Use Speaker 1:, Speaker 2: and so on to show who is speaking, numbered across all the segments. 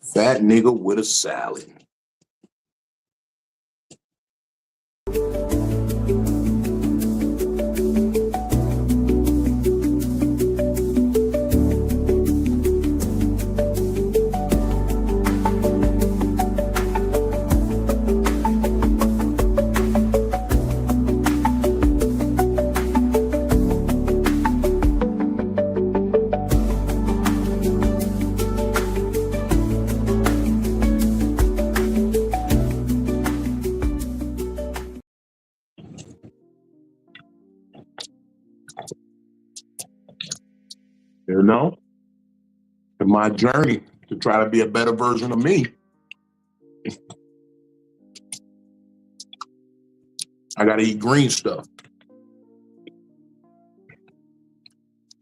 Speaker 1: Fat nigga with a salad. You know, in my journey to try to be a better version of me, I gotta eat green stuff.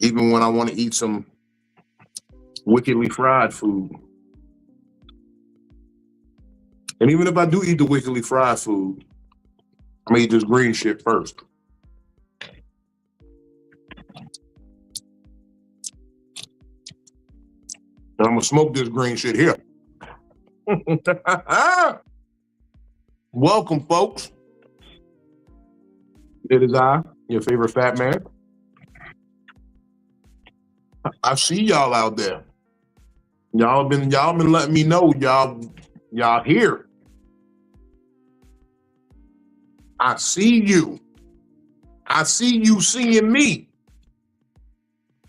Speaker 1: Even when I want to eat some wickedly fried food. And even if I do eat the wickedly fried food, I'm gonna eat this green shit first. And I'm gonna smoke this green shit here. Welcome, folks. It is I, your favorite fat man. I see y'all out there. Y'all been letting me know y'all here. I see you. I see you seeing me.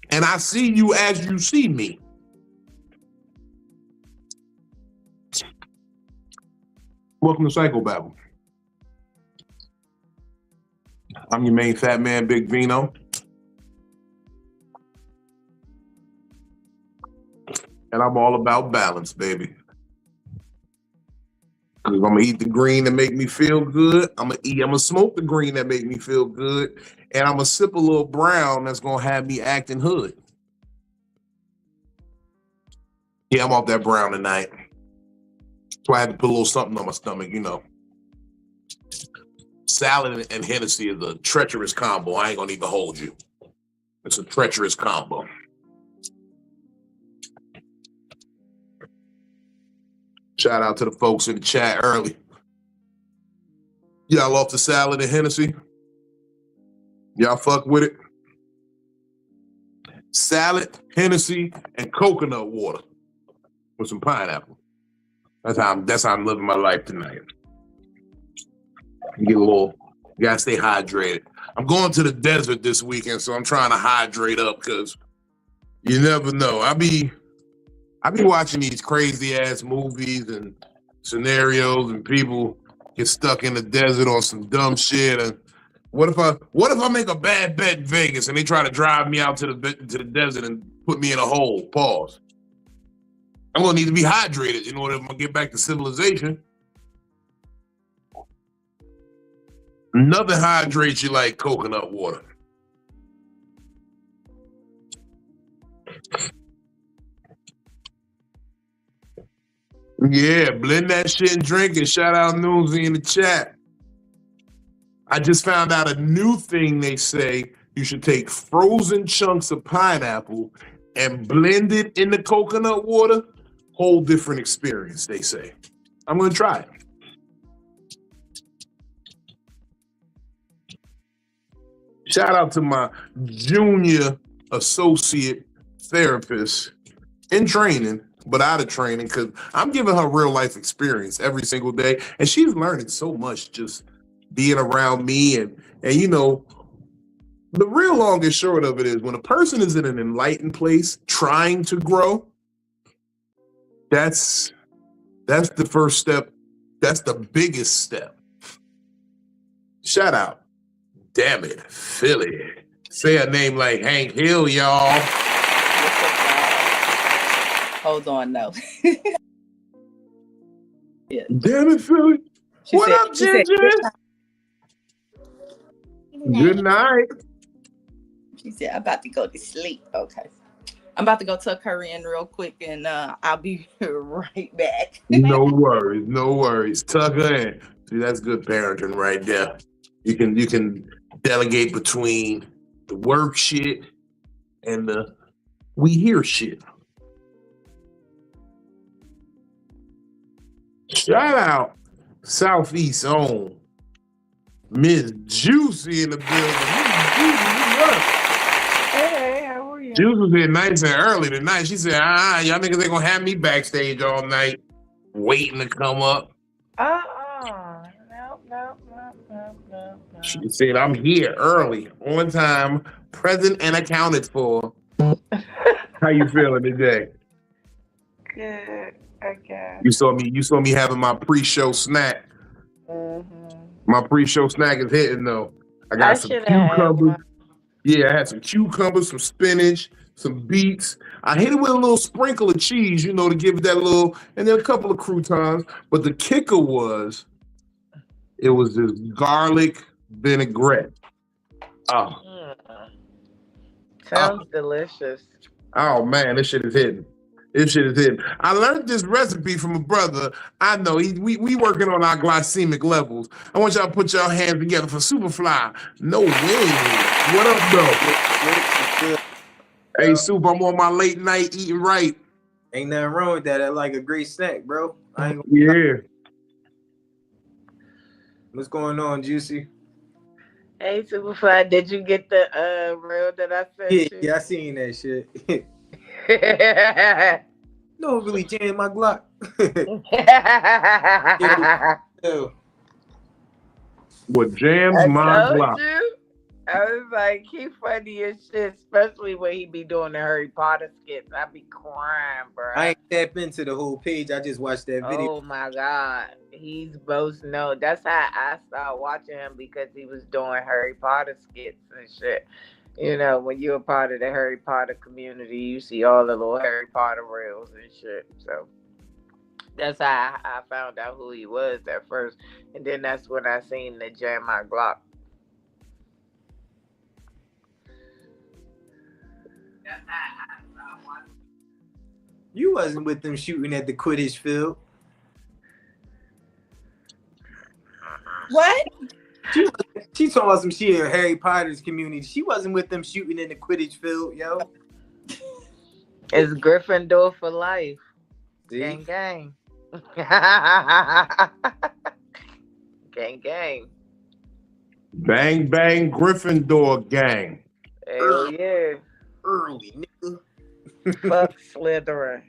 Speaker 1: And I see you as you see me. Welcome to Psycho-Babble. I'm your main fat man, Big Vino. And I'm all about balance, baby. Cause I'm gonna eat the green that make me feel good. I'm gonna smoke the green that make me feel good. And I'm gonna sip a little brown that's gonna have me acting hood. Yeah, I'm off that brown tonight. So I had to put a little something on my stomach, you know. Salad and Hennessy is a treacherous combo. I ain't gonna need to hold you. It's a treacherous combo. Shout out to the folks in the chat early. Y'all off the salad and Hennessy? Y'all fuck with it? Salad, Hennessy, and coconut water with some pineapple. That's how I'm living my life tonight. You gotta stay hydrated. I'm going to the desert this weekend, so I'm trying to hydrate up because you never know. I be watching these crazy ass movies and scenarios, and people get stuck in the desert on some dumb shit. And what if I make a bad bet in Vegas and they try to drive me out to the desert and put me in a hole? Pause. I'm gonna need to be hydrated in order to get back to civilization. Nothing hydrates you like coconut water. Yeah, blend that shit and drink it. Shout out Newsy in the chat. I just found out a new thing. They say you should take frozen chunks of pineapple and blend it in the coconut water. Whole different experience, they say. I'm gonna try it. Shout out to my junior associate therapist in training, but out of training, because I'm giving her real life experience every single day. And she's learning so much just being around me. And you know, the real long and short of it is when a person is in an enlightened place trying to grow, that's the first step. That's the biggest step. Shout out. Damn it, Philly. Say a name like Hank Hill, y'all.
Speaker 2: Hold on, no.
Speaker 1: Yeah. Damn it, Philly. What up, Ginger? Good night.
Speaker 2: She said, I'm about to go to sleep. Okay. I'm about to go tuck her in real quick, and I'll be right back.
Speaker 1: No worries, no worries. Tuck her in. See, that's good parenting right there. You can delegate between the work shit and the we hear shit. Shout out Southeast own Miss Juicy in the building. Miss Juicy, what up?
Speaker 2: Hey, how are you?
Speaker 1: Juice was here nice and early tonight. She said, y'all niggas ain't gonna have me backstage all night waiting to come up.
Speaker 2: No.
Speaker 1: She said, I'm here early, on time, present and accounted for. How you feeling today?
Speaker 2: Good. Okay.
Speaker 1: You saw me having my pre-show snack.
Speaker 2: Mm-hmm.
Speaker 1: My pre-show snack is hitting though. I got some cucumbers. Yeah, I had some cucumbers, some spinach, some beets. I hit it with a little sprinkle of cheese, to give it that little, and then a couple of croutons. But the kicker was, it was this garlic vinaigrette.
Speaker 2: Sounds delicious.
Speaker 1: Oh man, this shit is hitting. I learned this recipe from a brother. I know we working on our glycemic levels. I want y'all to put y'all hands together for Superfly. No way. What up, though? Hey, Super, I'm on my late night eating right.
Speaker 3: Ain't nothing wrong with that. That's like a great snack, bro.
Speaker 1: Yeah.
Speaker 3: What's going on, Juicy?
Speaker 2: Hey, Superfly, did you get the reel that I sent you?
Speaker 3: Yeah, I seen that shit. Don't really jam my Glock.
Speaker 1: What jams my Glock?
Speaker 2: I was like, he funny as shit, especially when he be doing the Harry Potter skits. I be crying, bro.
Speaker 3: I ain't tap into the whole page. I just watched that video.
Speaker 2: Oh my God. He's both known. That's how I started watching him, because he was doing Harry Potter skits and shit. When you're a part of the Harry Potter community, you see all the little Harry Potter reels and shit. So that's how I found out who he was at first. And then that's when I seen the Jam My Glock.
Speaker 3: You wasn't with them shooting at the Quidditch field.
Speaker 2: What?
Speaker 3: She talking about some shit in Harry Potter's community. She wasn't with them shooting in the Quidditch field, yo.
Speaker 2: It's Gryffindor for life.
Speaker 3: See?
Speaker 2: Gang, gang. Gang, gang.
Speaker 1: Bang, bang, Gryffindor gang.
Speaker 2: Hell yeah.
Speaker 3: Early, nigga.
Speaker 2: Fuck Slytherin.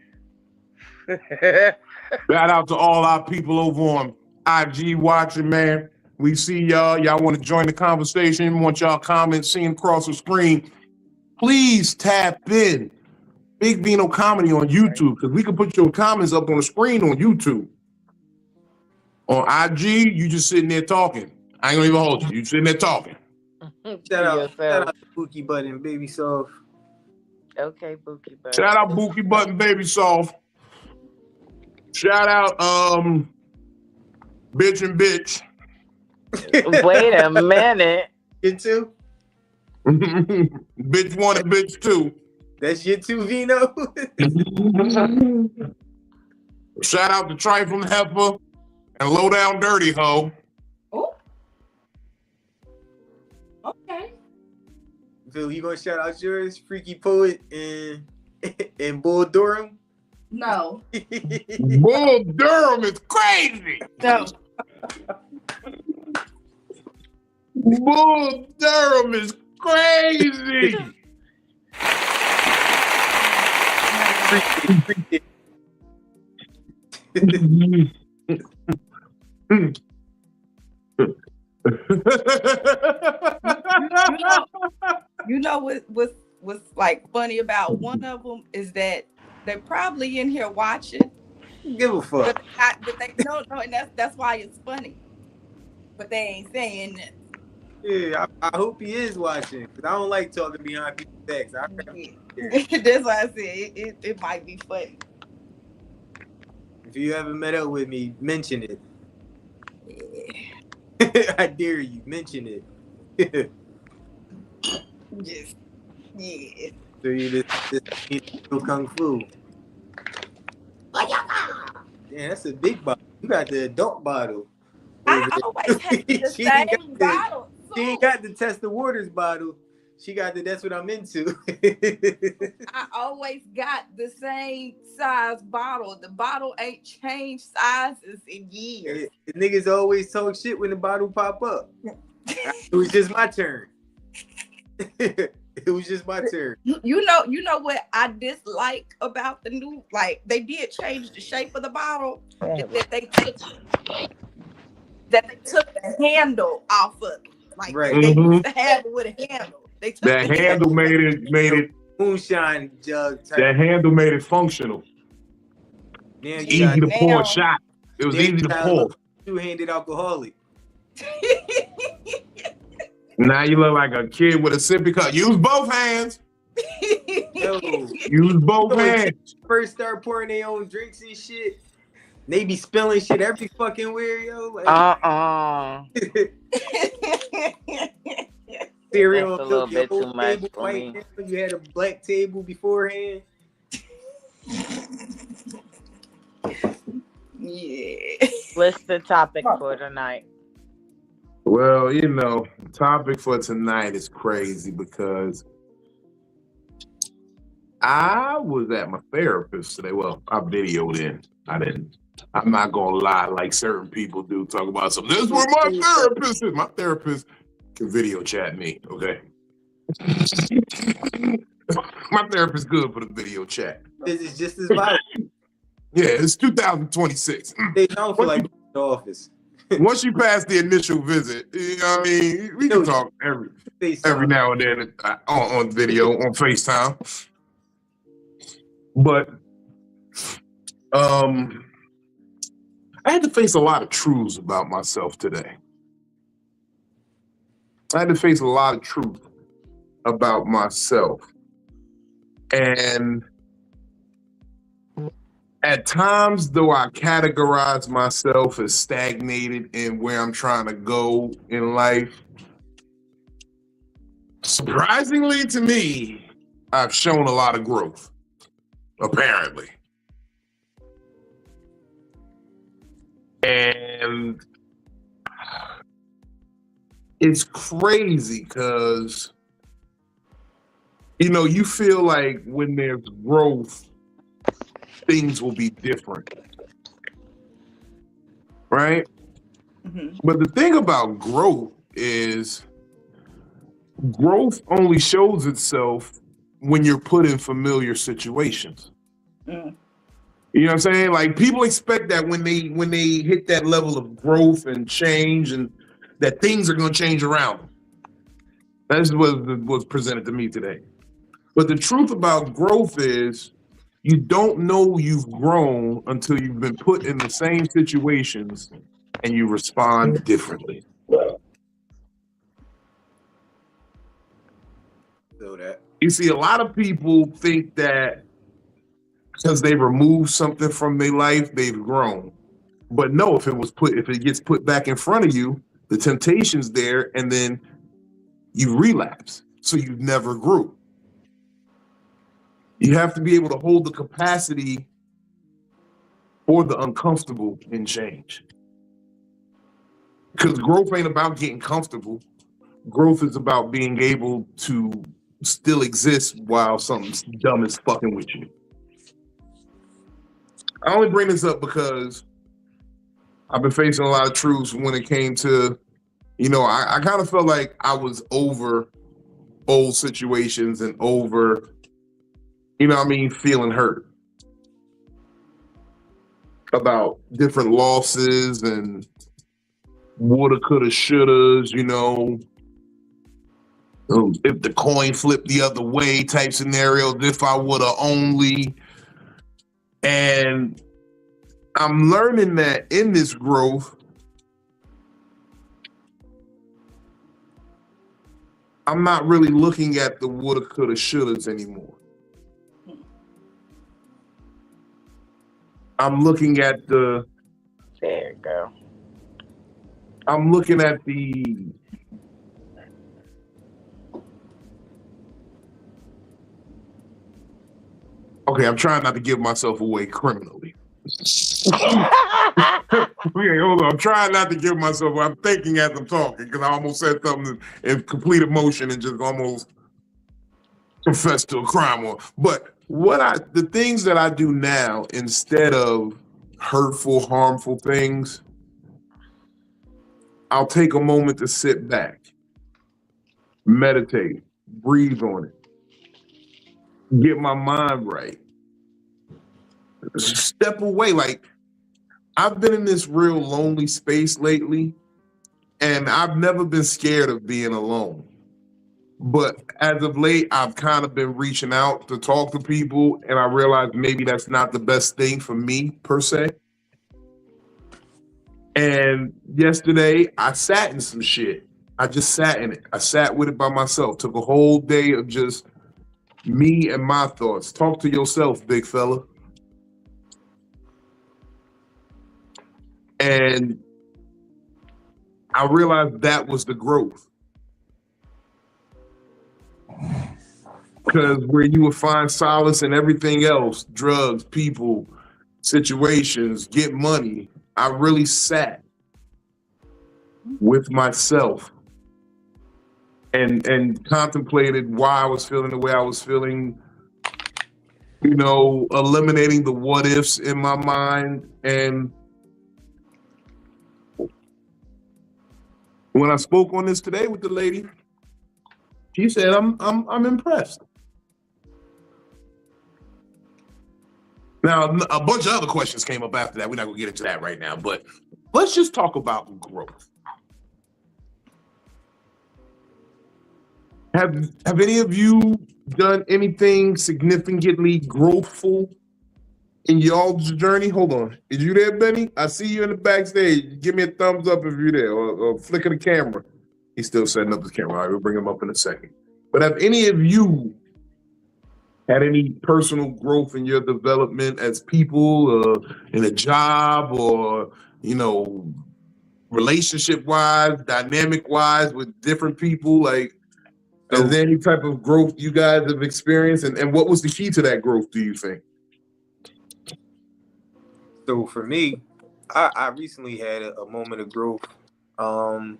Speaker 1: Shout out to all our people over on IG watching, man. We see y'all. Y'all want to join the conversation, want y'all comments seen across the screen. Please tap in. Big Vino Comedy on YouTube, because we can put your comments up on the screen on YouTube. On IG, you just sitting there talking. I ain't gonna even hold you. You sitting there talking.
Speaker 3: Shout out to Bookie Butt and Baby Soft.
Speaker 2: Okay, Bookie Butt.
Speaker 1: Shout out Bookie Butt and Baby Soft. Shout out Bitch and Bitch.
Speaker 2: Wait a minute.
Speaker 3: You too?
Speaker 1: Bitch 1 and Bitch 2.
Speaker 3: That's your two, Vino?
Speaker 1: Shout out to Trifling Heifer and Low Down Dirty Hoe.
Speaker 2: Oh. Okay.
Speaker 3: Phil, you gonna shout out yours? Freaky Poet and Bull Durham?
Speaker 2: No.
Speaker 1: Bull Durham is crazy.
Speaker 2: No.
Speaker 1: Bull Durham is crazy.
Speaker 2: You know what's like funny about one of them is that they're probably in here watching.
Speaker 3: Give a fuck.
Speaker 2: But they no, and that's why it's funny. But they ain't saying it.
Speaker 3: Yeah, I hope he is watching, because I don't like talking behind people's backs.
Speaker 2: That's why I said it might be funny.
Speaker 3: If you ever met up with me, mention it.
Speaker 2: Yeah.
Speaker 3: I dare you, mention it.
Speaker 2: Just, yeah.
Speaker 3: So you just kung fu. Yeah, that's a big bottle. You got the adult bottle.
Speaker 2: I always have the same bottle.
Speaker 3: She ain't got the Test the Waters bottle. She got the that's what I'm into.
Speaker 4: I always got the same size bottle. The bottle ain't changed sizes in years.
Speaker 3: The niggas always talk shit when the bottle pop up. It was just my turn. It was just my turn.
Speaker 4: You know what I dislike about the new, like they did change the shape of the bottle, and that they took the handle off of it. Like
Speaker 3: Right.
Speaker 4: they used to have it with a handle. They took
Speaker 1: That handle made it
Speaker 3: moonshine jug type.
Speaker 1: that handle made it functional.
Speaker 3: Now you
Speaker 1: Easy to pour a shot. It was easy to pour.
Speaker 3: Two-handed alcoholic.
Speaker 1: Now you look like a kid with a sippy cup. Use both hands.
Speaker 3: Yo,
Speaker 1: Use both hands.
Speaker 3: first start pouring their own drinks and shit. They be spilling shit every fucking where, yo. Like, cereal,
Speaker 2: That's a little bit too much
Speaker 3: table
Speaker 2: for me.
Speaker 3: now. You had a black table beforehand.
Speaker 4: Yeah.
Speaker 2: What's the topic for tonight?
Speaker 1: Well, you know, the topic for tonight is crazy because I was at my therapist today. Well, I videoed in. I didn't. I'm not gonna lie like certain people do. Talk about something. This is where my therapist is. My therapist can video chat me. Okay. My therapist good for the video chat.
Speaker 3: This is just as violent.
Speaker 1: Yeah, it's 2026.
Speaker 3: They don't feel like the office.
Speaker 1: Once you pass the initial visit, you know what I mean, we can talk every now and then on video, on FaceTime. But I had to face a lot of truths about myself today. I had to face a lot of truth about myself. And at times, though I categorize myself as stagnated in where I'm trying to go in life, surprisingly to me, I've shown a lot of growth, apparently. And it's crazy because, you know, you feel like when there's growth, things will be different, right?
Speaker 4: Mm-hmm.
Speaker 1: But the thing about growth is growth only shows itself when you're put in familiar situations.
Speaker 4: Mm.
Speaker 1: You know what I'm saying? Like people expect that when they hit that level of growth and change and that things are going to change around them. That's what was presented to me today. But the truth about growth is you don't know you've grown until you've been put in the same situations and you respond differently.
Speaker 3: So that
Speaker 1: You see, a lot of people think that because they removed something from their life, they've grown. But no, if it gets put back in front of you, the temptation's there, and then you relapse. So you never grew. You have to be able to hold the capacity for the uncomfortable in change. Because growth ain't about getting comfortable. Growth is about being able to still exist while something dumb is fucking with you. I only bring this up because I've been facing a lot of truths when it came to, you know, I kind of felt like I was over old situations and over, you know what I mean, feeling hurt about different losses and woulda, coulda, shouldas, you know, if the coin flipped the other way type scenarios, if I woulda only. And I'm learning that in this growth, I'm not really looking at the woulda, coulda, shouldas anymore. I'm looking at
Speaker 2: There you go.
Speaker 1: I'm looking at the okay, I'm trying not to give myself away criminally. Okay, hold on. I'm trying not to give myself. I'm thinking as I'm talking because I almost said something in complete emotion and just almost confess to a crime or. But the things that I do now, instead of hurtful, harmful things, I'll take a moment to sit back, meditate, breathe on it, get my mind right, step away. Like, I've been in this real lonely space lately, and I've never been scared of being alone. But as of late, I've kind of been reaching out to talk to people, and I realized maybe that's not the best thing for me, per se. And yesterday, I sat in some shit. I just sat in it. I sat with it by myself. Took a whole day of just me and my thoughts. Talk to yourself, big fella. And I realized that was the growth. Because where you would find solace in everything else, drugs, people, situations, get money, I really sat with myself and contemplated why I was feeling the way I was feeling, you know, eliminating the what ifs in my mind. And when I spoke on this today with the lady, she said, I'm impressed. Now, a bunch of other questions came up after that. We're not gonna get into that right now, but let's just talk about growth. Have any of you done anything significantly growthful in y'all's journey? Hold on. Is you there, Benny? I see you in the backstage. Give me a thumbs up if you're there, or flick of the camera. He's still setting up his camera. All right, we'll bring him up in a second. But have any of you had any personal growth in your development as people, in a job, or, you know, relationship-wise, dynamic-wise with different people? Like, is there any type of growth you guys have experienced? And what was the key to that growth, do you think?
Speaker 3: So for me, I recently had a moment of growth. I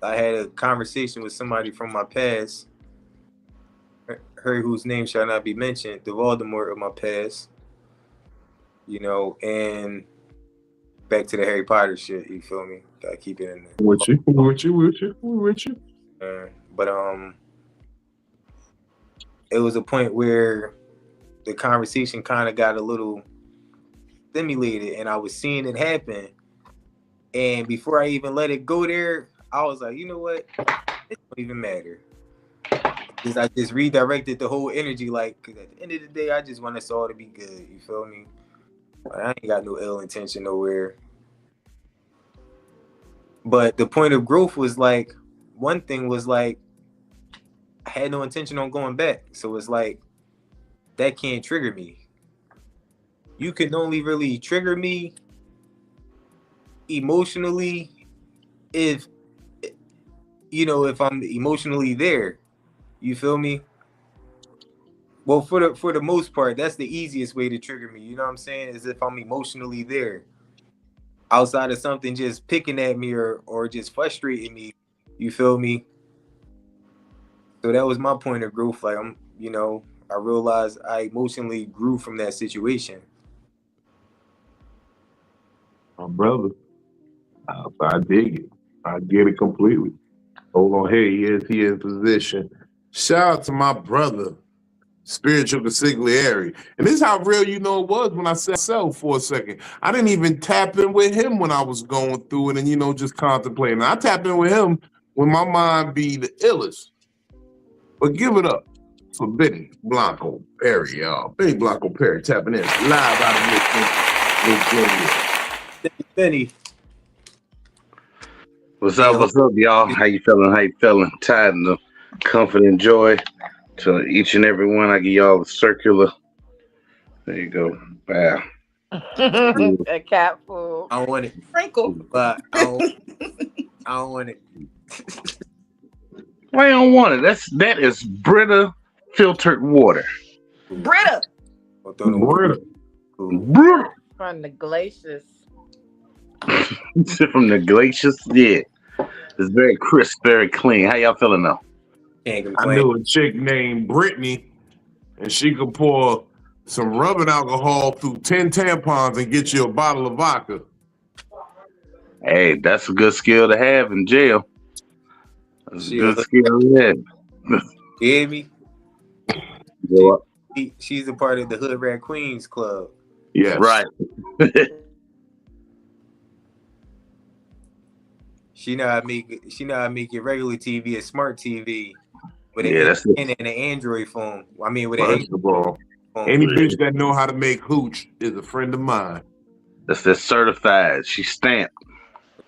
Speaker 3: had a conversation with somebody from my past, her whose name shall not be mentioned, the Voldemort of my past, you know, and back to the Harry Potter shit, you feel me? Gotta keep it in there.
Speaker 1: With you.
Speaker 3: But it was a point where the conversation kind of got a little stimulated, and I was seeing it happen. And before I even let it go there, I was like, you know what? It don't even matter. Because I just redirected the whole energy, like, because at the end of the day, I just want us all to be good. You feel me? Like, I ain't got no ill intention nowhere. But the point of growth was like, one thing was like, I had no intention on going back. So it's like, that can't trigger me. You can only really trigger me emotionally if, you know, if I'm emotionally there. You feel me? Well, for the most part, that's the easiest way to trigger me. You know what I'm saying? Is if I'm emotionally there. Outside of something just picking at me or just frustrating me. You feel me? So that was my point of growth. Like, you know, I realized I emotionally grew from that situation.
Speaker 1: My brother, I dig it. I get it completely. Hold on, here he is in position. Shout out to my brother, Spiritual Consigliere. And this is how real you know it was when I said self for a second. I didn't even tap in with him when I was going through it and, you know, just contemplating. I tapped in with him when my mind be the illest. But give it up for Benny Blanco Perry, y'all. Benny Blanco Perry tapping in live out of Virginia.
Speaker 3: Benny.
Speaker 5: What's up, y'all? How you feeling? Tired and the comfort and joy to each and every one. I give y'all a circular. There you go. Wow.
Speaker 2: A cat food.
Speaker 3: I don't want it.
Speaker 4: Sprinkle.
Speaker 3: But I don't want it.
Speaker 5: Why you don't want it? That is Brita filtered water.
Speaker 4: Brita.
Speaker 1: Brita.
Speaker 2: From the glaciers.
Speaker 5: From the glaciers, yeah. It's very crisp, very clean. How y'all feeling though?
Speaker 3: Can't
Speaker 1: I
Speaker 3: complain.
Speaker 1: knew a chick named Brittany, and she could pour some rubbing alcohol through 10 tampons and get you a bottle of vodka.
Speaker 5: Hey, that's a good skill to have in jail. That's a good skill to have.
Speaker 3: You hear me? She's a part of the Hood Rat Queens Club.
Speaker 1: Yes.
Speaker 5: Right.
Speaker 3: She know how to make your regular TV a smart TV with an Android phone. I mean, with
Speaker 1: First of all, any bitch that know how to make hooch is a friend of mine.
Speaker 5: That's certified. She's stamped.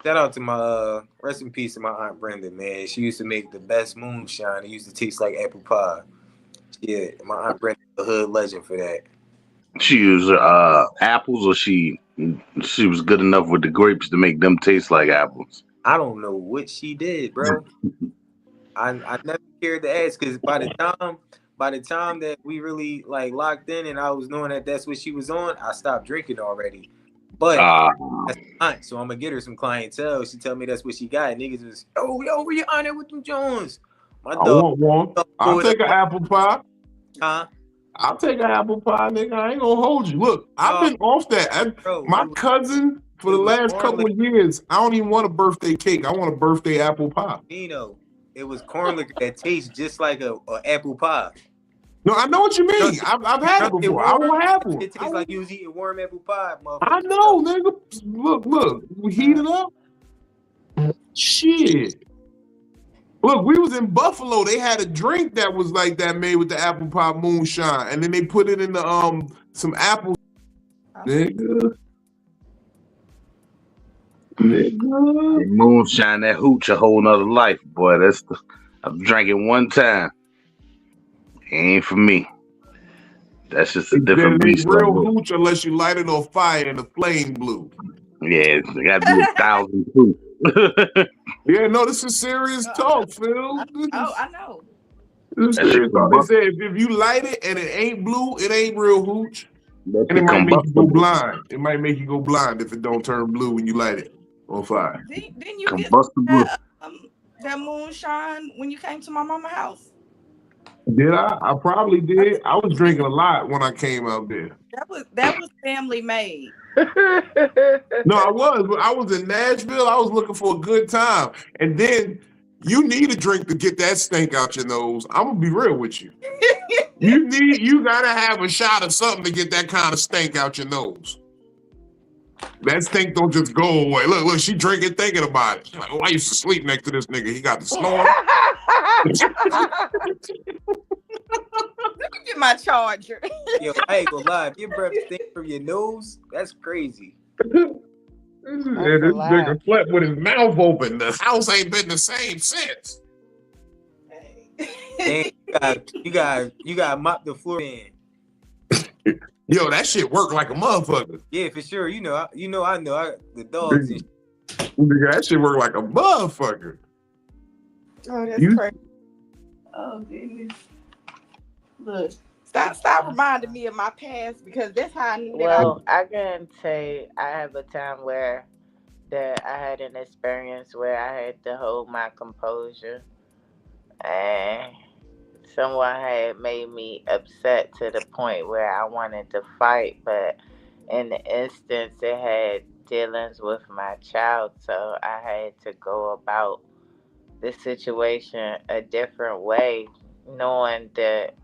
Speaker 3: Shout out to my rest in peace to my Aunt Brenda, man. She used to make the best moonshine. It used to taste like apple pie. Yeah, my Aunt Brenda, the hood legend for that.
Speaker 5: She used apples, or she was good enough with the grapes to make them taste like apples.
Speaker 3: I don't know what she did, bro. I never cared to ask, because by the time that we really like locked in and I was knowing that that's what she was on, I stopped drinking already. But that's my aunt, so I'm gonna get her some clientele. She tell me that's what she got. And niggas was, yo, where you on there with them Jones? My dog.
Speaker 1: I want one. I'll take an apple pie.
Speaker 3: Huh?
Speaker 1: I'll take an apple pie, nigga. I ain't gonna hold you. Look, I've been off that. My cousin, for the last couple of years, I don't even want a birthday cake. I want a birthday apple pie.
Speaker 3: It was corn liquor that tastes just like a apple pie.
Speaker 1: No, I know what you mean. I've had it before. I won't have one.
Speaker 3: It tastes like you was eating warm apple pie, motherfucker.
Speaker 1: I know, nigga. Look. We heat it up. Shit. Look, we was in Buffalo. They had a drink that was like that, made with the apple pie moonshine, and then they put it in the some apples. Nigga.
Speaker 5: Moonshine, that hooch, a whole nother life, boy. I'm drinking one time. It ain't for me. That's just a different beast.
Speaker 1: Real hooch unless you light it on fire and the flame blue.
Speaker 5: Yeah, it got to be 1,000 proof.
Speaker 1: Yeah, no, this is serious talk, Phil.
Speaker 4: I know.
Speaker 1: This is serious talk. They say if you light it and it ain't blue, it ain't real hooch. And it might make you go blind. It might make you go blind if it don't turn blue when you light it on fire.
Speaker 4: Didn't you get that moonshine when you came to my mama's house?
Speaker 1: Did I? I probably did. I was drinking a lot when I came out there.
Speaker 4: That was family made.
Speaker 1: No, I was in Nashville. I was looking for a good time. And then you need a drink to get that stink out your nose. I'm gonna be real with you. You gotta have a shot of something to get that kind of stink out your nose. That stink don't just go away. Look, she drinking thinking about it. Like, I used to sleep next to this nigga. He got the snore.
Speaker 4: Let me get my charger.
Speaker 3: Yo, I ain't gonna lie. If your breath stink from your nose, that's crazy.
Speaker 1: This nigga slept with his mouth open. The house ain't been the same since.
Speaker 3: Hey. You got mop the floor in.
Speaker 1: Yo, that shit work like a motherfucker.
Speaker 3: Yeah, for sure. I know the dogs.
Speaker 1: Nigga, that shit work like a motherfucker.
Speaker 4: Oh, that's crazy. Oh goodness. Look, stop reminding me of my past, because that's how I knew that.
Speaker 2: Well, I can say I have a time where I had an experience where I had to hold my composure, and someone had made me upset to the point where I wanted to fight, but in the instance it had dealings with my child, so I had to go about the situation a different way, knowing that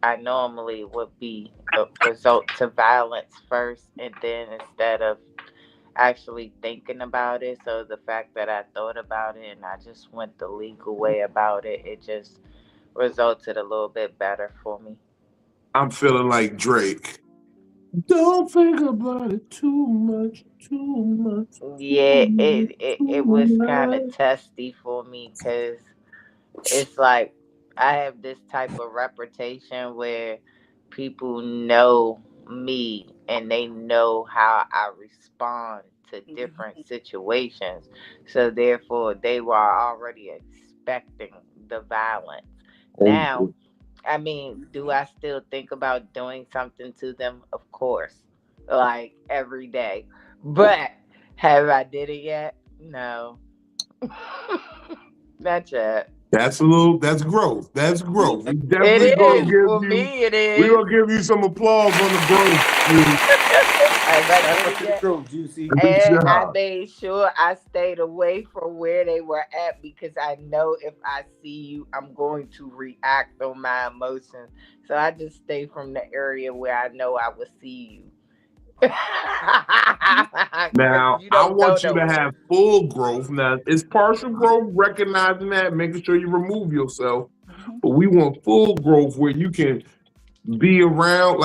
Speaker 2: I normally would be a result to violence first, and then instead of actually thinking about it, so the fact that I thought about it and I just went the legal way about it, it just resulted a little bit better for me.
Speaker 1: I'm feeling like Drake. Don't think about it too much.
Speaker 2: Yeah, it was kind of testy for me, because it's like I have this type of reputation where people know me and they know how I respond to different situations. So therefore, they were already expecting the violence. Now, I mean, do I still think about doing something to them? Of course, like every day. But have I did it yet? No. Not yet.
Speaker 1: That's growth. That's growth. We
Speaker 2: It
Speaker 1: definitely gonna
Speaker 2: is.
Speaker 1: give
Speaker 2: For
Speaker 1: you,
Speaker 2: me, it
Speaker 1: we
Speaker 2: is.
Speaker 1: gonna give you some applause on the growth.
Speaker 2: I got
Speaker 3: Shout
Speaker 2: to
Speaker 3: out
Speaker 2: do
Speaker 3: to the
Speaker 2: that.
Speaker 3: growth, Juicy.
Speaker 1: Good
Speaker 2: And I
Speaker 1: job.
Speaker 2: made sure I stayed away from where they were at because I know if I see you, I'm going to react on my emotions. So I just stay from the area where I know I will see you. Because
Speaker 1: Now,
Speaker 2: you
Speaker 1: I
Speaker 2: don't go
Speaker 1: want you to
Speaker 2: nowhere.
Speaker 1: have full growth. Now, it's partial growth, recognizing that, making sure you remove yourself. But we want full growth where you can be around,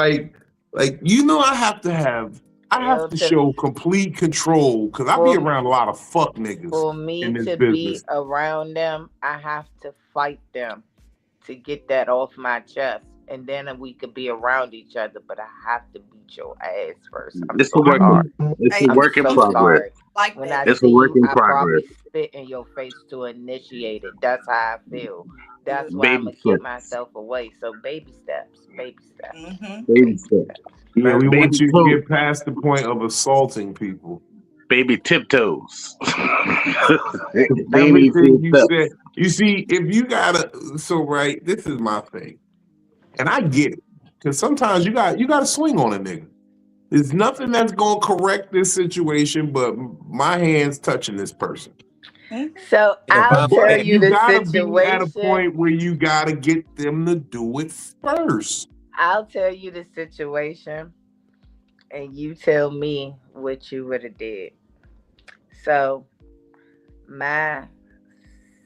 Speaker 1: I have
Speaker 2: Yo,
Speaker 1: to show complete control because I be
Speaker 2: for
Speaker 1: around a lot of fuck niggas
Speaker 2: for
Speaker 1: in
Speaker 2: me
Speaker 1: this
Speaker 2: to be
Speaker 1: business.
Speaker 2: around them, I have to fight them to get that off my chest. And then we could be around each other, but I have to beat your ass first. I'm
Speaker 5: It's a
Speaker 2: so
Speaker 5: work.
Speaker 1: I
Speaker 2: sorry.
Speaker 1: mean,
Speaker 5: It's a
Speaker 4: Hey,
Speaker 2: I'm
Speaker 5: work in
Speaker 4: me
Speaker 2: so
Speaker 4: too.
Speaker 5: progress.
Speaker 2: sorry.
Speaker 4: Like
Speaker 2: When I
Speaker 4: that.
Speaker 5: It's a
Speaker 2: see
Speaker 5: work
Speaker 2: you,
Speaker 5: in
Speaker 2: I
Speaker 5: progress.
Speaker 2: probably spit in your face to initiate it. That's how I feel. That's why I'm
Speaker 5: Baby
Speaker 2: gonna keep
Speaker 5: steps.
Speaker 2: myself away. So baby steps, baby steps,
Speaker 5: Baby
Speaker 2: baby
Speaker 5: steps.
Speaker 2: steps.
Speaker 1: yeah, we want
Speaker 5: Baby
Speaker 1: you to
Speaker 5: toes.
Speaker 1: get past the point of assaulting people.
Speaker 5: Baby tiptoes. Baby
Speaker 1: Everything you said.
Speaker 5: steps.
Speaker 1: You see, if you gotta, so right, this is my thing, and I get it, because sometimes you gotta swing on a nigga. There's nothing that's gonna correct this situation, but my hands touching this person.
Speaker 2: So
Speaker 3: If
Speaker 2: I'll
Speaker 3: I
Speaker 2: tell
Speaker 1: But
Speaker 2: you
Speaker 1: you
Speaker 2: the
Speaker 1: gotta be at a
Speaker 2: situation.
Speaker 1: point where you gotta get them to do it first.
Speaker 2: I'll tell you the situation, and you tell me what you would have did. So my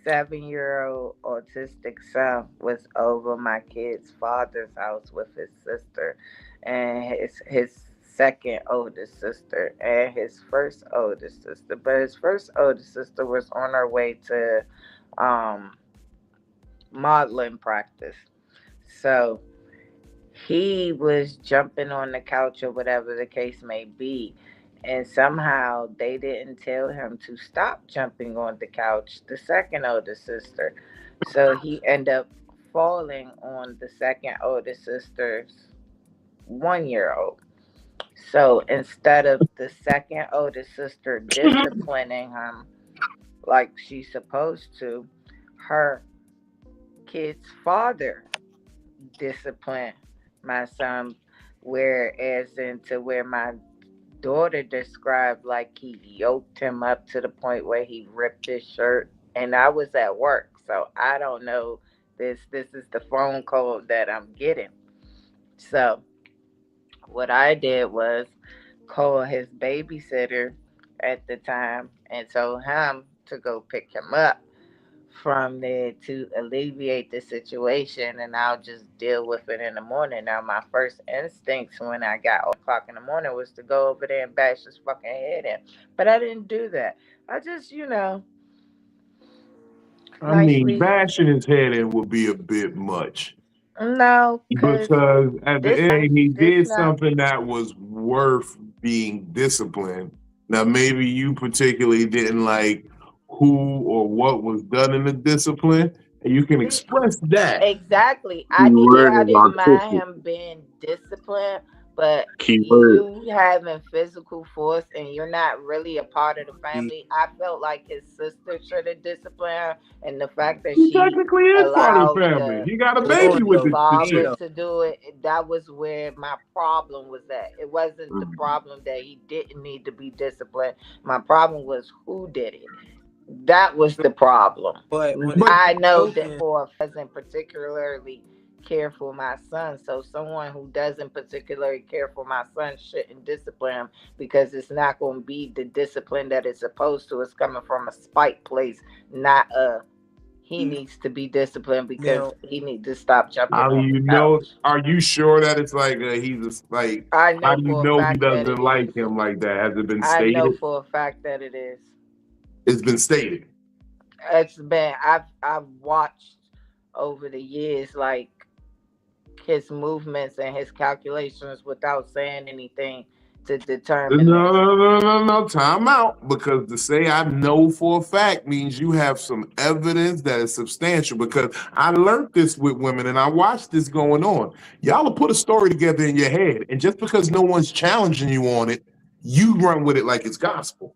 Speaker 2: 7-year-old autistic son was over my kid's father's house with his sister and his second oldest sister and his first oldest sister. But his first oldest sister was on her way to um modeling practice. So he was jumping on the couch or whatever the case may be. And somehow they didn't tell him to stop jumping on the couch, the second oldest sister. So he ended up falling on the second oldest sister's 1 year old. So instead of the second oldest sister disciplining him like she's supposed to, her kid's father disciplined my son, whereas into where my daughter described like he yoked him up to the point where he ripped his shirt, and I was at work, so I don't know this. This is the phone call that I'm getting. So what I did was call his babysitter at the time and told him to go pick him up from there to alleviate the situation, and I'll just deal with it in the morning. Now my first instinct when I got o'clock in the morning was to go over there and bash his fucking head in. But I didn't do that. I just,
Speaker 1: I mean,
Speaker 2: nicely
Speaker 1: bashing his head in would be a bit much
Speaker 2: no, cause
Speaker 1: because at the end he
Speaker 2: this
Speaker 1: did
Speaker 2: not
Speaker 1: something that was worth being disciplined. Now, maybe you particularly didn't like who or what was done in the discipline, and you can
Speaker 2: see.
Speaker 1: express that.
Speaker 2: Exactly.
Speaker 5: Keyword
Speaker 2: I
Speaker 5: is
Speaker 2: didn't mind
Speaker 5: autistic.
Speaker 2: him being disciplined, but
Speaker 5: Keyword.
Speaker 2: you having physical force and you're not really a part of the
Speaker 3: be
Speaker 2: family. I felt like his sister should have disciplined her, and the fact that
Speaker 1: He
Speaker 2: she
Speaker 1: technically is part of the
Speaker 2: allowed
Speaker 1: family. He got a
Speaker 3: hold on
Speaker 1: baby with
Speaker 2: the
Speaker 3: though.
Speaker 1: the
Speaker 3: Hey
Speaker 1: chick.
Speaker 2: father
Speaker 3: though.
Speaker 2: to do it, that was where my problem was at. It wasn't the problem that he didn't need to be disciplined. My problem was who did it. That was the problem.
Speaker 3: But on the
Speaker 1: But
Speaker 2: I
Speaker 3: same
Speaker 2: know that
Speaker 3: token,
Speaker 2: for a doesn't particularly care for my son. So someone who doesn't particularly care for my son shouldn't discipline him because it's not going to be the discipline that it's supposed to. It's coming from a spite place, not a he needs to be disciplined because
Speaker 3: now
Speaker 2: he needs to stop jumping
Speaker 1: how do
Speaker 2: on the
Speaker 1: you know?
Speaker 2: couch.
Speaker 1: Are you sure that it's like like?
Speaker 2: I
Speaker 1: How
Speaker 2: know
Speaker 1: do you
Speaker 2: for a
Speaker 1: know he
Speaker 2: fact that
Speaker 1: doesn't
Speaker 2: it
Speaker 1: like
Speaker 2: is.
Speaker 1: him like that? Has it been
Speaker 2: I know
Speaker 1: stated?
Speaker 2: for a fact that it is.
Speaker 1: It's been stated.
Speaker 2: It's been I've watched over the years like his movements and his calculations without saying anything to
Speaker 1: No,
Speaker 2: determine
Speaker 1: no,
Speaker 2: this.
Speaker 1: no, no, no, time out. Because to say I know for a fact means you have some evidence that is substantial. Because I learned this with women and I watched this going on. Y'all will put a story together in your head, and just because no one's challenging you on it, you run with it like it's gospel.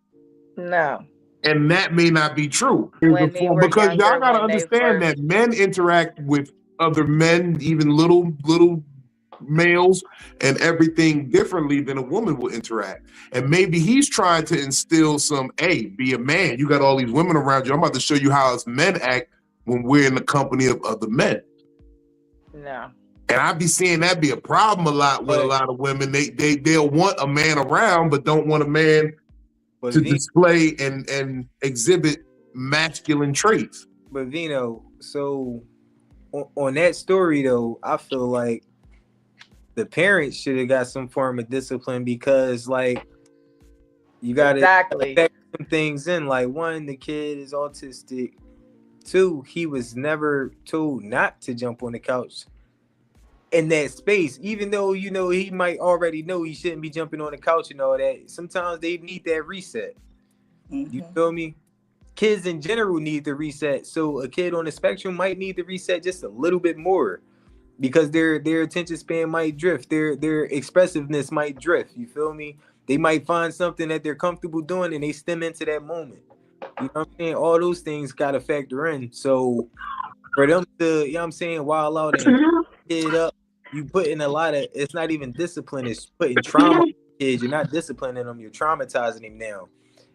Speaker 2: No.
Speaker 1: And that may not be true.
Speaker 2: When they were
Speaker 1: Because y'all
Speaker 2: younger,
Speaker 1: gotta
Speaker 2: when they
Speaker 1: understand
Speaker 2: first,
Speaker 1: that men interact with other men, even little males, and everything differently than a woman will interact. And maybe he's trying to instill some, hey, be a man. You got all these women around you. I'm about to show you how us men act when we're in the company of other men.
Speaker 2: no.
Speaker 1: And I be seeing that be a problem a lot with a lot of women. They'll want a man around, but don't want a man to display and exhibit masculine traits.
Speaker 3: But Vino, so on that story though, I feel like the parents should have got some form of discipline, because like you got to factor some things in. Like, one, the kid is autistic. Two, he was never told not to jump on the couch in that space, even though, you know, he might already know he shouldn't be jumping on the couch and all that. Sometimes they need that reset. You feel me? Kids in general need the reset. So a kid on the spectrum might need the reset just a little bit more, because their attention span might drift, their expressiveness might drift. You feel me? They might find something that they're comfortable doing and they stem into that moment. You know what I'm saying? All those things gotta factor in. So for them to, you know what I'm saying, wild out and kid up, you put in a lot of, it's not even discipline, it's putting trauma on kids. You're not disciplining them, you're traumatizing them now.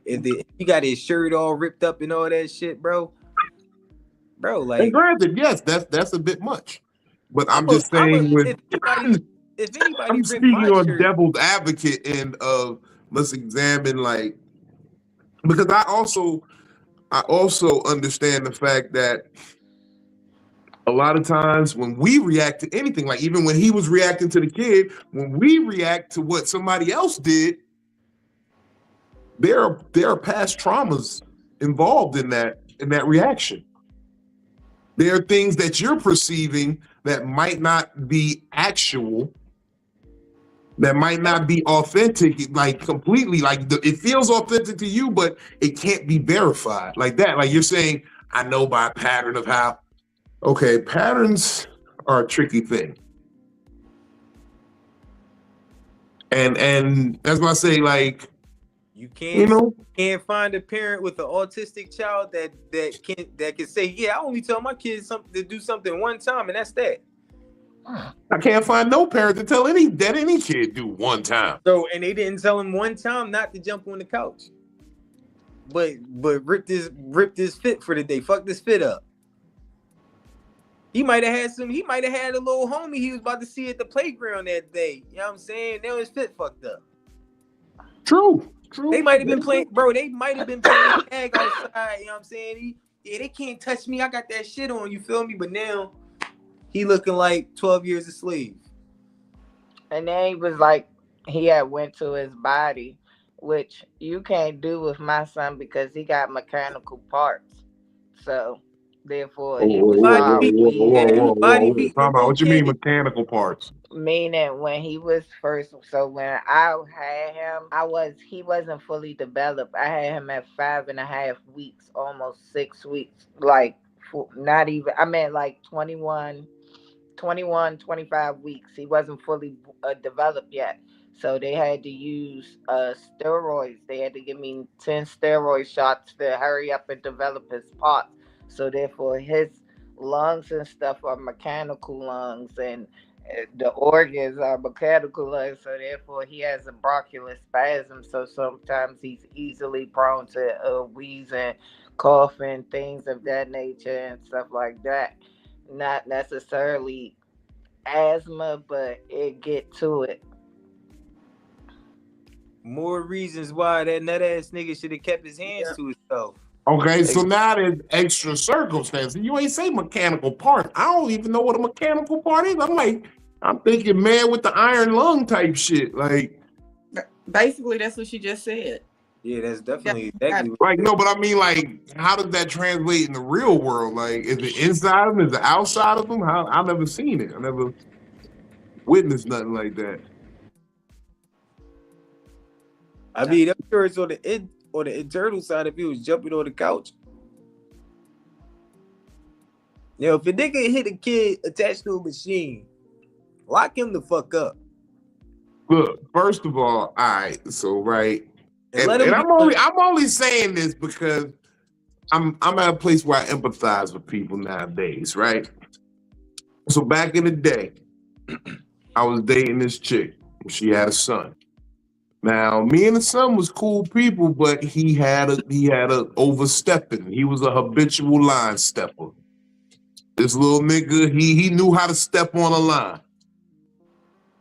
Speaker 3: If you got his shirt all ripped up and all that shit, bro, like.
Speaker 1: And granted, yes, that's a bit much. But I'm just saying,
Speaker 3: if anybody
Speaker 1: I'm speaking on devil's advocate end of, let's examine, like, because I also understand the fact that a lot of times when we react to anything, like even when he was reacting to the kid, when we react to what somebody else did, there are past traumas involved in that reaction. There are things that you're perceiving that might not be actual, that might not be authentic, like completely, like it feels authentic to you, but it can't be verified like that. Like you're saying, I know by a pattern of how, okay, patterns are a tricky thing. And that's why I say, like,
Speaker 3: you can't find a parent with an autistic child that can say, yeah, I only tell my kids something to do something one time, and that's that.
Speaker 1: I can't find no parent to tell any kid do one time.
Speaker 3: So, and they didn't tell him one time not to jump on the couch, but rip this fit for the day. Fuck this fit up. He might have had a little homie he was about to see at the playground that day. You know what I'm saying? Now his fit fucked up.
Speaker 1: True.
Speaker 3: They might have been playing, bro. They might have been playing tag outside. You know what I'm saying? They can't touch me. I got that shit on. You feel me? But now he looking like 12 years a slave.
Speaker 2: And then he was like, he had went to his body, which you can't do with my son because he got mechanical parts. So therefore, he was
Speaker 1: what you mean mechanical parts?
Speaker 2: Meaning when he was first, so when I had him, he wasn't fully developed. I had him at 5.5 weeks, almost 6 weeks, like not even, I meant like 21, 25 weeks. He wasn't fully developed yet. So they had to use steroids. They had to give me 10 steroid shots to hurry up and develop his parts. So therefore his lungs and stuff are mechanical lungs, and the organs are mechanical lungs. So therefore he has a bronchial spasm. So sometimes he's easily prone to wheezing, coughing, things of that nature and stuff like that. Not necessarily asthma, but it get to it.
Speaker 3: More reasons why that nut ass nigga should have kept his hands to himself.
Speaker 1: Okay, so now there's extra circumstances. You ain't say mechanical part. I don't even know what a mechanical part is. I'm thinking man with the iron lung type shit. Like,
Speaker 4: basically, that's what she just said.
Speaker 3: Yeah, that's definitely exactly.
Speaker 1: Like, no, but I mean, like, how does that translate in the real world? Like, is it inside of them? Is it outside of them? I've never seen it. I never witnessed nothing like that.
Speaker 3: I mean, I'm sure it's on the internal side if he was jumping on the couch. You know, if a nigga hit a kid attached to a machine, lock him the fuck up.
Speaker 1: Look, first of all right, so right, And I'm only saying this because I'm at a place where I empathize with people nowadays, right? So back in the day, I was dating this chick. She had a son. Now, me and the son was cool people, but he had a overstepping. He was a habitual line stepper. This little nigga, he knew how to step on a line.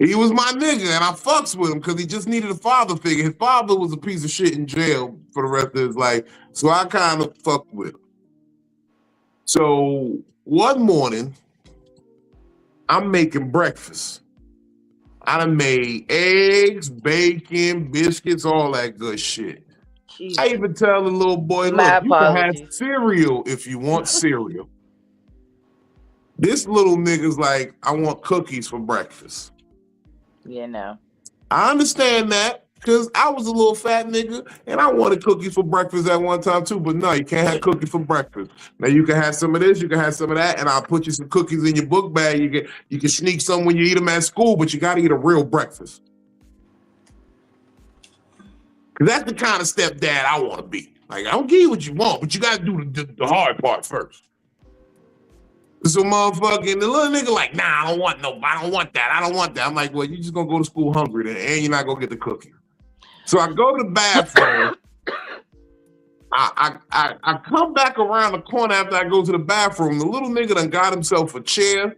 Speaker 1: He was my nigga, and I fucks with him because he just needed a father figure. His father was a piece of shit in jail for the rest of his life, so I kind of fucked with him. So one morning, I'm making breakfast. I done made eggs, bacon, biscuits, all that good shit. Jeez. I even tell the little boy, look, you can have cereal if you want cereal. This little nigga's like, I want cookies for breakfast.
Speaker 2: Yeah, no.
Speaker 1: I understand that because I was a little fat nigga and I wanted cookies for breakfast at one time too, but no, you can't have cookies for breakfast. Now you can have some of this, you can have some of that, and I'll put you some cookies in your book bag. You can sneak some when you eat them at school, but you got to eat a real breakfast. Because that's the kind of stepdad I want to be. Like, I don't give you what you want, but you got to do the hard part first. So motherfucking the little nigga like, nah, I don't want that. I'm like, well, you just gonna go to school hungry then, and you're not gonna get the cookie. So I go to the bathroom. I come back around the corner after I go to the bathroom. The little nigga done got himself a chair,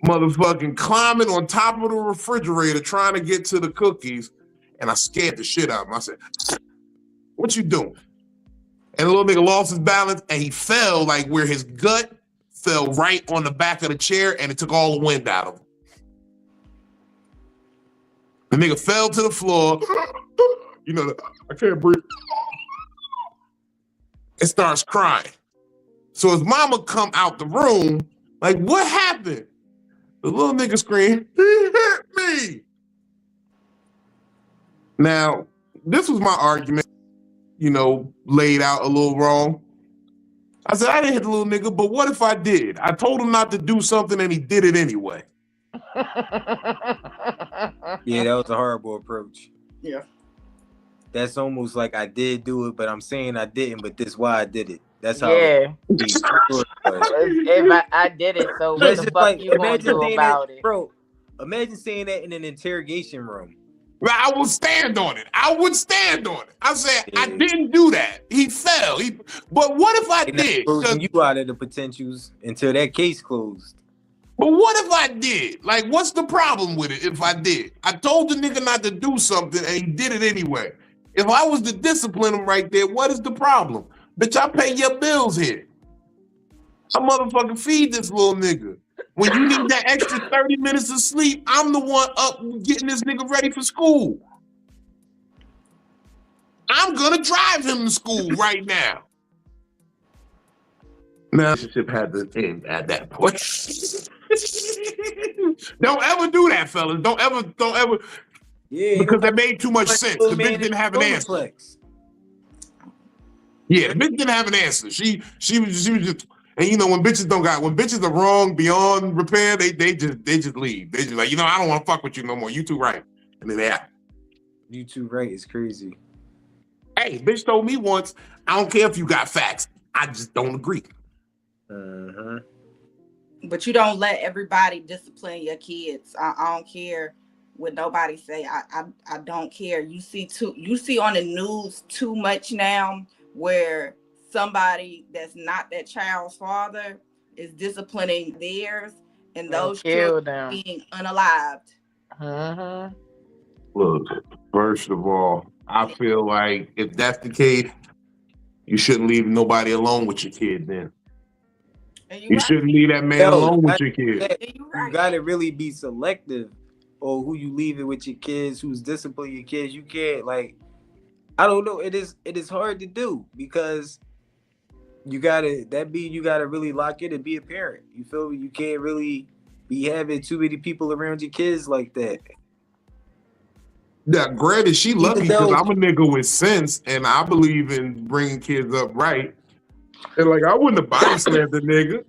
Speaker 1: motherfucking climbing on top of the refrigerator trying to get to the cookies, and I scared the shit out of him. I said, what you doing? And the little nigga lost his balance, and he fell like where his gut fell right on the back of the chair, and it took all the wind out of him. The nigga fell to the floor. You know, I can't breathe. And starts crying. So his mama come out the room, like, what happened? The little nigga screamed, he hit me. Now, this was my argument, you know, laid out a little wrong. I said, I didn't hit the little nigga, but what if I did? I told him not to do something and he did it anyway.
Speaker 3: Yeah, that was a horrible approach.
Speaker 4: Yeah.
Speaker 3: That's almost like I did do it, but I'm saying I didn't, but this is why I did it. That's how.
Speaker 2: Yeah. If I did it, so what the fuck you gonna do about it?
Speaker 3: Bro, imagine saying that in an interrogation room.
Speaker 1: I would stand on it. I said, yeah. I didn't do that. He fell. But what if I did?
Speaker 3: You out of the potentials until that case closed.
Speaker 1: But what if I did? Like, what's the problem with it if I did? I told the nigga not to do something and he did it anyway. If I was to discipline him right there, what is the problem? Bitch, I pay your bills here. I motherfucking feed this little nigga. When you need that extra 30 minutes of sleep, I'm the one up getting this nigga ready for school. I'm gonna drive him to school right now. Now, relationship had to end at that point. Don't ever do that, fellas. Don't ever. Yeah, because that made too much sense. The bitch didn't have an answer. Yeah, the bitch didn't have an answer. She was just. And you know, when bitches are wrong beyond repair, they just leave. They just like, you know, I don't want to fuck with you no more. You too right. And then they out.
Speaker 3: You too right is crazy.
Speaker 1: Hey, bitch told me once, I don't care if you got facts. I just don't agree.
Speaker 3: Uh-huh.
Speaker 4: But you don't let everybody discipline your kids. I don't care what nobody say. I don't care. You see on the news too much now where somebody that's not that child's father is disciplining theirs, and those children being unalived.
Speaker 2: Uh-huh.
Speaker 1: Look, first of all, I feel like if that's the case, you shouldn't leave nobody alone with your kid then. You shouldn't leave that man alone with your kid.
Speaker 3: You gotta really be selective on who you leave it with your kids, who's disciplining your kids. You can't, like, I don't know. It is hard to do because you gotta really lock in and be a parent. You feel me? You can't really be having too many people around your kids like that.
Speaker 1: Yeah, granted, she lucky because I'm a nigga with sense and I believe in bringing kids up right. And like, I wouldn't have body slammed the nigga.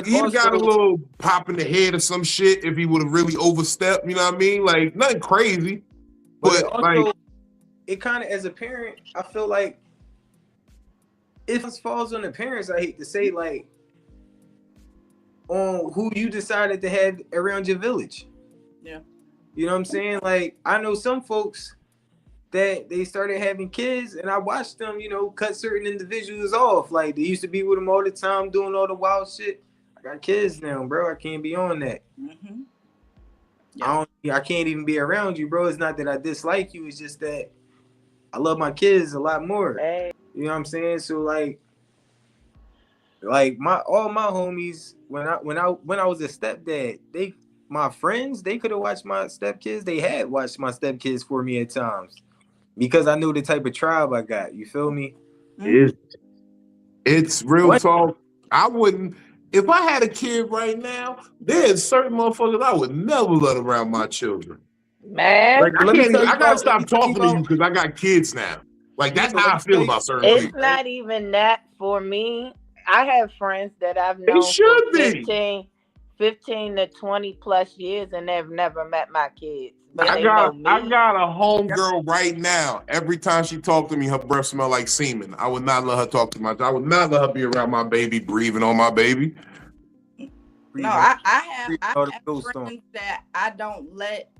Speaker 1: He'd got a little pop in the head or some shit if he would have really overstepped. You know what I mean? Like, nothing crazy, but like,
Speaker 3: it kind of, as a parent, I feel like it falls on the parents. I hate to say, like, on who you decided to have around your village.
Speaker 4: Yeah.
Speaker 3: You know what I'm saying? Like, I know some folks that they started having kids, and I watched them, you know, cut certain individuals off. Like, they used to be with them all the time, doing all the wild shit. I got kids now, bro. I can't be on that.
Speaker 4: Mm-hmm. Yeah.
Speaker 3: I can't even be around you, bro. It's not that I dislike you. It's just that I love my kids a lot more.
Speaker 2: Hey.
Speaker 3: You know what I'm saying? So like all my homies, when I was a stepdad, my friends, they could have watched my stepkids. They had watched my stepkids for me at times because I knew the type of tribe I got. You feel me?
Speaker 1: It's real talk. I wouldn't. If I had a kid right now, there's certain motherfuckers I would never let around my children.
Speaker 2: Man,
Speaker 1: Like, I gotta stop talking to you because I got kids now. Like, that's how I feel about certain
Speaker 2: it's
Speaker 1: people.
Speaker 2: not even that for me. I have friends that I've known
Speaker 1: It should
Speaker 2: for 15 to 20 plus years, and they've never met my kids. But
Speaker 1: I
Speaker 2: they
Speaker 1: got
Speaker 2: know me.
Speaker 1: a homegirl right now. Every time she talked to me, her breath smelled like semen. I would not let her talk to I would not let her be around my baby, breathing on my baby.
Speaker 4: No, I have friends that I don't let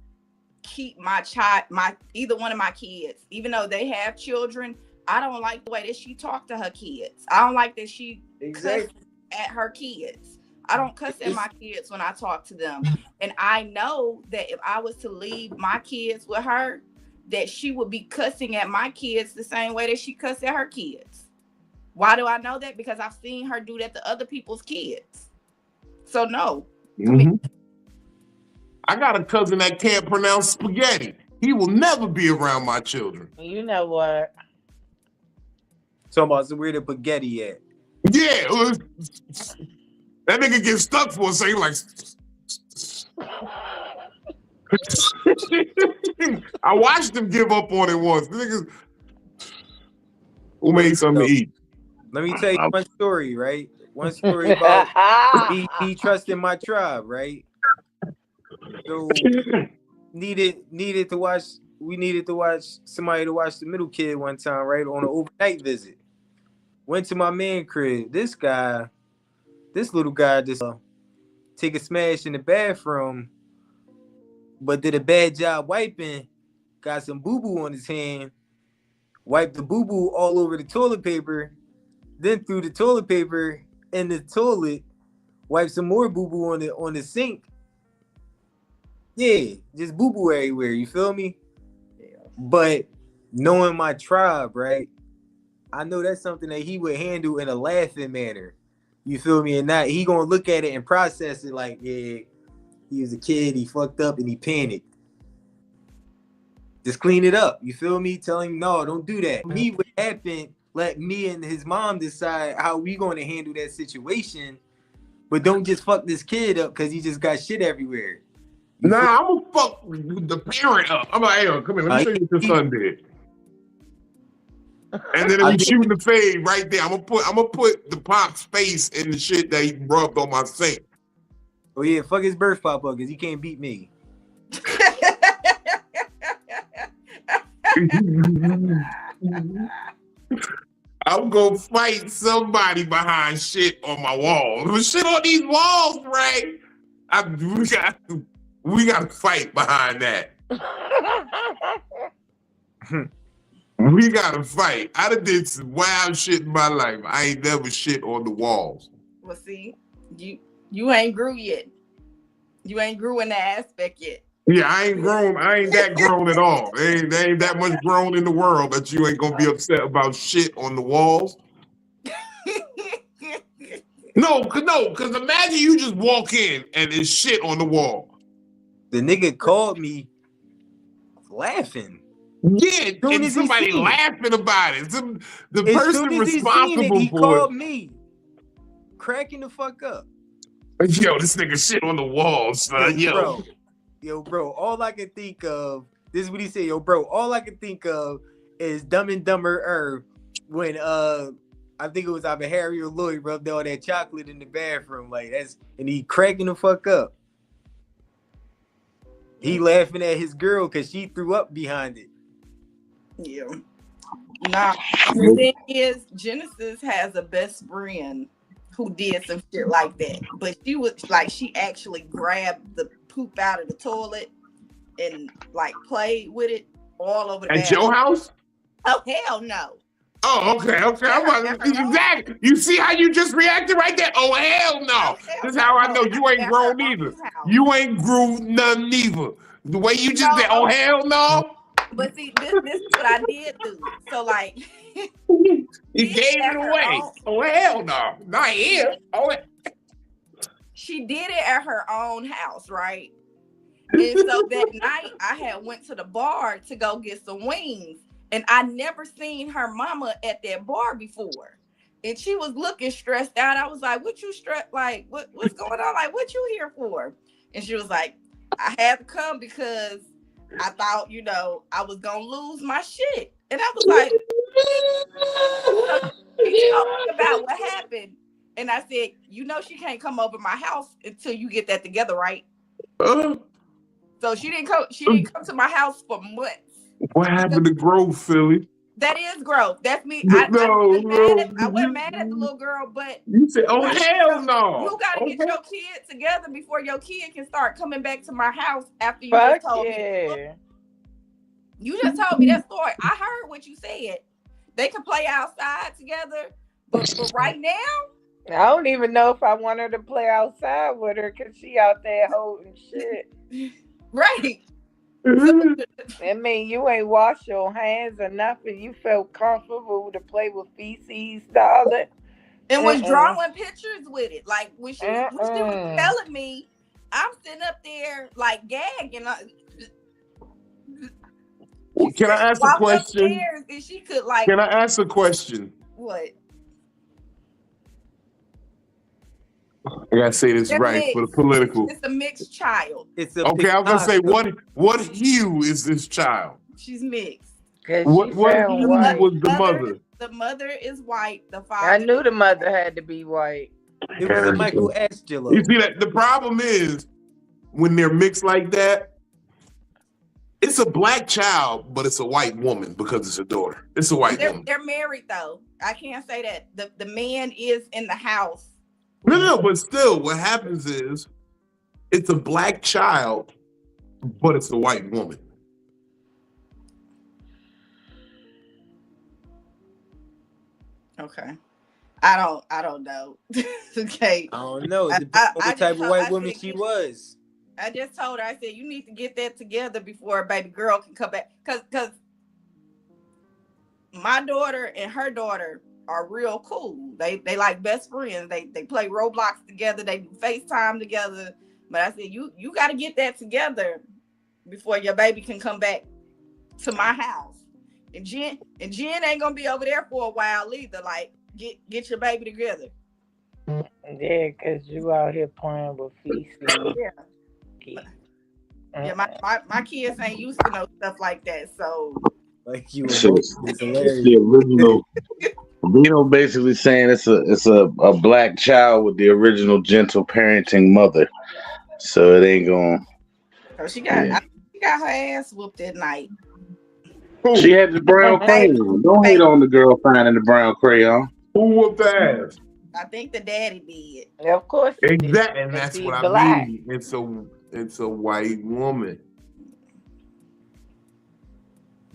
Speaker 4: keep my either one of my kids, even though they have children. I don't like the way that she talked to her kids. I don't like that she cussed at her kids. I don't cuss at my kids when I talk to them. And I know that if I was to leave my kids with her, that she would be cussing at my kids the same way that she cussed at her kids. Why do I know that? Because I've seen her do that to other people's kids. So no.
Speaker 1: Mm-hmm. I got a cousin that can't pronounce spaghetti. He will never be around my children.
Speaker 2: You know what?
Speaker 3: Talking about so where the spaghetti at?
Speaker 1: Yeah. That nigga gets stuck for a second, like. I watched him give up on it once. Niggas who made something to eat.
Speaker 3: Let me tell you one story, right? One story about me trusting my tribe, right? So needed to watch. We needed to watch somebody to watch the middle kid one time, right? On an overnight visit. Went to my man crib. This little guy just take a smash in the bathroom, but did a bad job wiping. Got some boo-boo on his hand. Wiped the boo-boo all over the toilet paper. Then threw the toilet paper in the toilet. Wiped some more boo-boo on the sink. Yeah, just boo-boo everywhere. You feel me? Yeah. But knowing my tribe, right? I know that's something that he would handle in a laughing manner. You feel me? And not he gonna look at it and process it like, yeah, he was a kid, he fucked up and he panicked. Just clean it up. You feel me? Tell him, no, don't do that. Me, what happened, let me and his mom decide how we gonna handle that situation. But don't just fuck this kid up because he just got shit everywhere.
Speaker 1: Nah, I'm gonna fuck the parent up. I'm like, hey, come here, let me show you what your son did. And then if you shooting the fade right there, I'm gonna put the pop's face in the shit that he rubbed on my sink.
Speaker 3: Oh yeah, fuck his birth pop up because he can't beat me.
Speaker 1: I'm gonna fight somebody behind shit on my walls. Shit on these walls, right? We got to fight behind that. We got to fight. I done did some wild shit in my life. I ain't never shit on the walls.
Speaker 4: Well, see, you ain't grew yet. You ain't grew in that aspect yet.
Speaker 1: Yeah, I ain't grown. I ain't that grown at all. There ain't that much grown in the world that you ain't gonna be upset about shit on the walls. No, because imagine you just walk in and there's shit on the wall.
Speaker 3: The nigga called me laughing.
Speaker 1: Yeah, and somebody laughing about it. The person responsible for it.
Speaker 3: He called me cracking the fuck up.
Speaker 1: Yo, this nigga shit on the wall, son.
Speaker 3: Yo, bro, all I can think of, this is what he said, yo, bro, all I can think of is Dumb and Dumber when I think it was either Harry or Lloyd rubbed all that chocolate in the bathroom, like and he cracking the fuck up. He laughing at his girl because she threw up behind it.
Speaker 4: Yeah. Nah. The thing is, Genesis has a best friend who did some shit like that. But she was like, she actually grabbed the poop out of the toilet and like played with it all over the
Speaker 1: At
Speaker 4: bathroom.
Speaker 1: your house?
Speaker 4: Oh hell no.
Speaker 1: Oh, okay. I'm about to exactly. You see how you just reacted right there? Oh, hell no. This is how I know you ain't grown either. You ain't grew none neither. The way you just said, oh, hell no.
Speaker 4: But see, this is what I did do. So like,
Speaker 1: you gave it away. Oh, hell no. Not here. Oh,
Speaker 4: she did it at her own house, right? And so that night I had went to the bar to go get some wings. And I never seen her mama at that bar before. And she was looking stressed out. I was like, what you stressed? Like, what's going on? Like, what you here for? And she was like, I had to come because I thought, I was going to lose my shit. And I was like, about what happened. And I said, she can't come over my house until you get that together, right? So she didn't come to my house for months.
Speaker 1: What happened to growth, Philly?
Speaker 4: That is growth. That's me.
Speaker 1: I
Speaker 4: wasn't mad at the little girl, but
Speaker 1: you said, "Oh hell no!"
Speaker 4: You gotta get your kid together before your kid can start coming back to my house after you just told me. You just told me that story. I heard what you said. They can play outside together, but right now,
Speaker 2: I don't even know if I want her to play outside with her because she out there holding shit.
Speaker 4: Right.
Speaker 2: I mean, you ain't washed your hands or nothing. You felt comfortable to play with feces, darling.
Speaker 4: And was drawing pictures with it. Like when she was telling me, I'm sitting up there like gagging.
Speaker 1: Can I ask a question?
Speaker 4: And she could like.
Speaker 1: Can I ask a question?
Speaker 4: What?
Speaker 1: I gotta say this right for the political.
Speaker 4: It's a mixed child.
Speaker 1: Okay, I was gonna say what hue is this child?
Speaker 4: She's mixed.
Speaker 1: What hue was the mother?
Speaker 4: The mother is white. The father.
Speaker 2: I knew the mother had to be white.
Speaker 3: It was a Michelangelo.
Speaker 1: You see that the problem is when they're mixed like that, it's a black child, but it's a white woman because it's a daughter. It's a white woman.
Speaker 4: They're married though. I can't say that. The man is in the house.
Speaker 1: No, but still, what happens is it's a black child, but it's a white woman.
Speaker 4: Okay. I don't know. Okay.
Speaker 3: I don't know. What type of white woman she was.
Speaker 4: I just told her, I said, you need to get that together before a baby girl can come back. Because my daughter and her daughter are real cool. They like best friends. They play Roblox together. They do FaceTime together. But I said, you got to get that together before your baby can come back to my house. And Jen ain't gonna be over there for a while either. Like, get your baby together.
Speaker 2: Yeah, cause you out here playing with feces.
Speaker 4: Yeah, my kids ain't used to no stuff like that. So,
Speaker 3: like you,
Speaker 5: it's the original. Vino basically saying it's a black child with the original gentle parenting mother. So it ain't going.
Speaker 4: So she got her ass whooped that night.
Speaker 5: She had the brown crayon. Don't hate on the girl finding the brown crayon.
Speaker 1: Who whooped ass?
Speaker 4: I think the daddy did.
Speaker 2: Yeah, of course.
Speaker 1: Exactly, and that's what I mean. It's a white woman.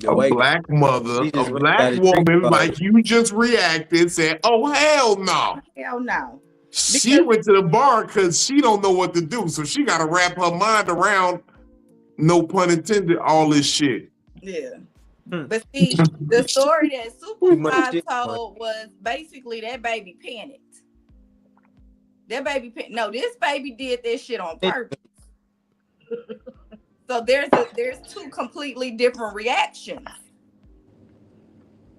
Speaker 1: A black mother, a black woman, like you just reacted, said, "Oh hell no,
Speaker 4: hell no."
Speaker 1: She went to the bar because she don't know what to do, so she got to wrap her mind around, no pun intended, all this shit.
Speaker 4: Yeah, but see, the story that Superfly told was basically that baby panicked. No, this baby did this shit on purpose. So there's two completely different reactions.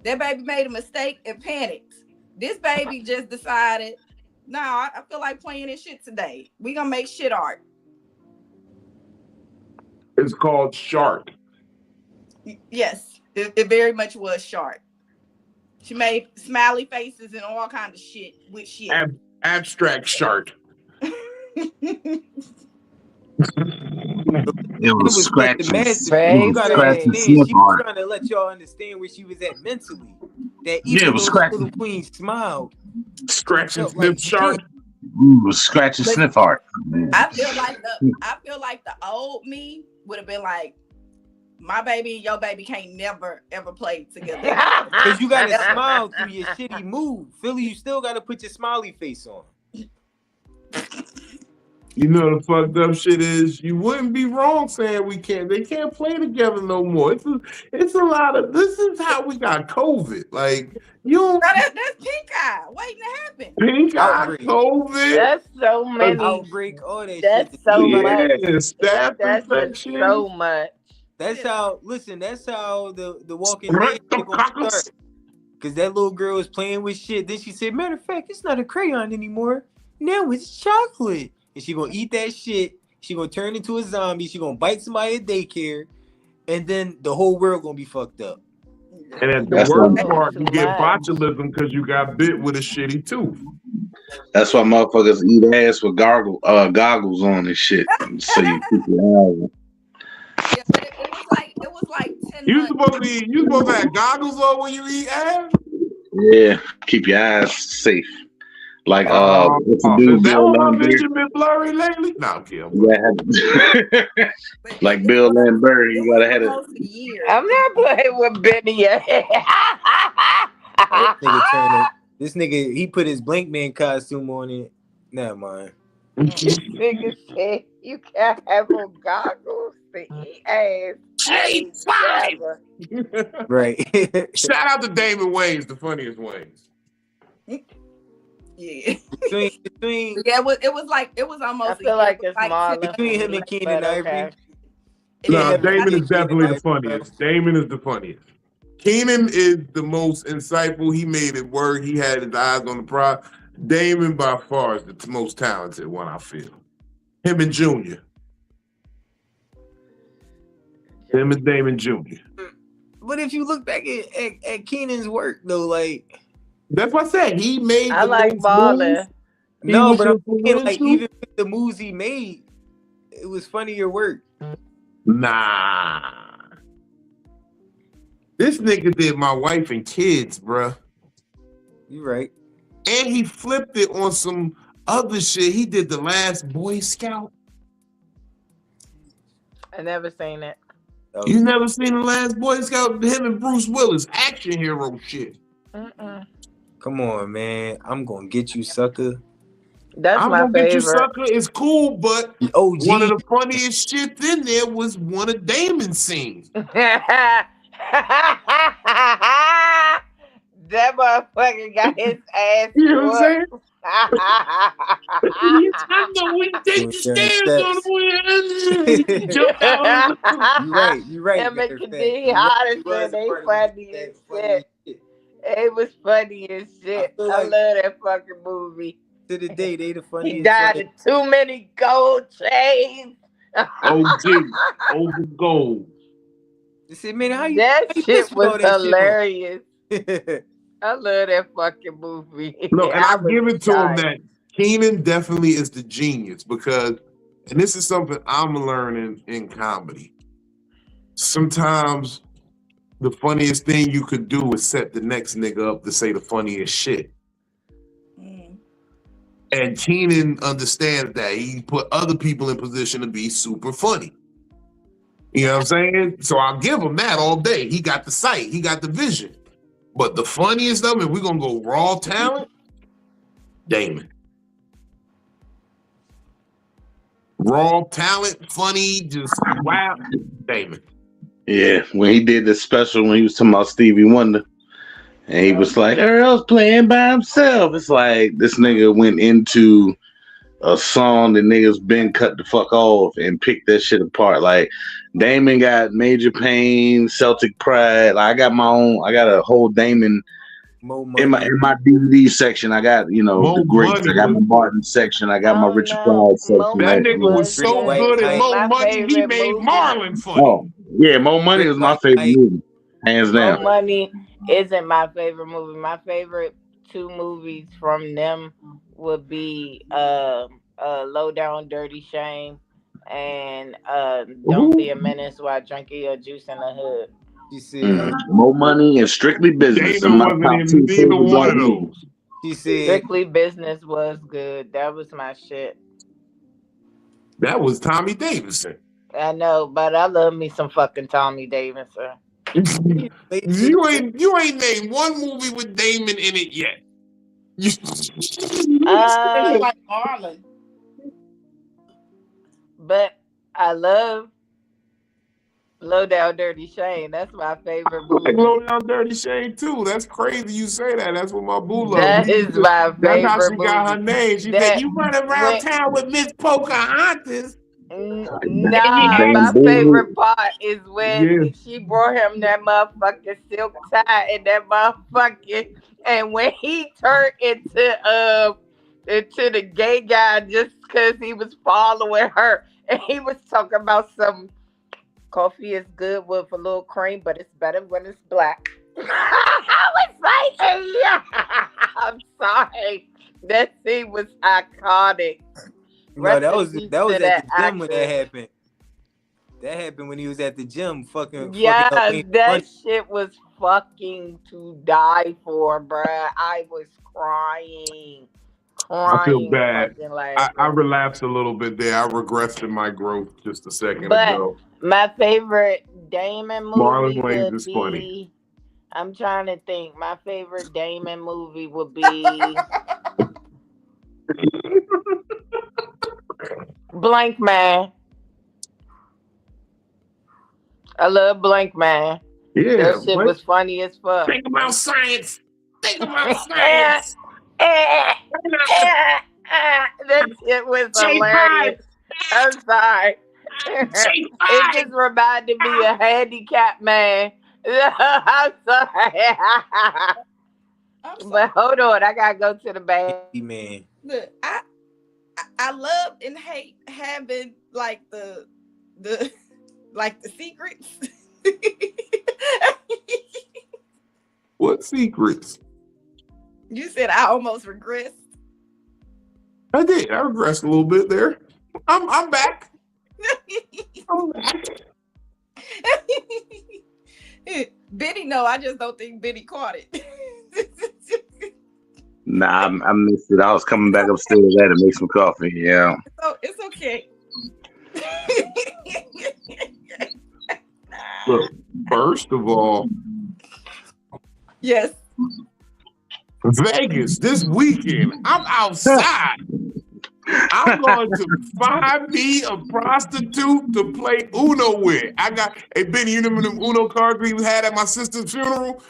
Speaker 4: That baby made a mistake and panicked. This baby just decided, no, I feel like playing this shit today. We gonna make shit art.
Speaker 1: It's called Shark.
Speaker 4: Yes, it very much was Shark. She made smiley faces and all kinds of shit with shit.
Speaker 1: Abstract Shark.
Speaker 5: It was
Speaker 3: but the
Speaker 5: scratching.
Speaker 3: masterpiece.
Speaker 5: It
Speaker 3: You
Speaker 5: was
Speaker 3: gotta
Speaker 5: scratching
Speaker 3: understand.
Speaker 5: sniff
Speaker 3: She was
Speaker 5: art.
Speaker 3: trying to let y'all understand where she was at mentally. That
Speaker 5: Yeah,
Speaker 3: even
Speaker 5: it was
Speaker 3: though the
Speaker 5: scratching.
Speaker 3: little queen smiled, she
Speaker 1: Scratching
Speaker 3: felt
Speaker 1: Sniff
Speaker 3: like
Speaker 1: Shark.
Speaker 3: shit.
Speaker 5: It was scratching
Speaker 4: But
Speaker 5: sniff art. Man.
Speaker 4: I feel like the old me would have been like, my baby and your baby can't never ever play together.
Speaker 3: Cause you gotta smile through your shitty mood. Philly, you still gotta put your smiley face on.
Speaker 1: You know the fucked up shit is you wouldn't be wrong saying they can't play together no more. It's a lot of this is how we got COVID. Like you don't
Speaker 4: That's pink eye waiting to happen.
Speaker 1: pink eye
Speaker 3: Outbreak.
Speaker 1: COVID.
Speaker 2: That's so many.
Speaker 3: Outbreak, all that
Speaker 2: That's
Speaker 3: shit.
Speaker 2: so
Speaker 3: Everybody-
Speaker 2: much.
Speaker 1: Yeah, staph
Speaker 2: That's
Speaker 1: infection.
Speaker 2: so much.
Speaker 3: That's how. Listen, that's how the Walking Dead shit gonna start. Cause that little girl was playing with shit. Then she said, "Matter of fact, it's not a crayon anymore. Now it's chocolate." And she gonna eat that shit. She gonna turn into a zombie. She gonna bite somebody at daycare, and then the whole world gonna be fucked up.
Speaker 1: And at the
Speaker 5: That's
Speaker 1: worst
Speaker 5: what-
Speaker 1: part, you get
Speaker 2: Much.
Speaker 1: botulism because you got bit with a shitty tooth.
Speaker 5: That's why motherfuckers eat ass with goggles on and shit, so you keep your eyes on.
Speaker 4: Yeah, but it was like 10
Speaker 1: You
Speaker 4: months.
Speaker 1: supposed to have goggles on when you eat ass?
Speaker 5: Yeah, keep your eyes safe. Like what's the
Speaker 1: Is
Speaker 5: dude
Speaker 1: that
Speaker 5: Bill
Speaker 1: why my
Speaker 5: Lambert?
Speaker 1: vision been blurry lately? No, I'm kidding.
Speaker 5: Yeah,
Speaker 4: But
Speaker 5: like
Speaker 4: it
Speaker 5: Bill
Speaker 4: was-
Speaker 5: Lambert,
Speaker 4: it
Speaker 5: you
Speaker 4: was
Speaker 5: gotta have it.
Speaker 4: almost a year.
Speaker 2: I'm not playing with Benny yet.
Speaker 3: This nigga, he put his Blank Man costume on it. Never mind.
Speaker 2: This nigga said you can't have on goggles to eat ass.
Speaker 1: J5!
Speaker 2: Never.
Speaker 3: Right.
Speaker 1: Shout out to Damon Wayans, the funniest Wayans.
Speaker 4: Yeah.
Speaker 3: between
Speaker 4: Yeah, it was
Speaker 2: I
Speaker 4: almost
Speaker 2: feel
Speaker 4: a
Speaker 2: like
Speaker 4: year.
Speaker 2: it's Marlon.
Speaker 3: between him and Keenan
Speaker 2: But
Speaker 3: Ivory.
Speaker 2: okay.
Speaker 1: No,
Speaker 3: Yeah,
Speaker 1: Damon is
Speaker 3: Keenan
Speaker 1: definitely the
Speaker 3: Ivory,
Speaker 1: funniest. Damon is the funniest. Keenan is the most insightful. He made it work. He had his eyes on the prize. Damon by far is the most talented one, I feel. Him and Junior. Him and Damon Jr.
Speaker 3: But if you look back at Keenan's work though, like
Speaker 1: That's what I said. He made
Speaker 2: I
Speaker 1: the
Speaker 2: like
Speaker 1: most
Speaker 2: Marlon.
Speaker 1: moves. He
Speaker 3: no,
Speaker 1: was
Speaker 3: but I'm saying, like
Speaker 1: influential.
Speaker 3: even with the moves he made, it was funnier work.
Speaker 1: Nah. This nigga did My Wife and Kids, bruh.
Speaker 3: You right.
Speaker 1: And he flipped it on some other shit. He did The Last Boy Scout.
Speaker 2: I never seen it.
Speaker 1: You never seen The Last Boy Scout? Him and Bruce Willis, action hero shit.
Speaker 3: Come on, man. I'm gonna get you, sucker.
Speaker 2: That's
Speaker 1: I'm
Speaker 2: my
Speaker 1: gonna get you,
Speaker 2: favorite.
Speaker 1: sucker. It's cool, but
Speaker 3: OG.
Speaker 1: one of the funniest shit in there was one of Damon's scenes.
Speaker 2: That motherfucker got his ass.
Speaker 1: You know what I'm saying?
Speaker 2: whooped.
Speaker 1: I know we take the stairs on the way. Jump out.
Speaker 3: You right. You right.
Speaker 2: Him
Speaker 3: matter
Speaker 2: and
Speaker 3: of fact.
Speaker 2: Kadeem
Speaker 3: You right.
Speaker 2: Hardison,
Speaker 3: He was a
Speaker 2: they
Speaker 3: part of
Speaker 2: funny
Speaker 3: that
Speaker 2: as
Speaker 3: funny
Speaker 2: shit.
Speaker 3: shit.
Speaker 2: It was funny as shit.
Speaker 3: feel
Speaker 2: I
Speaker 3: like-
Speaker 2: love that fucking movie.
Speaker 3: To the day, they the
Speaker 2: He
Speaker 3: funniest.
Speaker 2: died of too many gold chains.
Speaker 1: OG, over gold.
Speaker 3: They said, man, how you?
Speaker 2: That
Speaker 3: how you
Speaker 2: shit
Speaker 3: put all
Speaker 2: was
Speaker 3: that shit on?"
Speaker 2: hilarious. I love that fucking movie.
Speaker 1: No, and I
Speaker 2: was
Speaker 1: give it to him
Speaker 2: dying.
Speaker 1: that Keenan definitely is the genius because, and this is something I'm learning in comedy. Sometimes the funniest thing you could do is set the next nigga up to say the funniest shit. And Keenan understands that. He put other people in position to be super funny. You know what I'm saying? So I'll give him that all day. He got the sight, he got the vision. But the funniest of it, we're gonna go raw talent, Damon. Raw talent, funny, just wow, Damon.
Speaker 5: Yeah, when he did this special when he was talking about Stevie Wonder, and he was like, Earl's playing by himself. It's like this nigga went into a song that niggas been cut the fuck off and picked that shit apart. Like Damon got Major Pain, Celtic Pride. Like, I got my own. I got a whole Damon in my DVD section. I got
Speaker 1: Mo
Speaker 5: the greats.
Speaker 1: Money
Speaker 5: I got my
Speaker 1: was-
Speaker 5: Martin section. I got my
Speaker 2: Oh,
Speaker 5: Richard
Speaker 2: no.
Speaker 5: Pryor section.
Speaker 2: Mo
Speaker 1: That
Speaker 5: Like,
Speaker 1: nigga was so
Speaker 3: White
Speaker 1: good at
Speaker 3: Knight.
Speaker 1: Mo
Speaker 2: My
Speaker 1: Money, he
Speaker 2: favorite
Speaker 1: made
Speaker 2: movie.
Speaker 1: Marlon funny.
Speaker 5: oh yeah, Mo Money was my
Speaker 3: White
Speaker 5: favorite
Speaker 3: Knight.
Speaker 5: movie, hands
Speaker 2: Mo
Speaker 5: down.
Speaker 2: Money isn't my favorite movie. My favorite two movies from them would be Low Down Dirty Shame and don't be a menace while drinking your juice in the hood.
Speaker 3: She said,
Speaker 5: More Money and Strictly Business.
Speaker 1: Damon
Speaker 5: My
Speaker 1: wasn't
Speaker 5: top
Speaker 1: in
Speaker 5: two
Speaker 1: neither
Speaker 5: favorites
Speaker 1: one
Speaker 5: are
Speaker 1: of
Speaker 5: these.
Speaker 1: those.
Speaker 3: she said,
Speaker 2: Strictly Business was good. That was my shit.
Speaker 1: That was Tommy Davidson.
Speaker 2: I know, but I love me some fucking Tommy Davidson.
Speaker 1: you ain't named one movie with Damon in it yet.
Speaker 2: Uh,
Speaker 4: like Marlon.
Speaker 2: but I love Low Down Dirty Shane. That's my favorite
Speaker 1: I like
Speaker 2: movie.
Speaker 1: Low Down Dirty Shame too. That's crazy you say that. That's what my boo loves.
Speaker 2: That is my
Speaker 1: That's how
Speaker 2: favorite
Speaker 1: she got her
Speaker 2: movie.
Speaker 1: name. She said,
Speaker 2: That
Speaker 1: "You running around
Speaker 2: when
Speaker 1: town with Miss Pocahontas."
Speaker 2: nah,
Speaker 5: Damn,
Speaker 2: my
Speaker 5: baby.
Speaker 2: favorite part is when
Speaker 1: Yeah.
Speaker 2: she brought him that motherfucking silk tie and that motherfucking, and when he turned into the gay guy just because he was following her, and he was talking about some coffee is good with a little cream, but it's better when it's black. I was like, yeah. I'm sorry, that scene was iconic.
Speaker 3: no,
Speaker 2: Rest
Speaker 3: that
Speaker 2: in
Speaker 3: was
Speaker 2: peace
Speaker 3: that was
Speaker 2: to
Speaker 3: at the
Speaker 2: that
Speaker 3: gym when that
Speaker 2: actress.
Speaker 3: happened. That happened when he was at the gym fucking
Speaker 2: Yeah,
Speaker 3: up Ain't
Speaker 2: that
Speaker 3: Money.
Speaker 2: shit was fucking to die for, bruh. I was crying,
Speaker 1: I feel bad.
Speaker 2: fucking
Speaker 1: I
Speaker 2: laughing.
Speaker 1: relapsed a little bit there. I regressed in my growth just a second
Speaker 2: But
Speaker 1: ago.
Speaker 2: my favorite Damon
Speaker 1: Marlon
Speaker 2: movie
Speaker 1: Wayans
Speaker 2: would
Speaker 1: is funny.
Speaker 2: be. I'm trying to think. My favorite Damon movie would be Blank Man. I love Blank Man.
Speaker 1: Yeah,
Speaker 2: That shit
Speaker 1: what?
Speaker 2: was funny as fuck.
Speaker 1: Think about science. Think about
Speaker 2: that
Speaker 1: science.
Speaker 2: shit was
Speaker 1: J5.
Speaker 2: hilarious. I'm sorry. It just reminded me of Handicap Man. I'm sorry.
Speaker 4: I'm sorry.
Speaker 2: But hold on, I gotta go to the bathroom.
Speaker 3: Man.
Speaker 4: Look, I love and hate having like the like the secrets.
Speaker 1: What secrets?
Speaker 4: You said I almost regressed.
Speaker 1: I did. I regressed a little bit there. I'm back. I'm back.
Speaker 4: Benny, no, I just don't think Benny caught it.
Speaker 5: Nah, I missed it. I was coming back upstairs there to make some coffee. Yeah.
Speaker 4: So it's okay.
Speaker 1: Look, first of all,
Speaker 4: Yes.
Speaker 1: Vegas this weekend. I'm outside. I'm going to find me a prostitute to play Uno with. Hey Benny, you remember them Uno cards we had at my sister's funeral?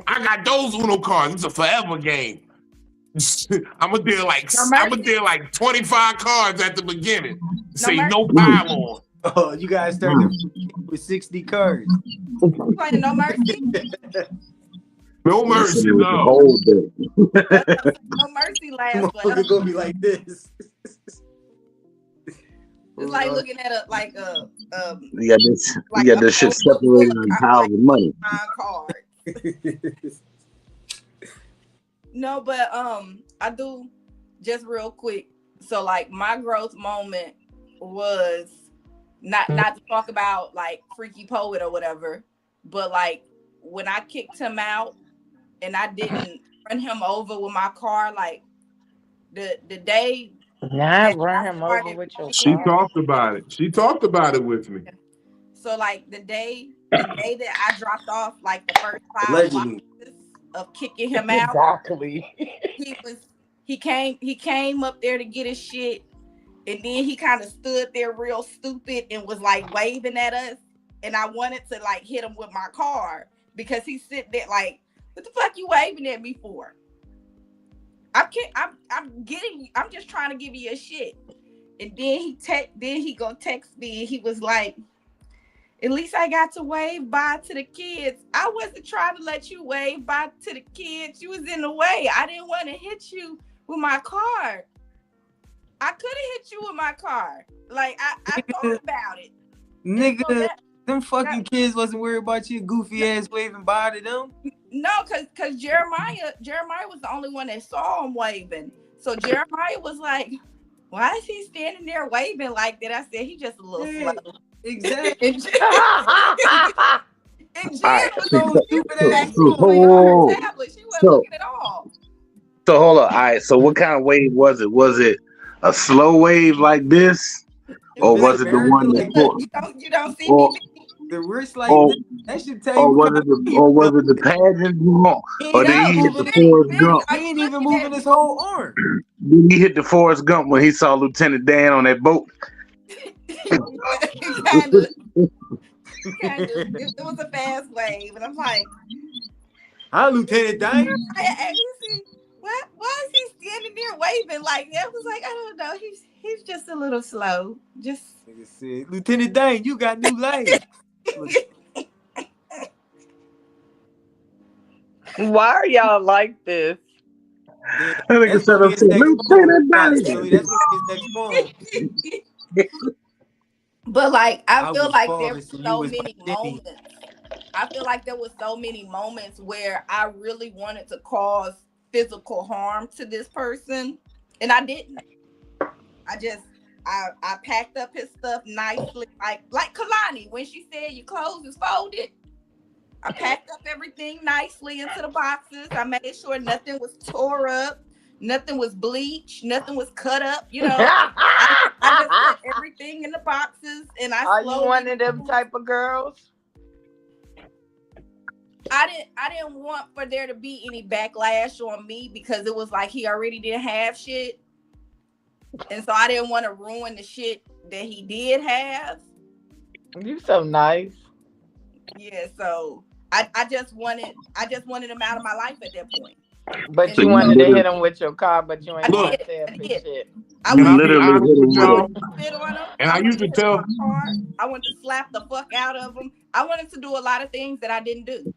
Speaker 1: I got those Uno cards. It's a forever game. I'm gonna deal like 25 cards at the beginning. Say no pile on.
Speaker 3: Oh, you guys started with 60 cards.
Speaker 4: You playing No Mercy?
Speaker 1: No mercy, no.
Speaker 4: No Mercy lasts forever.
Speaker 3: It's gonna be like this.
Speaker 4: It's like looking at
Speaker 5: You got this shit separated in piles of money.
Speaker 4: Cards. No, but I do just real quick. So like my growth moment was not to talk about like Freaky Poet or whatever, but like when I kicked him out and I didn't run him over with my car, like the day.
Speaker 2: Not run him over with your
Speaker 1: She
Speaker 2: car.
Speaker 1: talked about it. She talked about it with me.
Speaker 4: So like the day that I dropped off like the first 5
Speaker 3: Allegedly.
Speaker 4: boxes of kicking him out.
Speaker 2: Exactly.
Speaker 4: He came up there to get his shit, and then he kind of stood there real stupid and was like waving at us, and I wanted to like hit him with my car because he sit there like, what the fuck you waving at me for? I'm just trying to give you a shit. And then he gonna text me and he was like, at least I got to wave bye to the kids. I wasn't trying to let you wave bye to the kids. You was in the way. I didn't want to hit you with my car. I could have hit you with my car. Like I thought about it.
Speaker 3: Nigga, them fucking kids wasn't worried about your goofy ass waving bye to them.
Speaker 4: No, cause Jeremiah was the only one that saw him waving. So Jeremiah was like, Why is he standing there waving like that? I said he just a little slow.
Speaker 3: Exactly.
Speaker 4: And Jen
Speaker 5: Alright,
Speaker 4: was
Speaker 3: so-
Speaker 4: so stupid ass. She was
Speaker 5: so-
Speaker 4: on her tablet. She wasn't
Speaker 5: so-
Speaker 4: looking at all.
Speaker 5: So hold on. All right. So what kind of wave was it? Was it a slow wave like this, or was it the one that?
Speaker 4: Look, you don't see
Speaker 5: Or-
Speaker 4: me.
Speaker 3: The wrist like
Speaker 5: Or-
Speaker 3: this, that should tell you.
Speaker 5: Or
Speaker 3: what
Speaker 5: was
Speaker 3: kind
Speaker 5: it the pageant? Or did he hit the Forrest Gump?
Speaker 3: He ain't even moving his whole arm.
Speaker 5: Did he hit the Forrest Gump when he saw Lieutenant Dan on that boat?
Speaker 4: kind of. It was a fast wave, and I'm like,
Speaker 3: Hi, Lieutenant Dan.
Speaker 4: why is he standing there waving like that? I was like, I don't know. He's just a little slow. Just
Speaker 3: Nigga said, Lieutenant Dan, you got new legs.
Speaker 2: Why are y'all like this?
Speaker 5: That nigga
Speaker 3: That's
Speaker 5: said,
Speaker 3: gonna be his next
Speaker 5: Lieutenant
Speaker 3: poem.
Speaker 5: Dan.
Speaker 3: Philly, that's gonna be his next poem.
Speaker 4: But like I feel
Speaker 3: was
Speaker 4: like there
Speaker 3: Forrest
Speaker 4: was
Speaker 3: and you
Speaker 4: so
Speaker 3: was
Speaker 4: many
Speaker 3: Jimmy.
Speaker 4: moments. I feel like there was so many moments where I really wanted to cause physical harm to this person, and I didn't. I packed up his stuff nicely, like Kalani when she said your clothes is folded. I packed up everything nicely into the boxes. I made sure nothing was tore up, nothing was bleached, nothing was cut up. You know, I just put everything in the boxes, and I
Speaker 2: Are you
Speaker 4: slowly.
Speaker 2: one of them type of girls?
Speaker 4: I didn't want for there to be any backlash on me because it was like he already didn't have shit. And so I didn't want to ruin the shit that he did have.
Speaker 2: You so nice.
Speaker 4: Yeah, so I just wanted him out of my life at that point.
Speaker 2: But
Speaker 5: So
Speaker 2: you
Speaker 5: you
Speaker 2: wanted to
Speaker 5: literally-
Speaker 2: hit him with your car, but you ain't
Speaker 4: I
Speaker 2: want
Speaker 4: did,
Speaker 2: to say a
Speaker 4: I
Speaker 2: big
Speaker 4: did.
Speaker 2: shit.
Speaker 4: I
Speaker 5: You
Speaker 4: wanted to
Speaker 5: literally hit him with
Speaker 1: y'all.
Speaker 4: spit on him.
Speaker 1: And I used to
Speaker 4: wanted
Speaker 1: tell-
Speaker 4: hit my car. I wanted to slap the fuck out of him. I wanted to do a lot of things that I didn't do.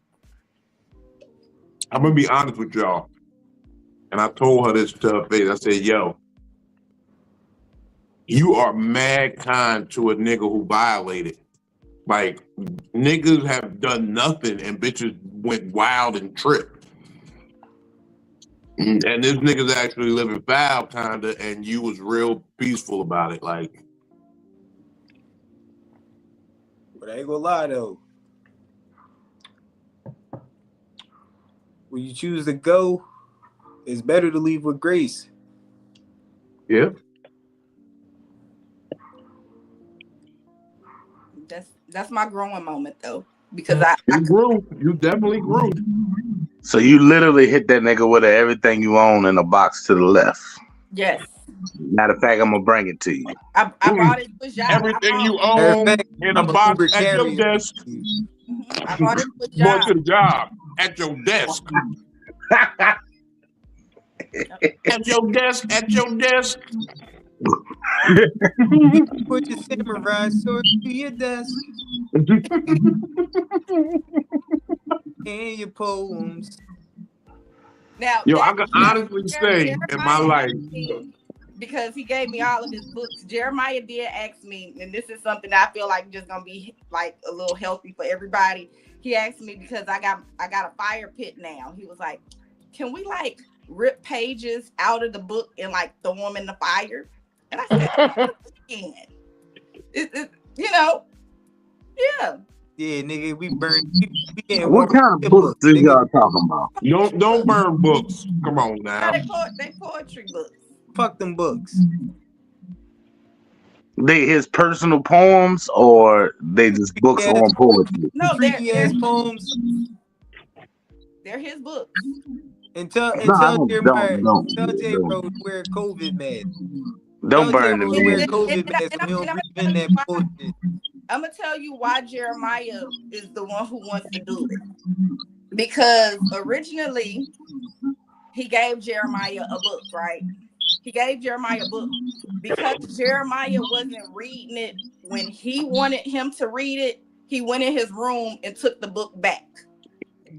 Speaker 1: I'm gonna be honest with y'all. And I told her this to her face. I said, yo, you are mad kind to a nigga who violated. Like, niggas have done nothing and bitches went wild and tripped. And this nigga's actually living foul, kinda, and you was real peaceful about it. Like,
Speaker 3: But I ain't gonna lie though. When you choose to go, it's better to leave with grace.
Speaker 1: yeah.
Speaker 4: That's my growing moment though. Because I
Speaker 1: You grew. You definitely grew.
Speaker 5: So you literally hit that nigga with everything you own in a box to the left.
Speaker 4: yes.
Speaker 5: Matter of fact, I'm gonna bring it to you.
Speaker 4: I brought it to a job.
Speaker 1: Everything you
Speaker 3: Matter of
Speaker 1: own
Speaker 3: fact,
Speaker 1: in a
Speaker 3: I'm a
Speaker 1: box
Speaker 3: Uber
Speaker 1: at your
Speaker 3: carrier.
Speaker 1: desk.
Speaker 4: I brought it to a
Speaker 1: Going
Speaker 4: job.
Speaker 1: to the job at your desk. At your desk. At your desk.
Speaker 3: Put your samurai sword to your desk and your poems.
Speaker 4: Now,
Speaker 1: Yo, I can honestly say in my
Speaker 4: Jeremiah
Speaker 1: life,
Speaker 4: asked me, because he gave me all of his books. Jeremiah did ask me, and this is something that I feel like just gonna be like a little healthy for everybody. He asked me because I got a fire pit now. He was like, "Can we like rip pages out of the book and like throw them in the fire?" And I said, you know, yeah.
Speaker 3: Yeah, nigga, we burned. We getting
Speaker 5: What kind of books do y'all talking about?
Speaker 1: don't burn books. Come on now.
Speaker 4: They poetry books.
Speaker 3: Fuck them books.
Speaker 5: They his personal poems or they just books
Speaker 3: Yeah.
Speaker 5: on poetry?
Speaker 4: No,
Speaker 3: Freaky ass poems.
Speaker 4: they're his books.
Speaker 3: And tell
Speaker 5: don't,
Speaker 3: Jeremiah,
Speaker 5: don't,
Speaker 3: tell J
Speaker 5: don't.
Speaker 3: Bro to wear COVID mask.
Speaker 5: Don't burn
Speaker 3: Tell
Speaker 5: the
Speaker 3: J Bro to wear
Speaker 5: man.
Speaker 3: COVID mask so we don't breathe in that bullshit.
Speaker 4: I'm gonna tell you why Jeremiah is the one who wants to do it. Because originally he gave Jeremiah a book, right? He gave Jeremiah a book because Jeremiah wasn't reading it when he wanted him to read it. He went in his room and took the book back.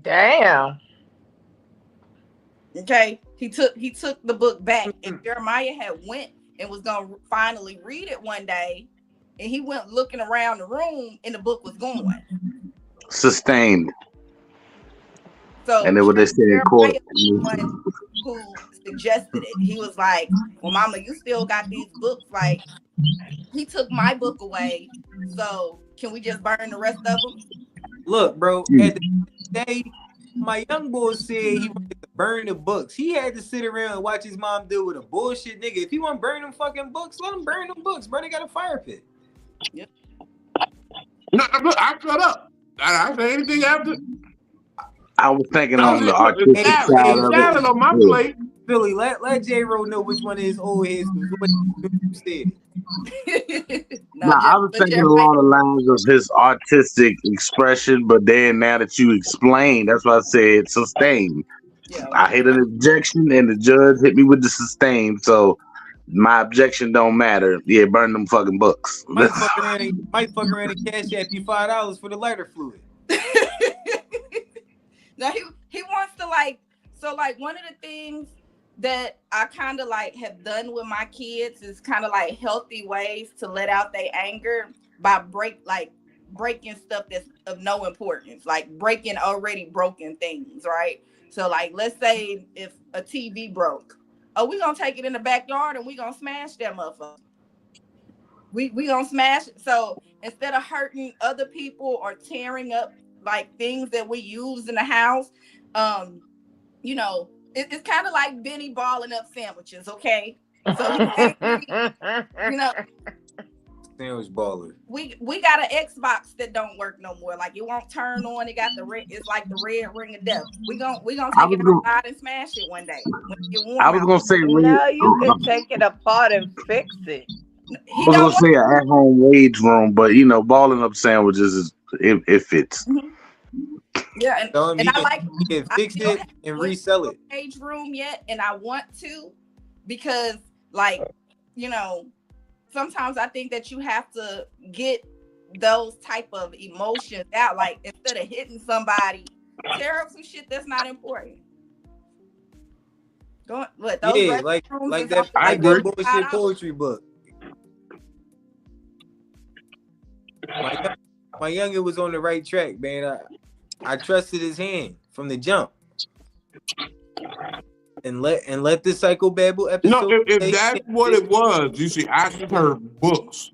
Speaker 2: Damn.
Speaker 4: Okay, he took the book back, and Jeremiah had went and was gonna finally read it one day, and he went looking around the room, and the book was gone.
Speaker 5: Sustained.
Speaker 4: So
Speaker 5: And then what they said in court.
Speaker 4: Jeremiah was the one who suggested it. He was like, well, mama, you still got these books. Like, he took my book away. So can we just burn the rest of them?
Speaker 3: Look, bro, at the end of the day, my young boy said he wanted to burn the books. He had to sit around and watch his mom deal with a bullshit nigga. If he want to burn them fucking books, let him burn them books, bro. They got a fire pit.
Speaker 4: Yep.
Speaker 1: No, look, I shut up. I say anything after.
Speaker 5: I was thinking
Speaker 1: No,
Speaker 5: on the
Speaker 1: it's
Speaker 5: artistic
Speaker 1: salad.
Speaker 5: side
Speaker 1: It's
Speaker 5: of
Speaker 1: salad
Speaker 5: it.
Speaker 1: on my
Speaker 5: Yeah.
Speaker 1: plate.
Speaker 3: Philly, let J-Ro know which one of his old heads was what you said.
Speaker 5: No, I was thinking along the lines of his artistic expression, but then now that you explained, that's why I said sustain.
Speaker 4: Yeah.
Speaker 5: I hit an objection and the judge hit me with the sustain, so my objection don't matter. Yeah, burn them fucking books.
Speaker 3: Might fuck around and cash app you $5 for the lighter fluid.
Speaker 4: Now he wants to like, so like one of the things that I kind of like have done with my kids is kind of like healthy ways to let out their anger by breaking stuff that's of no importance, like breaking already broken things, right? So like, let's say if a TV broke, we gonna take it in the backyard and we gonna smash that motherfucker. We gonna smash it. So instead of hurting other people or tearing up like things that we use in the house, you know, it's kind of like Benny balling up sandwiches, okay? So he's angry, you know.
Speaker 3: Sandwich baller.
Speaker 4: We got an Xbox that don't work no more. Like it won't turn on. It got the red. It's like the red ring of death. We gonna take it outside and smash it one day. When it get warm
Speaker 5: I was gonna say,
Speaker 2: no, you can take it apart and fix it.
Speaker 5: I was gonna say an at-home wage room, but you know, balling up sandwiches is it fits.
Speaker 4: Mm-hmm. Yeah, and I like
Speaker 3: fix it and resell it.
Speaker 4: Wage room yet, and I want to, because like, you know, sometimes I think that you have to get those type of emotions out. Like instead of hitting somebody, tear up some shit that's not important. Go look, those
Speaker 3: like that.
Speaker 1: I
Speaker 3: like
Speaker 1: agree.
Speaker 3: that bullshit poetry book. My younger was on the right track, man. I trusted his hand from the jump, and let the Psycho-Babble episode.
Speaker 1: No, if that's what it was, you see, I just heard books.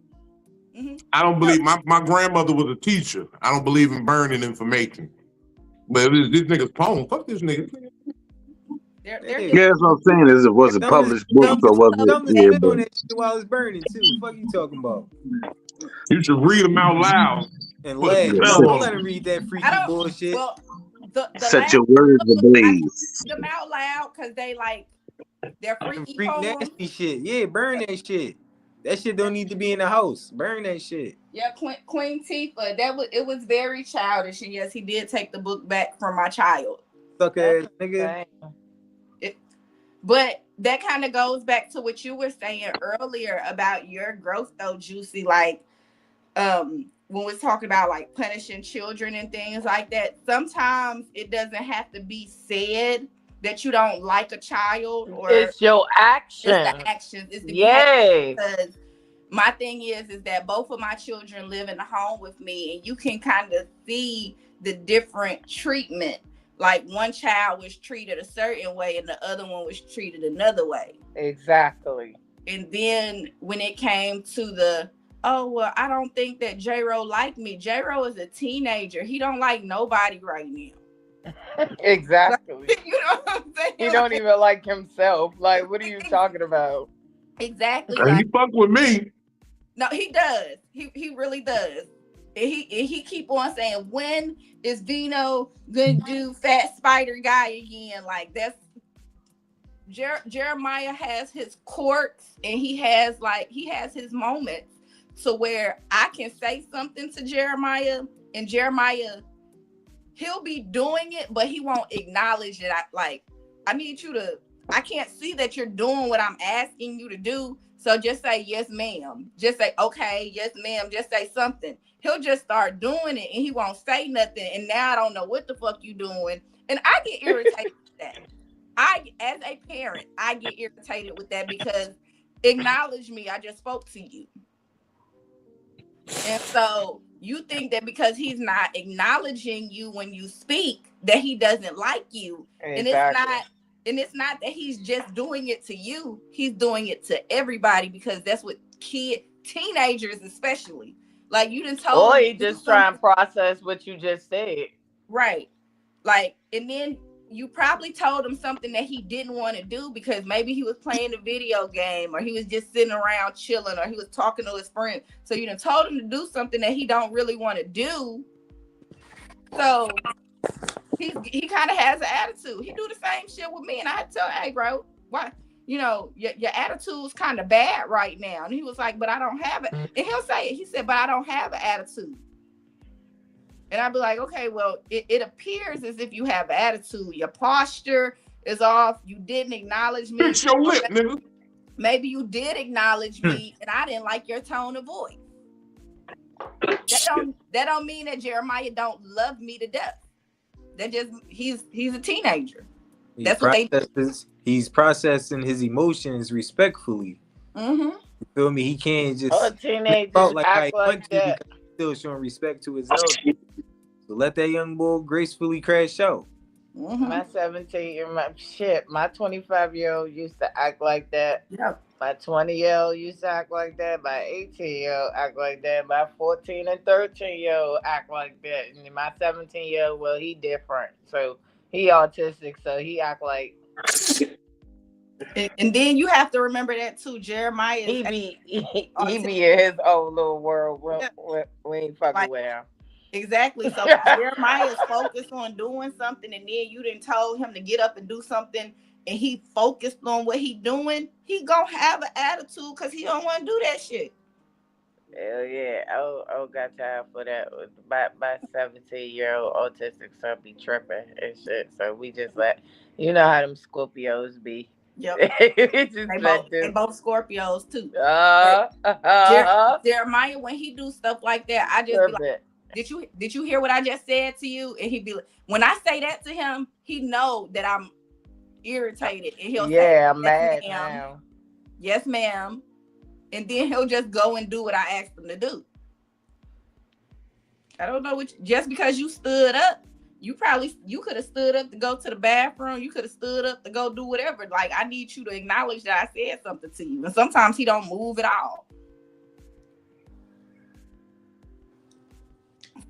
Speaker 1: Mm-hmm. I don't believe my grandmother was a teacher. I don't believe in burning information. But if this nigga's poem, fuck this nigga.
Speaker 5: Yeah, that's what I'm saying. Is it was it published books or was it?
Speaker 3: Doing that shit while it's burning too. Fuck you talking about?
Speaker 1: You should read them out loud
Speaker 3: and laugh. Don't let him read that freaky bullshit.
Speaker 4: Well, the
Speaker 5: set your words ablaze.
Speaker 4: Them out loud because they're freaky.
Speaker 3: Freak nasty shit. Yeah, burn that shit. That shit don't need to be in the house. Burn that shit.
Speaker 4: Yeah, Queen Tifa. It was very childish, and yes, he did take the book back from my child.
Speaker 3: Suck ass nigga.
Speaker 4: But that kind of goes back to what you were saying earlier about your growth, though, Juicy. Like, when we're talking about like punishing children and things like that, sometimes it doesn't have to be said that you don't like a child, or
Speaker 2: it's your action.
Speaker 4: It's the actions. It's the
Speaker 2: behavior.
Speaker 4: Because my thing is that both of my children live in the home with me, and you can kind of see the different treatment. Like one child was treated a certain way and the other one was treated another way.
Speaker 2: Exactly.
Speaker 4: And then when it came to I don't think that J-Ro liked me. J-Ro is a teenager. He don't like nobody right now.
Speaker 2: Exactly.
Speaker 4: You know what I'm saying?
Speaker 2: He don't even like himself. Like, what are you talking about?
Speaker 4: Exactly.
Speaker 1: He fuck with me.
Speaker 4: No, he does. He really does. And he keep on saying, when is Vino gonna do Fat Spider Guy again? Like that's Jeremiah has his quirks, and he has his moments to where I can say something to Jeremiah, and Jeremiah, he'll be doing it, but he won't acknowledge it. I can't see that you're doing what I'm asking you to do. So just say, yes, ma'am. Just say, okay, yes, ma'am. Just say something. He'll just start doing it and he won't say nothing. And now I don't know what the fuck you doing. And I get irritated with that. As a parent, I get irritated with that because acknowledge me. I just spoke to you. And so you think that because he's not acknowledging you when you speak, that he doesn't like you. Exactly. And And it's not that he's just doing it to you. He's doing it to everybody because that's what teenagers especially. Like you done told
Speaker 2: Or
Speaker 4: him
Speaker 2: he
Speaker 4: to do
Speaker 2: just try and
Speaker 4: something.
Speaker 2: process what you just said.
Speaker 4: Right. Like, and then you probably told him something that he didn't want to do because maybe he was playing a video game or he was just sitting around chilling or he was talking to his friend. So you done told him to do something that he don't really want to do. So he kind of has an attitude. He do the same shit with me, and I had to tell him, hey, bro, why? You know, your attitude's kind of bad right now. And he was like, but I don't have it. And he'll say it. He said, but I don't have an attitude. And I'd be like, okay, well, it appears as if you have attitude. Your posture is off. You didn't acknowledge me.
Speaker 1: Fix your lip, nigga.
Speaker 4: Maybe you did acknowledge me, and I didn't like your tone of voice. That don't mean that Jeremiah don't love me to death. That just he's a teenager. That's what they do.
Speaker 3: He's processing his emotions respectfully.
Speaker 4: Mm-hmm.
Speaker 3: You feel me? He can't just
Speaker 2: teenagers
Speaker 3: like how he wants to because he's still showing respect to his elders. So let that young boy gracefully crash out.
Speaker 4: Mm-hmm.
Speaker 2: My 17 my 25-year-old used to act like that.
Speaker 4: Yeah.
Speaker 2: My 20-year-old used to act like that. My 18-year-old act like that. My 14 and 13-year-old act like that. And my 17-year-old, well, he different. So he autistic, so he act like.
Speaker 4: And then you have to remember that too, Jeremiah.
Speaker 2: He be in his own little world when he fucking with him.
Speaker 4: Exactly. So Jeremiah is focused on doing something, and then you didn't told him to get up and do something, and he focused on what he doing. He gonna have an attitude because he don't want to do that shit.
Speaker 2: Hell yeah. Oh, got time for that. My 17-year-old autistic son be tripping and shit. So we just you know how them Scorpios be.
Speaker 4: Yep.
Speaker 2: They
Speaker 4: both Scorpios too. Jeremiah, when he do stuff like that, I just be like, did you hear what I just said to you? And he'd be like, when I say that to him, he know that I'm irritated, and he'll say,
Speaker 2: I'm mad now.
Speaker 4: Yes, ma'am. And then he'll just go and do what I asked him to do. I don't know just because you stood up, you could have stood up to go to the bathroom. You could have stood up to go do whatever. Like, I need you to acknowledge that I said something to you. And sometimes he don't move at all.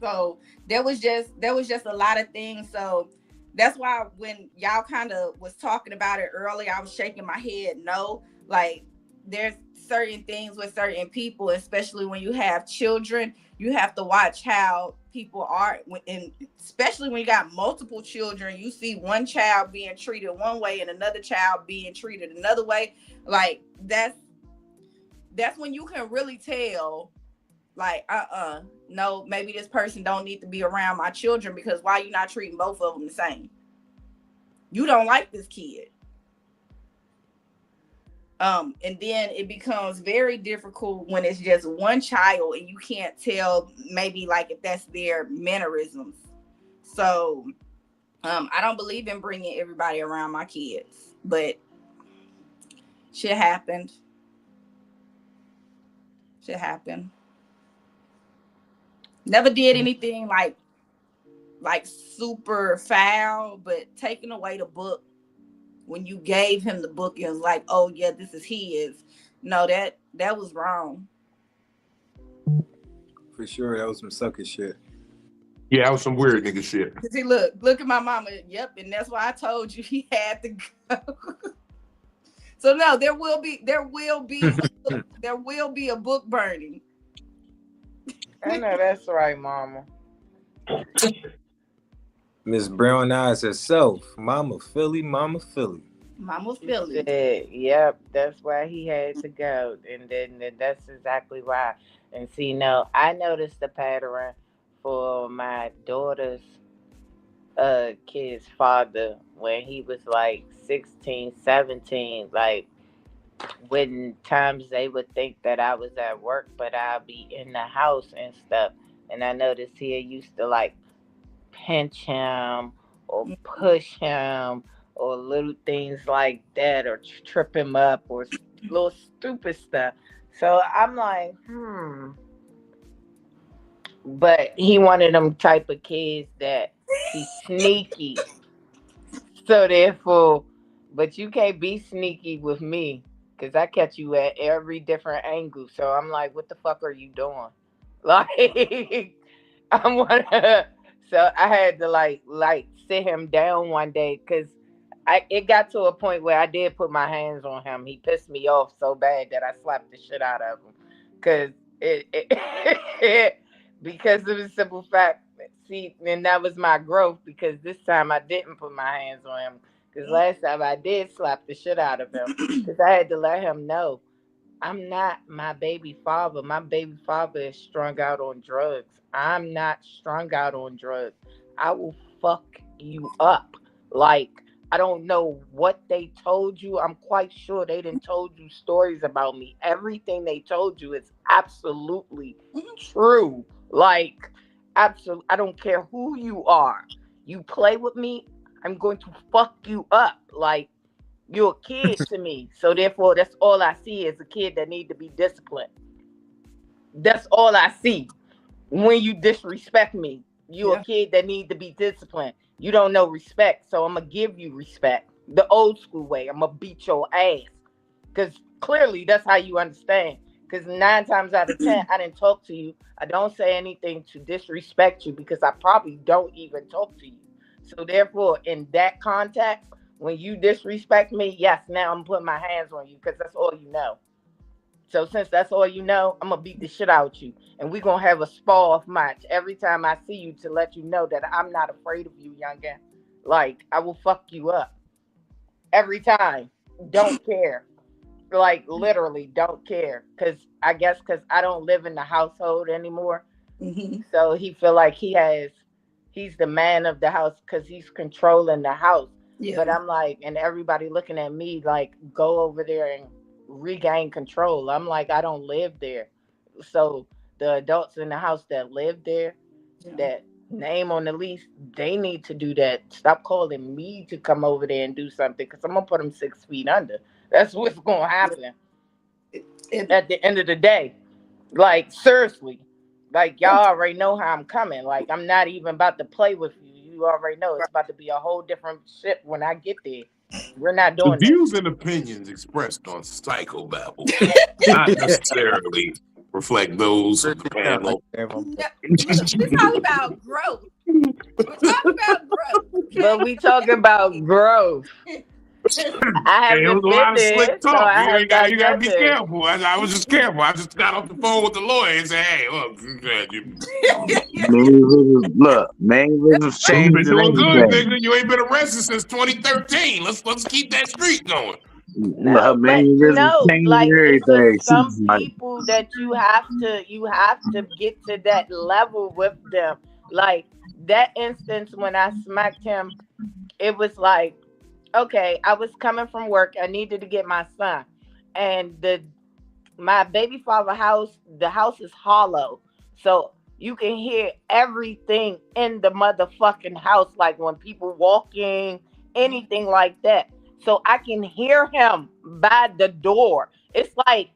Speaker 4: So there was just a lot of things. So that's why when y'all kind of was talking about it earlier, I was shaking my head. No, like there's certain things with certain people, especially when you have children, you have to watch how people are, and especially when you got multiple children, you see one child being treated one way and another child being treated another way. Like that's when you can really tell, like, no, maybe this person don't need to be around my children, because why you not treating both of them the same? You don't like this kid. And then it becomes very difficult when it's just one child and you can't tell maybe like if that's their mannerisms. So I don't believe in bringing everybody around my kids, but shit happened. Never did anything like super foul, but taking away the book. When you gave him the book, it was like, oh yeah, this is his. No, that was wrong.
Speaker 3: For sure, that was some sucker shit.
Speaker 1: Yeah, that was some weird nigga shit.
Speaker 4: See, look at my mama. Yep, and that's why I told you he had to go. So no, there will be a book burning.
Speaker 2: I know that's right, mama.
Speaker 3: Miss Brown Eyes herself, Mama Philly.
Speaker 2: Yep, that's why he had to go, and then that's exactly why. And see, no, I noticed the pattern for my daughter's kid's father when he was like 16, 17, like when times they would think that I was at work, but I'll be in the house and stuff. And I noticed he used to like pinch him or push him or little things like that, or trip him up or little stupid stuff. So I'm like, But he one of them type of kids that he's sneaky. So therefore, But you can't be sneaky with me because I catch you at every different angle. So I'm like, what the fuck are you doing? Like, I'm wanna. So I had to like sit him down one day because it got to a point where I did put my hands on him. He pissed me off so bad that I slapped the shit out of him because it because of the simple fact. See, and that was my growth because this time I didn't put my hands on him. Because last time I did slap the shit out of him. Because I had to let him know I'm not my baby father. My baby father is strung out on drugs. I'm not strung out on drugs. I will fuck you up. Like, I don't know what they told you. I'm quite sure they didn't told you stories about me. Everything they told you is absolutely true. Like, absolutely. I don't care who you are. You play with me, I'm going to fuck you up. Like, you're a kid to me. So therefore, that's all I see is a kid that need to be disciplined. That's all I see. When you disrespect me, you a kid that need to be disciplined. You don't know respect, so I'm gonna give you respect the old school way. I'm gonna beat your ass because clearly that's how you understand. Because 9 times out of 10, I didn't talk to you. I don't say anything to disrespect you because I probably don't even talk to you. So therefore, in that context, when you disrespect me, yes, now I'm putting my hands on you because that's all you know. So since that's all you know, I'm gonna beat the shit out you, and we're gonna have a spar-off match every time I see you to let you know that I'm not afraid of you, youngin. Like, I will fuck you up every time. Don't care. Like, literally don't care. Cause I guess cause I don't live in the household anymore. So he feel like he's the man of the house because he's controlling the house. But I'm like, and everybody looking at me like, go over there and regain control. I'm like, I don't live there. So the adults in the house that live there, that name on the lease, they need to do that. Stop calling me to come over there and do something because I'm gonna put them 6 feet under. That's what's gonna happen at the end of the day. Like, seriously. Like, y'all already know how I'm coming. Like, I'm not even about to play with you. You already know it's about to be a whole different shit when I get there. We're not
Speaker 1: The
Speaker 2: doing that.
Speaker 1: views and opinions expressed on Psycho-Babble not necessarily reflect those of the panel.
Speaker 4: We're talking about growth. We're talking about growth. Okay?
Speaker 2: But we talking about growth. I
Speaker 1: It
Speaker 2: haven't
Speaker 1: was a
Speaker 2: been
Speaker 1: lot of
Speaker 2: there,
Speaker 1: slick
Speaker 2: so
Speaker 1: talk.
Speaker 2: I
Speaker 1: You
Speaker 2: have
Speaker 1: gotta
Speaker 2: not
Speaker 1: be
Speaker 2: done this.
Speaker 1: careful. I was just careful. I just got off the phone with the lawyer and said, "Hey, look,
Speaker 5: Main business
Speaker 1: you've
Speaker 5: changed
Speaker 1: been
Speaker 5: and
Speaker 1: doing good,
Speaker 5: everything.
Speaker 1: nigga. You ain't been arrested since 2013. Let's keep that streak going."
Speaker 5: Her
Speaker 2: No, but
Speaker 5: main business
Speaker 2: no,
Speaker 5: changed
Speaker 2: like,
Speaker 5: and
Speaker 2: it's just
Speaker 5: everything.
Speaker 2: some
Speaker 5: She's like,
Speaker 2: people that you have to get to that level with them. Like, that instance when I smacked him, it was like, okay, I was coming from work. I needed to get my son. And my baby father house, the house is hollow. So you can hear everything in the motherfucking house, like when people walking, anything like that. So I can hear him by the door. It's like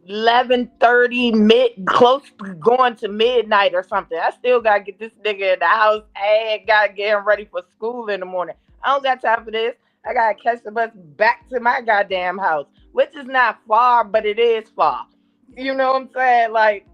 Speaker 2: 11:30, close to going to midnight or something. I still gotta get this nigga in the house and gotta get him ready for school in the morning. I don't got time for this. I gotta catch the bus back to my goddamn house, which is not far, but it is far. You know what I'm saying? Like,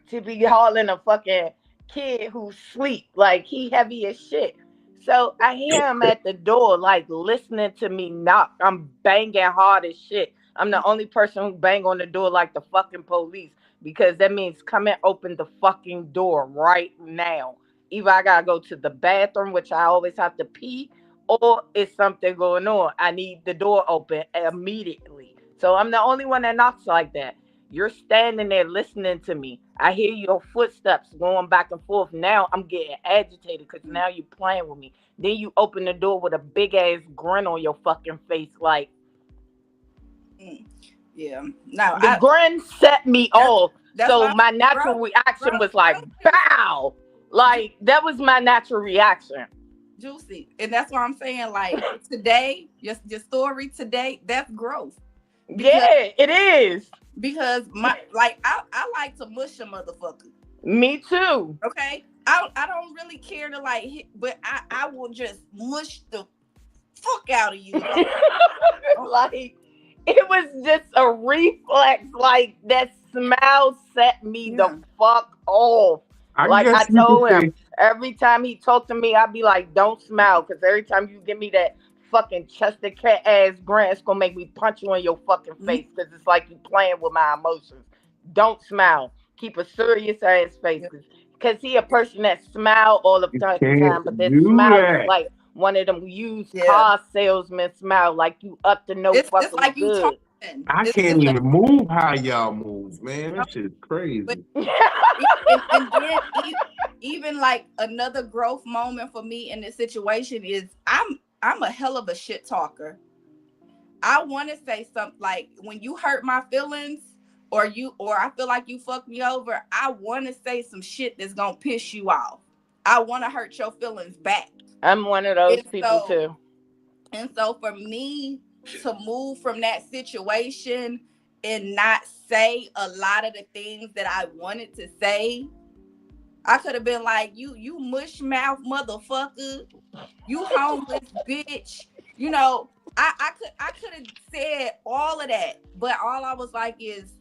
Speaker 2: to be hauling a fucking kid who sleep, like, he heavy as shit. So I hear him at the door, like, listening to me knock. I'm banging hard as shit. I'm the only person who bang on the door like the fucking police because that means come and open the fucking door right now. Either I gotta go to the bathroom, which I always have to pee, or it's something going on. I need the door open immediately. So I'm the only one that knocks like that. You're standing there listening to me. I hear your footsteps going back and forth. Now I'm getting agitated because now you're playing with me. Then you open the door with a big ass grin on your fucking face, like,
Speaker 4: yeah. No,
Speaker 2: the grin set me off. So my natural
Speaker 4: growth,
Speaker 2: reaction was like, bow. Like, that was my natural reaction.
Speaker 4: Juicy. And that's what I'm saying. Like, today, your story today, that's growth.
Speaker 2: Yeah, it is.
Speaker 4: Because I like to mush a motherfucker.
Speaker 2: Me too.
Speaker 4: Okay. I don't really care to like hit, but I will just mush the fuck out of you.
Speaker 2: Like, it was just a reflex. Like, that smile set me the fuck off. Like, I told him, every time he talked to me, I'd be like, don't smile. Because every time you give me that fucking Chester cat ass grin, it's going to make me punch you in your fucking face. Because it's like you playing with my emotions. Don't smile. Keep a serious ass face. Because he a person that smile all the time. But that smile is like one of them used car salesman smile. Like you up to no fucking
Speaker 4: it's like
Speaker 2: good.
Speaker 1: I can't even move how y'all move, man. That shit's crazy.
Speaker 4: And then even like another growth moment for me in this situation is I'm a hell of a shit talker. I want to say something like when you hurt my feelings or I feel like you fucked me over, I want to say some shit that's gonna piss you off. I want to hurt your feelings back.
Speaker 2: I'm one of those people too.
Speaker 4: And so for me to move from that situation and not say a lot of the things that I wanted to say, I could have been like, you mush mouth motherfucker, you homeless bitch. You know, I could have said all of that, but all I was like is,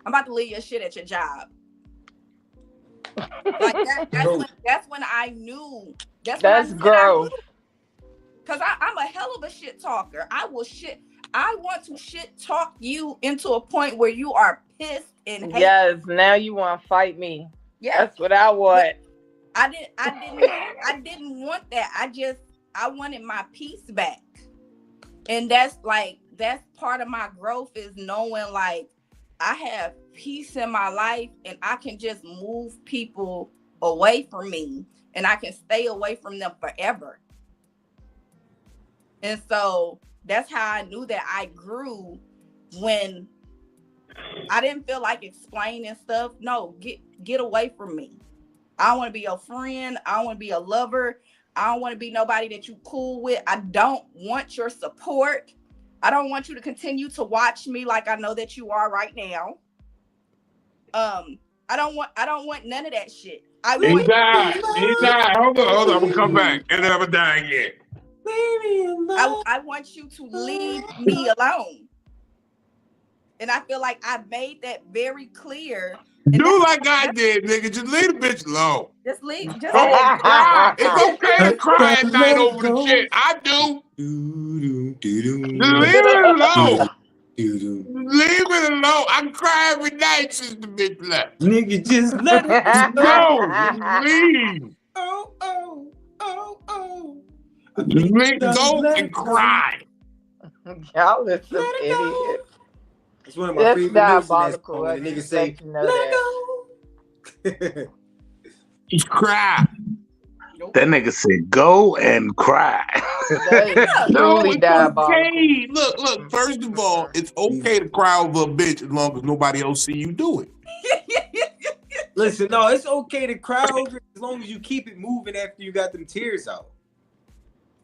Speaker 4: I'm about to leave your shit at your job. Like that's when I knew. That's
Speaker 2: growth.
Speaker 4: Because I'm a hell of a shit talker. I want to shit talk you into a point where you are pissed and hate.
Speaker 2: Yes, now you want to fight me.
Speaker 4: Yeah,
Speaker 2: that's what I want.
Speaker 4: I didn't want that. I wanted my peace back. And that's part of my growth is knowing like I have peace in my life and I can just move people away from me and I can stay away from them forever. And so that's how I knew that I grew when I didn't feel like explaining stuff. No, get away from me. I don't want to be your friend. I don't want to be a lover. I don't want to be nobody that you cool with. I don't want your support. I don't want you to continue to watch me like I know that you are right now. I don't want none of that shit.
Speaker 1: He died. Hold on. I'm gonna come back and then I'm gonna die again.
Speaker 4: I want you to leave me alone. And I feel like I made that very clear.
Speaker 1: Do like I did, nigga. Just leave the bitch alone.
Speaker 4: Just leave.
Speaker 1: Cry. It's okay to cry at night over the shit. I do. Just leave it alone. Leave it alone. I cry every night since the bitch left.
Speaker 3: Nigga, just let it
Speaker 1: go. Leave. Just leave. Go and cry.
Speaker 2: Y'all are some idiots.
Speaker 3: It's one of my favorite
Speaker 2: diabolical.
Speaker 3: When the nigga say,
Speaker 1: let go. Just cry.
Speaker 5: That nigga said, go and cry.
Speaker 1: No, it's okay. Look, first of all, it's okay to cry over a bitch as long as nobody else see you do it.
Speaker 3: Listen, no, it's okay to cry over it as long as you keep it moving after you got them tears out.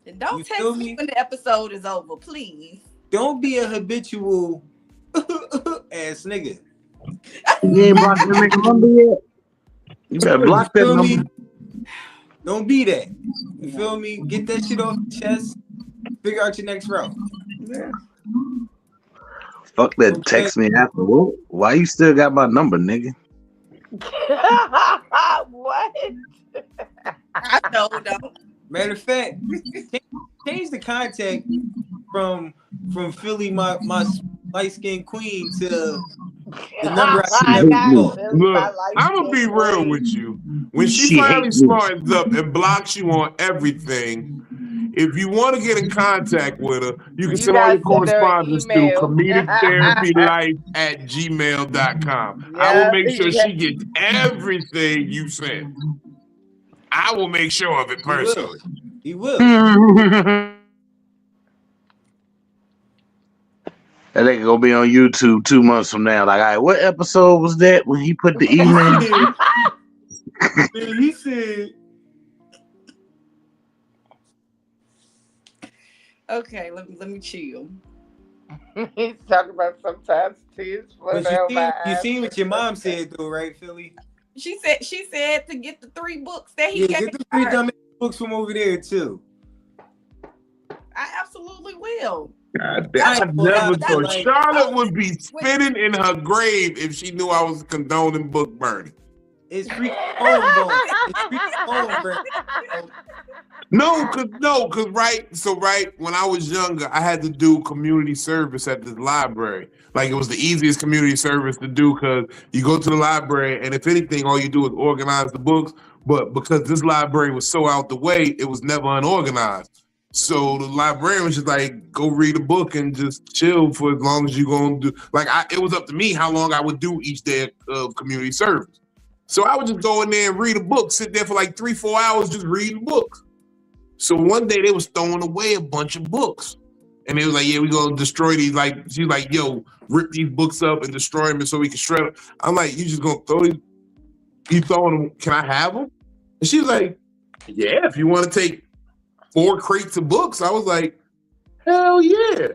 Speaker 4: And don't text me when the episode is over, please.
Speaker 3: Don't be a habitual ass nigga.
Speaker 5: You ain't blocked that nigga number yet? You better block that number.
Speaker 3: Don't be that. You feel me? Get that shit off your chest. Figure out your next route.
Speaker 5: Yeah. Fuck that. Text me after. Why you still got my number, nigga?
Speaker 2: What?
Speaker 4: I know, though.
Speaker 3: Matter of fact, change the contact from Philly, my light-skinned queen, to the number I
Speaker 1: Look, I'm gonna be real with you. When she finally smartens up and blocks you on everything, if you want to get in contact with her, you can send all your correspondence to comedictherapylife@gmail.com. I will make sure she gets everything you send. I will make sure of it personally.
Speaker 3: He will.
Speaker 5: That nigga gonna be on YouTube 2 months from now. Like, all right, what episode was that when he put the email?
Speaker 3: He said.
Speaker 4: Okay, let me chill.
Speaker 2: He's talking about sometimes tears flowing down my eyes.
Speaker 3: You seen what your mom said though, right, Philly?
Speaker 4: She said to get the 3 books that he gave
Speaker 3: get the 3 dumb books from over there too.
Speaker 4: I absolutely will.
Speaker 1: God damn, I never thought
Speaker 3: like,
Speaker 1: Charlotte would be spitting in her grave if she knew I was condoning book burning.
Speaker 3: It's freaking home bone. It's freaking home burning.
Speaker 1: No, cause right when I was younger, I had to do community service at the library. Like it was the easiest community service to do because you go to the library and if anything, all you do is organize the books. But because this library was so out the way, it was never unorganized. So the librarian was just like, go read a book and just chill for as long as you're gonna do. Like it was up to me how long I would do each day of community service. So I would just go in there and read a book, sit there for like 3-4 hours just reading books. So one day they was throwing away a bunch of books. And they was like, yeah, we're going to destroy these. Like, she's like, yo, rip these books up and destroy them so we can shred them. I'm like, you just going to throw these? You throwing them? Can I have them? And she was like, yeah, if you want to take 4 crates of books. I was like, hell yeah.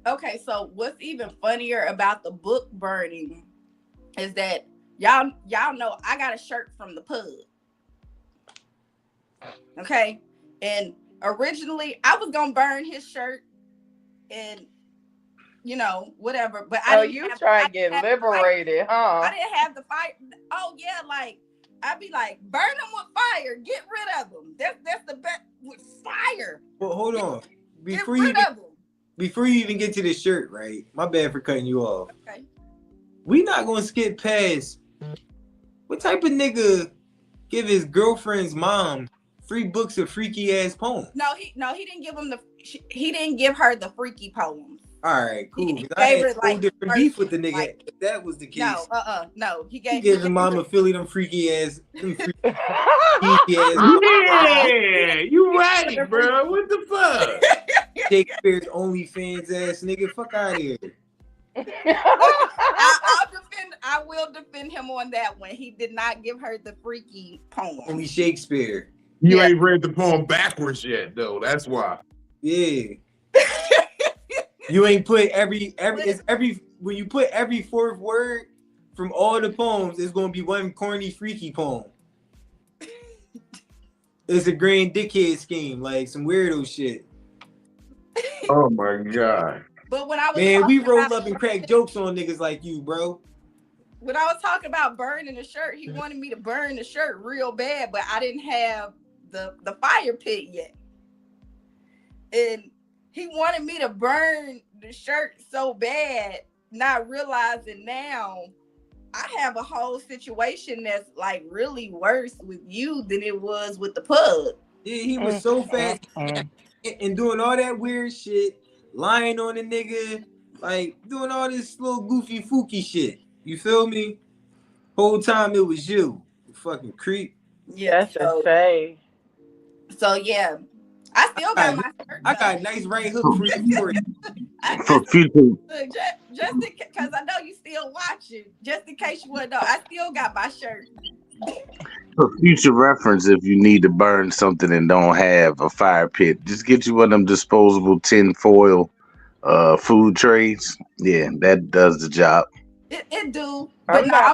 Speaker 4: Okay, so what's even funnier about the book burning is that y'all know I got a shirt from the pub. Okay, and originally I was gonna burn his shirt and whatever, but
Speaker 2: you try to get liberated, huh?
Speaker 4: I didn't have the fire. Oh yeah, like I'd be like, burn them with fire, get rid of them. That's the best with fire.
Speaker 3: Well, hold on. Before you even get to the shirt, right? My bad for cutting you off.
Speaker 4: Okay.
Speaker 3: We not gonna skip past what type of nigga give his girlfriend's mom 3 books of freaky ass poems.
Speaker 4: No, he didn't give him he didn't give her the freaky poems.
Speaker 3: All right, cool.
Speaker 4: He
Speaker 3: I had
Speaker 4: gave her,
Speaker 3: different beef with the nigga.
Speaker 4: like,
Speaker 3: if that was the case.
Speaker 4: No. He gave
Speaker 3: his mama Philly them freaky ass.
Speaker 1: Yeah, you right, bro. What the fuck?
Speaker 3: Shakespeare's OnlyFans ass nigga. Fuck out of here.
Speaker 4: I will defend him on that one. He did not give her the freaky poem.
Speaker 3: Only Shakespeare.
Speaker 1: You ain't read the poem backwards yet, though. That's why.
Speaker 3: Yeah. You ain't put every when you put every 4th word from all the poems, it's gonna be one corny freaky poem. It's a grand dickhead scheme, like some weirdo shit.
Speaker 1: Oh my god.
Speaker 4: But when I was
Speaker 3: we roll up and crack jokes on niggas like you, bro.
Speaker 4: When I was talking about burning the shirt, he wanted me to burn the shirt real bad, but I didn't have the fire pit yet. And he wanted me to burn the shirt so bad, not realizing now I have a whole situation that's like really worse with you than it was with the pug.
Speaker 3: Yeah, he was so fast and doing all that weird shit, lying on the nigga, like doing all this little goofy fooky shit. You feel me? Whole time it was you fucking creep.
Speaker 2: Yeah, that's a shame.
Speaker 4: So yeah, I still got my shirt.
Speaker 3: I got a nice right hook for you.
Speaker 5: For future.
Speaker 4: Just because I know you still watching, just in case you want to know, I still got my shirt.
Speaker 5: For future reference, if you need to burn something and don't have a fire pit, just get you one of them disposable tin foil food trays. Yeah, that does the job.
Speaker 4: It do, but no, I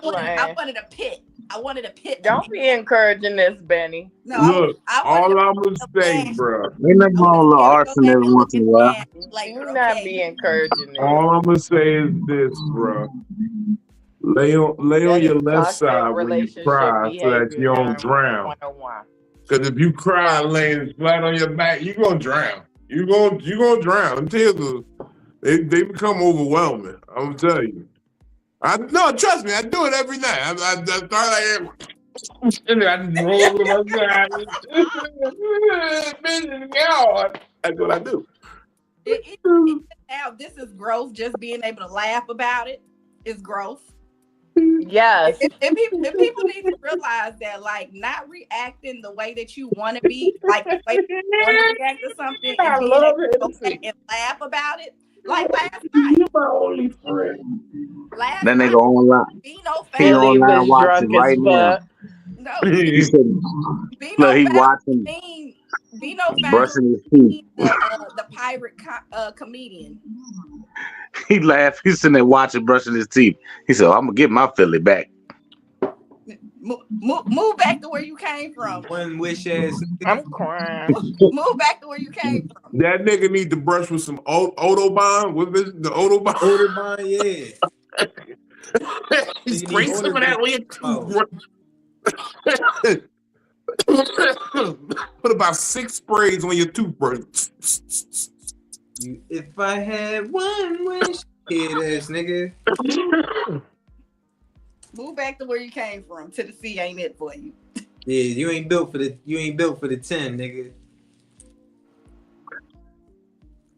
Speaker 4: wanted a pit. I wanted a pit.
Speaker 2: Don't be encouraging this, Benny.
Speaker 4: No,
Speaker 1: look, all I'm gonna say, bro.
Speaker 5: Ain't nothing wrong with a little arson every once in a while.
Speaker 2: Do not be encouraging this.
Speaker 1: All I'm gonna say is this, bro. Lay on your left side when you cry so that you don't drown. Because if you cry laying flat on your back, you're gonna drown. You're gonna drown. Tears they become overwhelming. I'm gonna tell you. No, trust me, I do it every night. I start like and I just roll over my side. That's what I do.
Speaker 4: Now this is growth. Just being able to laugh about it is growth.
Speaker 2: Yes.
Speaker 4: And people need to realize that, like, not reacting the way that you want to be, like the way you want to react to something, and being able to and laugh about it. Like last night.
Speaker 1: You're my only friend.
Speaker 5: That nigga online. He
Speaker 2: online
Speaker 5: watching right now.
Speaker 4: No,
Speaker 5: He said, look, he watching.
Speaker 4: Bino
Speaker 5: brushing his teeth.
Speaker 4: The pirate comedian.
Speaker 5: He laughed. He's sitting there watching, brushing his teeth. He said, I'm gonna get my Philly back.
Speaker 4: Move back to where you came from.
Speaker 3: One wish ass.
Speaker 2: I'm crying.
Speaker 4: Move back to where you came from.
Speaker 1: That nigga need to brush with some Autobahn. What is it? The Autobahn?
Speaker 3: Autobahn, yeah.
Speaker 1: He's
Speaker 3: You
Speaker 1: great
Speaker 3: need
Speaker 1: some of that
Speaker 3: Autobahn.
Speaker 1: with Put about 6 sprays on your toothbrush.
Speaker 3: If I had one wish, kid ass nigga.
Speaker 4: Move back to where you came from. Tennessee ain't it for you.
Speaker 3: Yeah, you ain't built for the 10, nigga.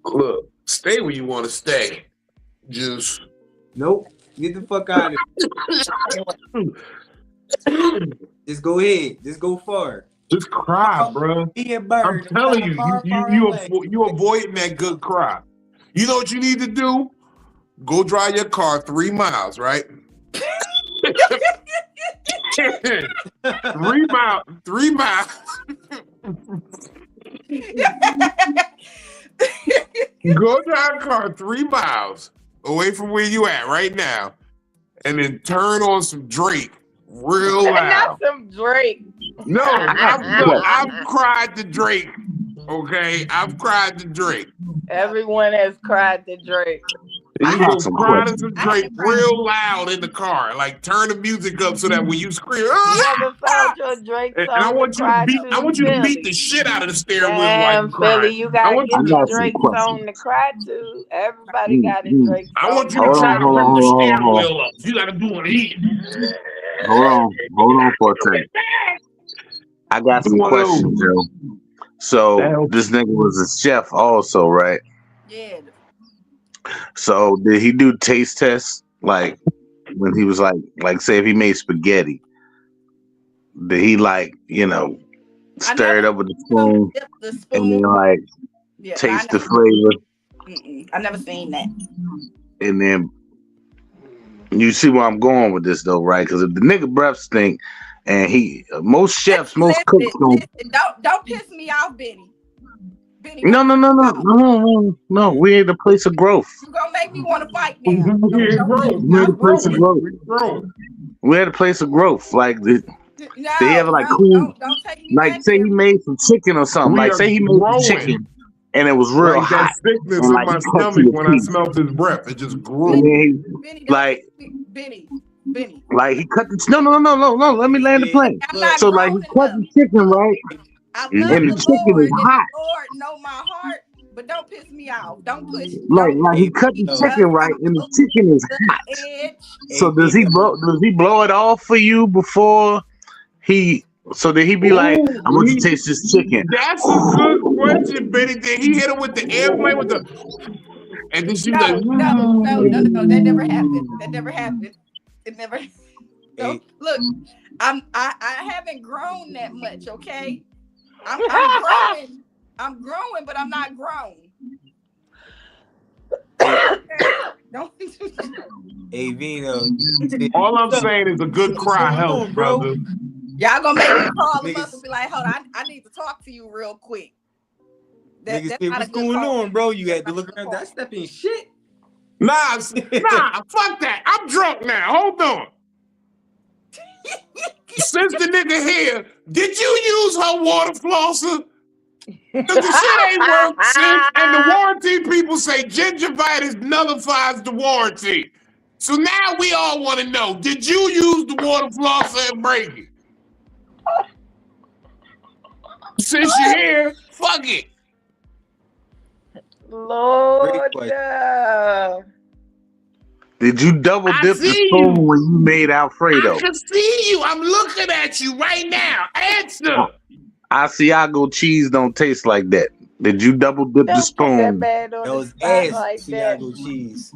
Speaker 1: Look, stay where you want to stay. Just
Speaker 3: Nope. Get the fuck out of here. Just go ahead. Just go far.
Speaker 1: Just cry, bro.
Speaker 3: Be a bird.
Speaker 1: I'm telling you,
Speaker 3: Far, far
Speaker 1: you
Speaker 3: away.
Speaker 1: avoiding that good cry. You know what you need to do? Go drive your car 3 miles, right? 3 miles. 3 miles. Go drive your car 3 miles away from where you at right now, and then turn on some Drake real loud.
Speaker 2: Not some Drake.
Speaker 1: No, I've cried to Drake. Okay, I've cried to Drake.
Speaker 2: Everyone has cried to Drake.
Speaker 1: You
Speaker 5: I
Speaker 1: go
Speaker 5: have some
Speaker 1: cry to
Speaker 5: questions.
Speaker 1: some Drake real loud in the car. Like turn the music up so that when you scream,
Speaker 2: You ever found your Drake song
Speaker 1: and I want
Speaker 2: to
Speaker 1: you to
Speaker 2: cry
Speaker 1: beat. I want you to
Speaker 2: Philly?
Speaker 1: beat the shit out of the steering wheel while
Speaker 2: Damn,
Speaker 1: you cry.
Speaker 2: Philly, you
Speaker 1: I
Speaker 2: gotta
Speaker 1: want
Speaker 2: get
Speaker 5: I
Speaker 2: the
Speaker 5: got some
Speaker 2: Drake
Speaker 5: questions.
Speaker 2: song to cry to. Everybody got a Drake song.
Speaker 1: I want you to
Speaker 5: Hold
Speaker 1: try
Speaker 5: on,
Speaker 1: to
Speaker 5: hold
Speaker 1: rip
Speaker 5: on,
Speaker 1: the
Speaker 5: hold on,
Speaker 1: steering
Speaker 5: hold on.
Speaker 1: wheel up. You got to do it here.
Speaker 5: Hold on for a second. I got some
Speaker 1: Whoa.
Speaker 5: questions, Joe. So
Speaker 1: Hell.
Speaker 5: this nigga was a chef also, right?
Speaker 4: Yeah.
Speaker 5: So did he do taste tests? Like when he was like say if he made spaghetti, did he stir it up with the spoon
Speaker 4: Dip the
Speaker 5: and
Speaker 4: spoon.
Speaker 5: then like
Speaker 4: Yeah,
Speaker 5: taste the flavor
Speaker 4: I never seen that.
Speaker 5: and then you see where I'm going with this though, right? Because if the nigga breath stink and most chefs, most cooks don't.
Speaker 4: Don't piss me off, Benny. Benny,
Speaker 5: No. We're in the place of growth.
Speaker 4: you gonna make me want to fight now.
Speaker 1: Yeah,
Speaker 4: Don't
Speaker 1: bro.
Speaker 4: piss me
Speaker 5: We're
Speaker 4: off.
Speaker 5: the place of growth. We're at a place of growth. Like
Speaker 4: No,
Speaker 5: they have like clean.
Speaker 4: don't take me
Speaker 5: Like
Speaker 4: back
Speaker 5: say
Speaker 4: there.
Speaker 5: he made some chicken or something.
Speaker 1: We
Speaker 5: Like
Speaker 1: are
Speaker 5: say he made
Speaker 1: growing.
Speaker 5: some chicken and it was real
Speaker 1: Like
Speaker 5: hot.
Speaker 1: that sickness
Speaker 5: and,
Speaker 1: in
Speaker 5: like,
Speaker 1: my
Speaker 5: he cut to
Speaker 1: stomach
Speaker 5: your
Speaker 1: when I
Speaker 5: teeth.
Speaker 1: smelled his breath. It just
Speaker 5: And
Speaker 1: grew.
Speaker 5: then he,
Speaker 4: Benny, don't
Speaker 5: like-
Speaker 4: piss me- Benny.
Speaker 5: like he cut the no. Let me land the plane.
Speaker 4: I'm not
Speaker 5: So like he
Speaker 4: grown
Speaker 5: cut
Speaker 4: enough.
Speaker 5: the chicken, right?
Speaker 4: I love
Speaker 5: And
Speaker 4: the
Speaker 5: the chicken
Speaker 4: Lord,
Speaker 5: is
Speaker 4: and
Speaker 5: hot.
Speaker 4: the Lord know my heart, but don't piss me off. Don't push.
Speaker 5: Like
Speaker 4: don't
Speaker 5: he
Speaker 4: push
Speaker 5: cut
Speaker 4: me
Speaker 5: the chicken right, and the chicken is
Speaker 4: to
Speaker 5: hot.
Speaker 4: the edge.
Speaker 5: So does he blow it off for you before he? So did he be like,
Speaker 1: Ooh,
Speaker 5: I want you to taste this chicken?
Speaker 1: That's a good question, Benny. Did he hit him with the airplane with the? And then she was
Speaker 4: No,
Speaker 1: like,
Speaker 4: no. That never happened. It never. No,
Speaker 3: Hey.
Speaker 4: look, I haven't grown that much. Okay, I'm growing. I'm growing, but I'm not grown. Don't.
Speaker 3: Hey, Vino.
Speaker 1: All I'm saying is a good cry helps,
Speaker 3: bro?
Speaker 1: brother.
Speaker 4: Y'all gonna make me call him up
Speaker 3: Niggas-
Speaker 4: and be like, hold on, I need to talk to you real quick.
Speaker 3: Niggas
Speaker 4: That's
Speaker 3: say,
Speaker 4: not a
Speaker 3: what's
Speaker 4: good
Speaker 3: going
Speaker 4: call.
Speaker 3: on, bro? You had to
Speaker 4: That's
Speaker 3: look
Speaker 4: not a
Speaker 3: around.
Speaker 4: good
Speaker 3: That step in shit.
Speaker 1: Nah, fuck that. I'm drunk now. Hold on. Since the nigga here, did you use her water flosser? Because the shit ain't work since, and the warranty people say gingivitis nullifies the warranty. So now we all want to know, did you use the water flosser and break it? Since you're here, fuck it.
Speaker 2: Lord,
Speaker 5: Did you double
Speaker 1: I
Speaker 5: dip the
Speaker 1: see
Speaker 5: spoon
Speaker 1: you.
Speaker 5: when you made Alfredo?
Speaker 1: I can see you. I'm looking at you right now. Answer.
Speaker 5: Asiago cheese don't taste like that. Did you double dip the
Speaker 2: Don't put that
Speaker 5: spoon?
Speaker 2: man on
Speaker 3: That
Speaker 2: the
Speaker 3: was
Speaker 2: spot
Speaker 3: ass
Speaker 2: like that.
Speaker 3: Asiago cheese.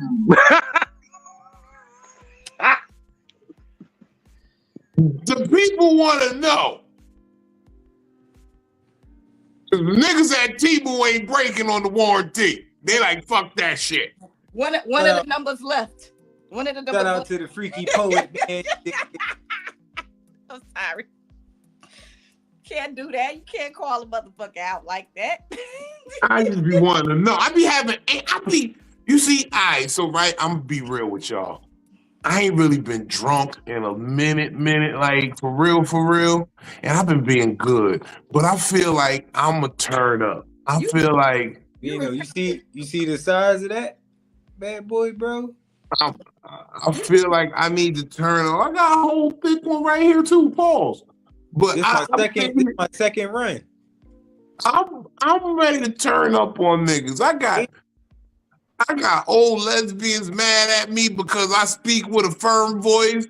Speaker 1: The people want to know. Niggas at T-Boo ain't breaking on the warranty. They like, fuck that shit.
Speaker 4: One of the numbers left. One of the numbers
Speaker 3: Shout out
Speaker 4: left.
Speaker 3: to the freaky poet, man.
Speaker 4: I'm sorry. Can't do that. You can't call a motherfucker out like that.
Speaker 1: I just be wanting to know. You see, so right, I'm gonna be real with y'all. I ain't really been drunk in a minute, like for real. And I've been being good. But I feel like I'm going to turn up. I feel like.
Speaker 3: You see the size of that bad boy, bro?
Speaker 1: I feel like I need to turn up. I got a whole thick one right here too. Pause. But
Speaker 3: this my second run.
Speaker 1: I'm ready to turn up on niggas. I got old lesbians mad at me because I speak with a firm voice.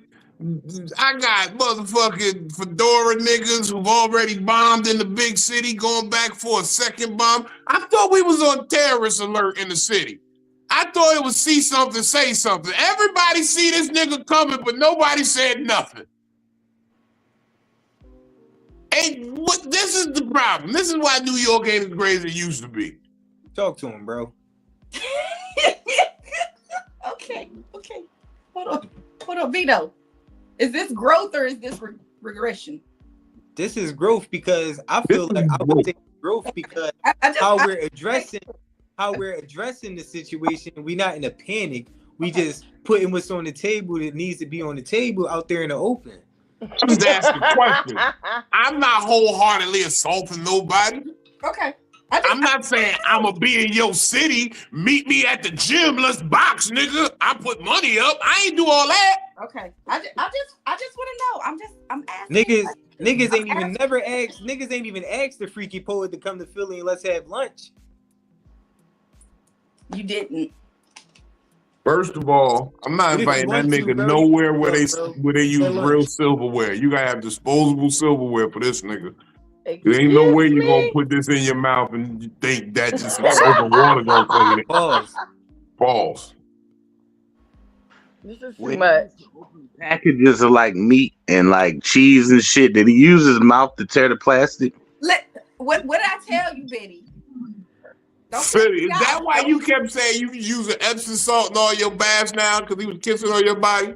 Speaker 1: I got motherfucking fedora niggas who've already bombed in the big city going back for a second bomb. I thought we was on terrorist alert in the city. I thought it was see something, say something. Everybody see this nigga coming, but nobody said nothing. And this is the problem. This is why New York ain't as great as it used to be.
Speaker 3: Talk to him, bro.
Speaker 4: Okay. Hold on, Vito. Is this growth or is this regression?
Speaker 3: This is growth because I feel like I would say growth because how we're addressing the situation. We're not in a panic. We just putting what's on the table that needs to be on the table out there in the open.
Speaker 1: I'm just asking questions. I'm not wholeheartedly assaulting nobody.
Speaker 4: Okay.
Speaker 1: I'm not saying I'm gonna be in your city. Meet me at the gym. Let's box, nigga. I put money up. I ain't do all that.
Speaker 4: Okay. I just want to know. I'm asking.
Speaker 3: Niggas ain't even asked the freaky poet to come to Philly and let's have lunch.
Speaker 4: You didn't.
Speaker 1: First of all, I'm not inviting that nigga nowhere where they use real silverware. You gotta have disposable silverware for this nigga. There ain't no way you're gonna put this in your mouth and you think that just open water gonna clean it. Pause.
Speaker 2: This is too much.
Speaker 5: Packages of like meat and like cheese and shit. Did he use his mouth to tear the plastic?
Speaker 4: What did I tell you, Betty?
Speaker 1: Is that why you kept saying you use an Epsom salt in all your baths now because he was kissing on your body?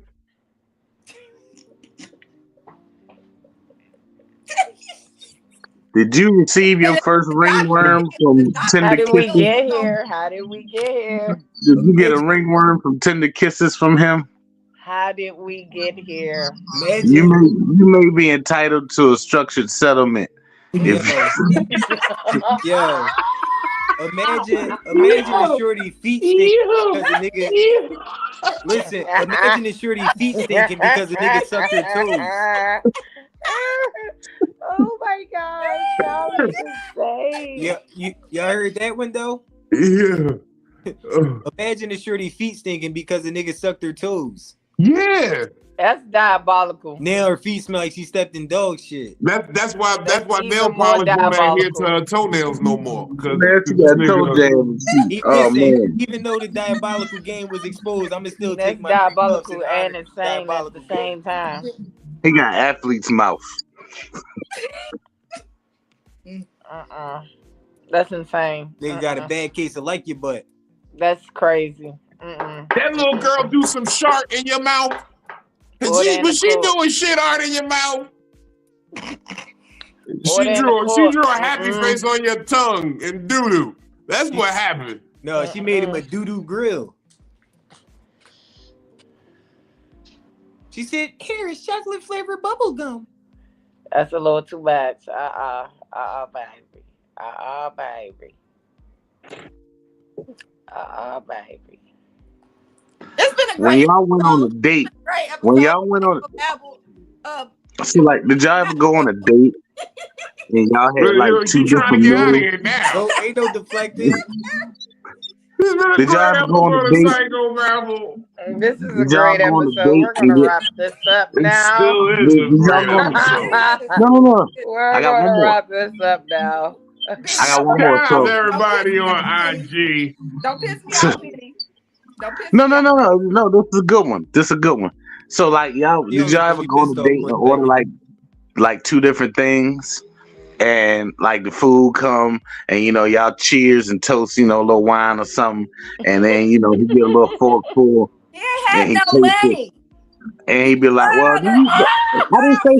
Speaker 5: Did you receive your first ringworm from Tender Kisses?
Speaker 2: How did we get here?
Speaker 5: Did you get a ringworm from Tender Kisses from him?
Speaker 2: How did we get here?
Speaker 5: You may be entitled to a structured settlement.
Speaker 3: Yo, imagine the shorty feet stinking because the nigga. Listen, imagine the shorty feet stinking because the nigga sucked her toes.
Speaker 2: Oh my God, that was insane.
Speaker 3: Yeah, y'all heard that one though?
Speaker 1: Yeah.
Speaker 3: Imagine the shorty feet stinking because the nigga sucked her toes.
Speaker 1: Yeah.
Speaker 2: That's diabolical.
Speaker 3: Now her feet smell like she stepped in dog shit.
Speaker 1: That's why nail polish won't adhere to her toenails no more.
Speaker 3: Even though the diabolical game was exposed, I'ma still
Speaker 2: That's
Speaker 3: take my
Speaker 2: diabolical and insane at the same time.
Speaker 5: He got athlete's mouth.
Speaker 2: That's insane.
Speaker 3: They got a bad case of like your butt.
Speaker 2: That's crazy.
Speaker 1: That little girl do some shark in your mouth. Was she doing shit art in your mouth? She drew a happy face on your tongue and doo-doo. That's what happened.
Speaker 3: No, she made him a doo-doo grill. She said, "Here is chocolate flavored bubble gum."
Speaker 2: That's a little too much. Baby. Baby.
Speaker 4: It's been a great
Speaker 5: when y'all went on a date. When y'all went on so like, did y'all ever go on a date and y'all had like two different meals?
Speaker 3: No, ain't no deflecting.
Speaker 5: Did y'all ever go on a date?
Speaker 2: Psycho-Babble. This is a great episode. We're gonna wrap this up now.
Speaker 5: No.
Speaker 2: We're gonna wrap this up now.
Speaker 5: I got one more. So
Speaker 1: everybody on IG.
Speaker 4: Don't piss me off, Benny.
Speaker 5: No. This is a good one. So like did y'all ever go on a date and order like two different things? And like the food come and y'all cheers and toast, a little wine or something, and then he get a little fork full.
Speaker 4: He had no money.
Speaker 5: And he'd be like, "Well, I didn't say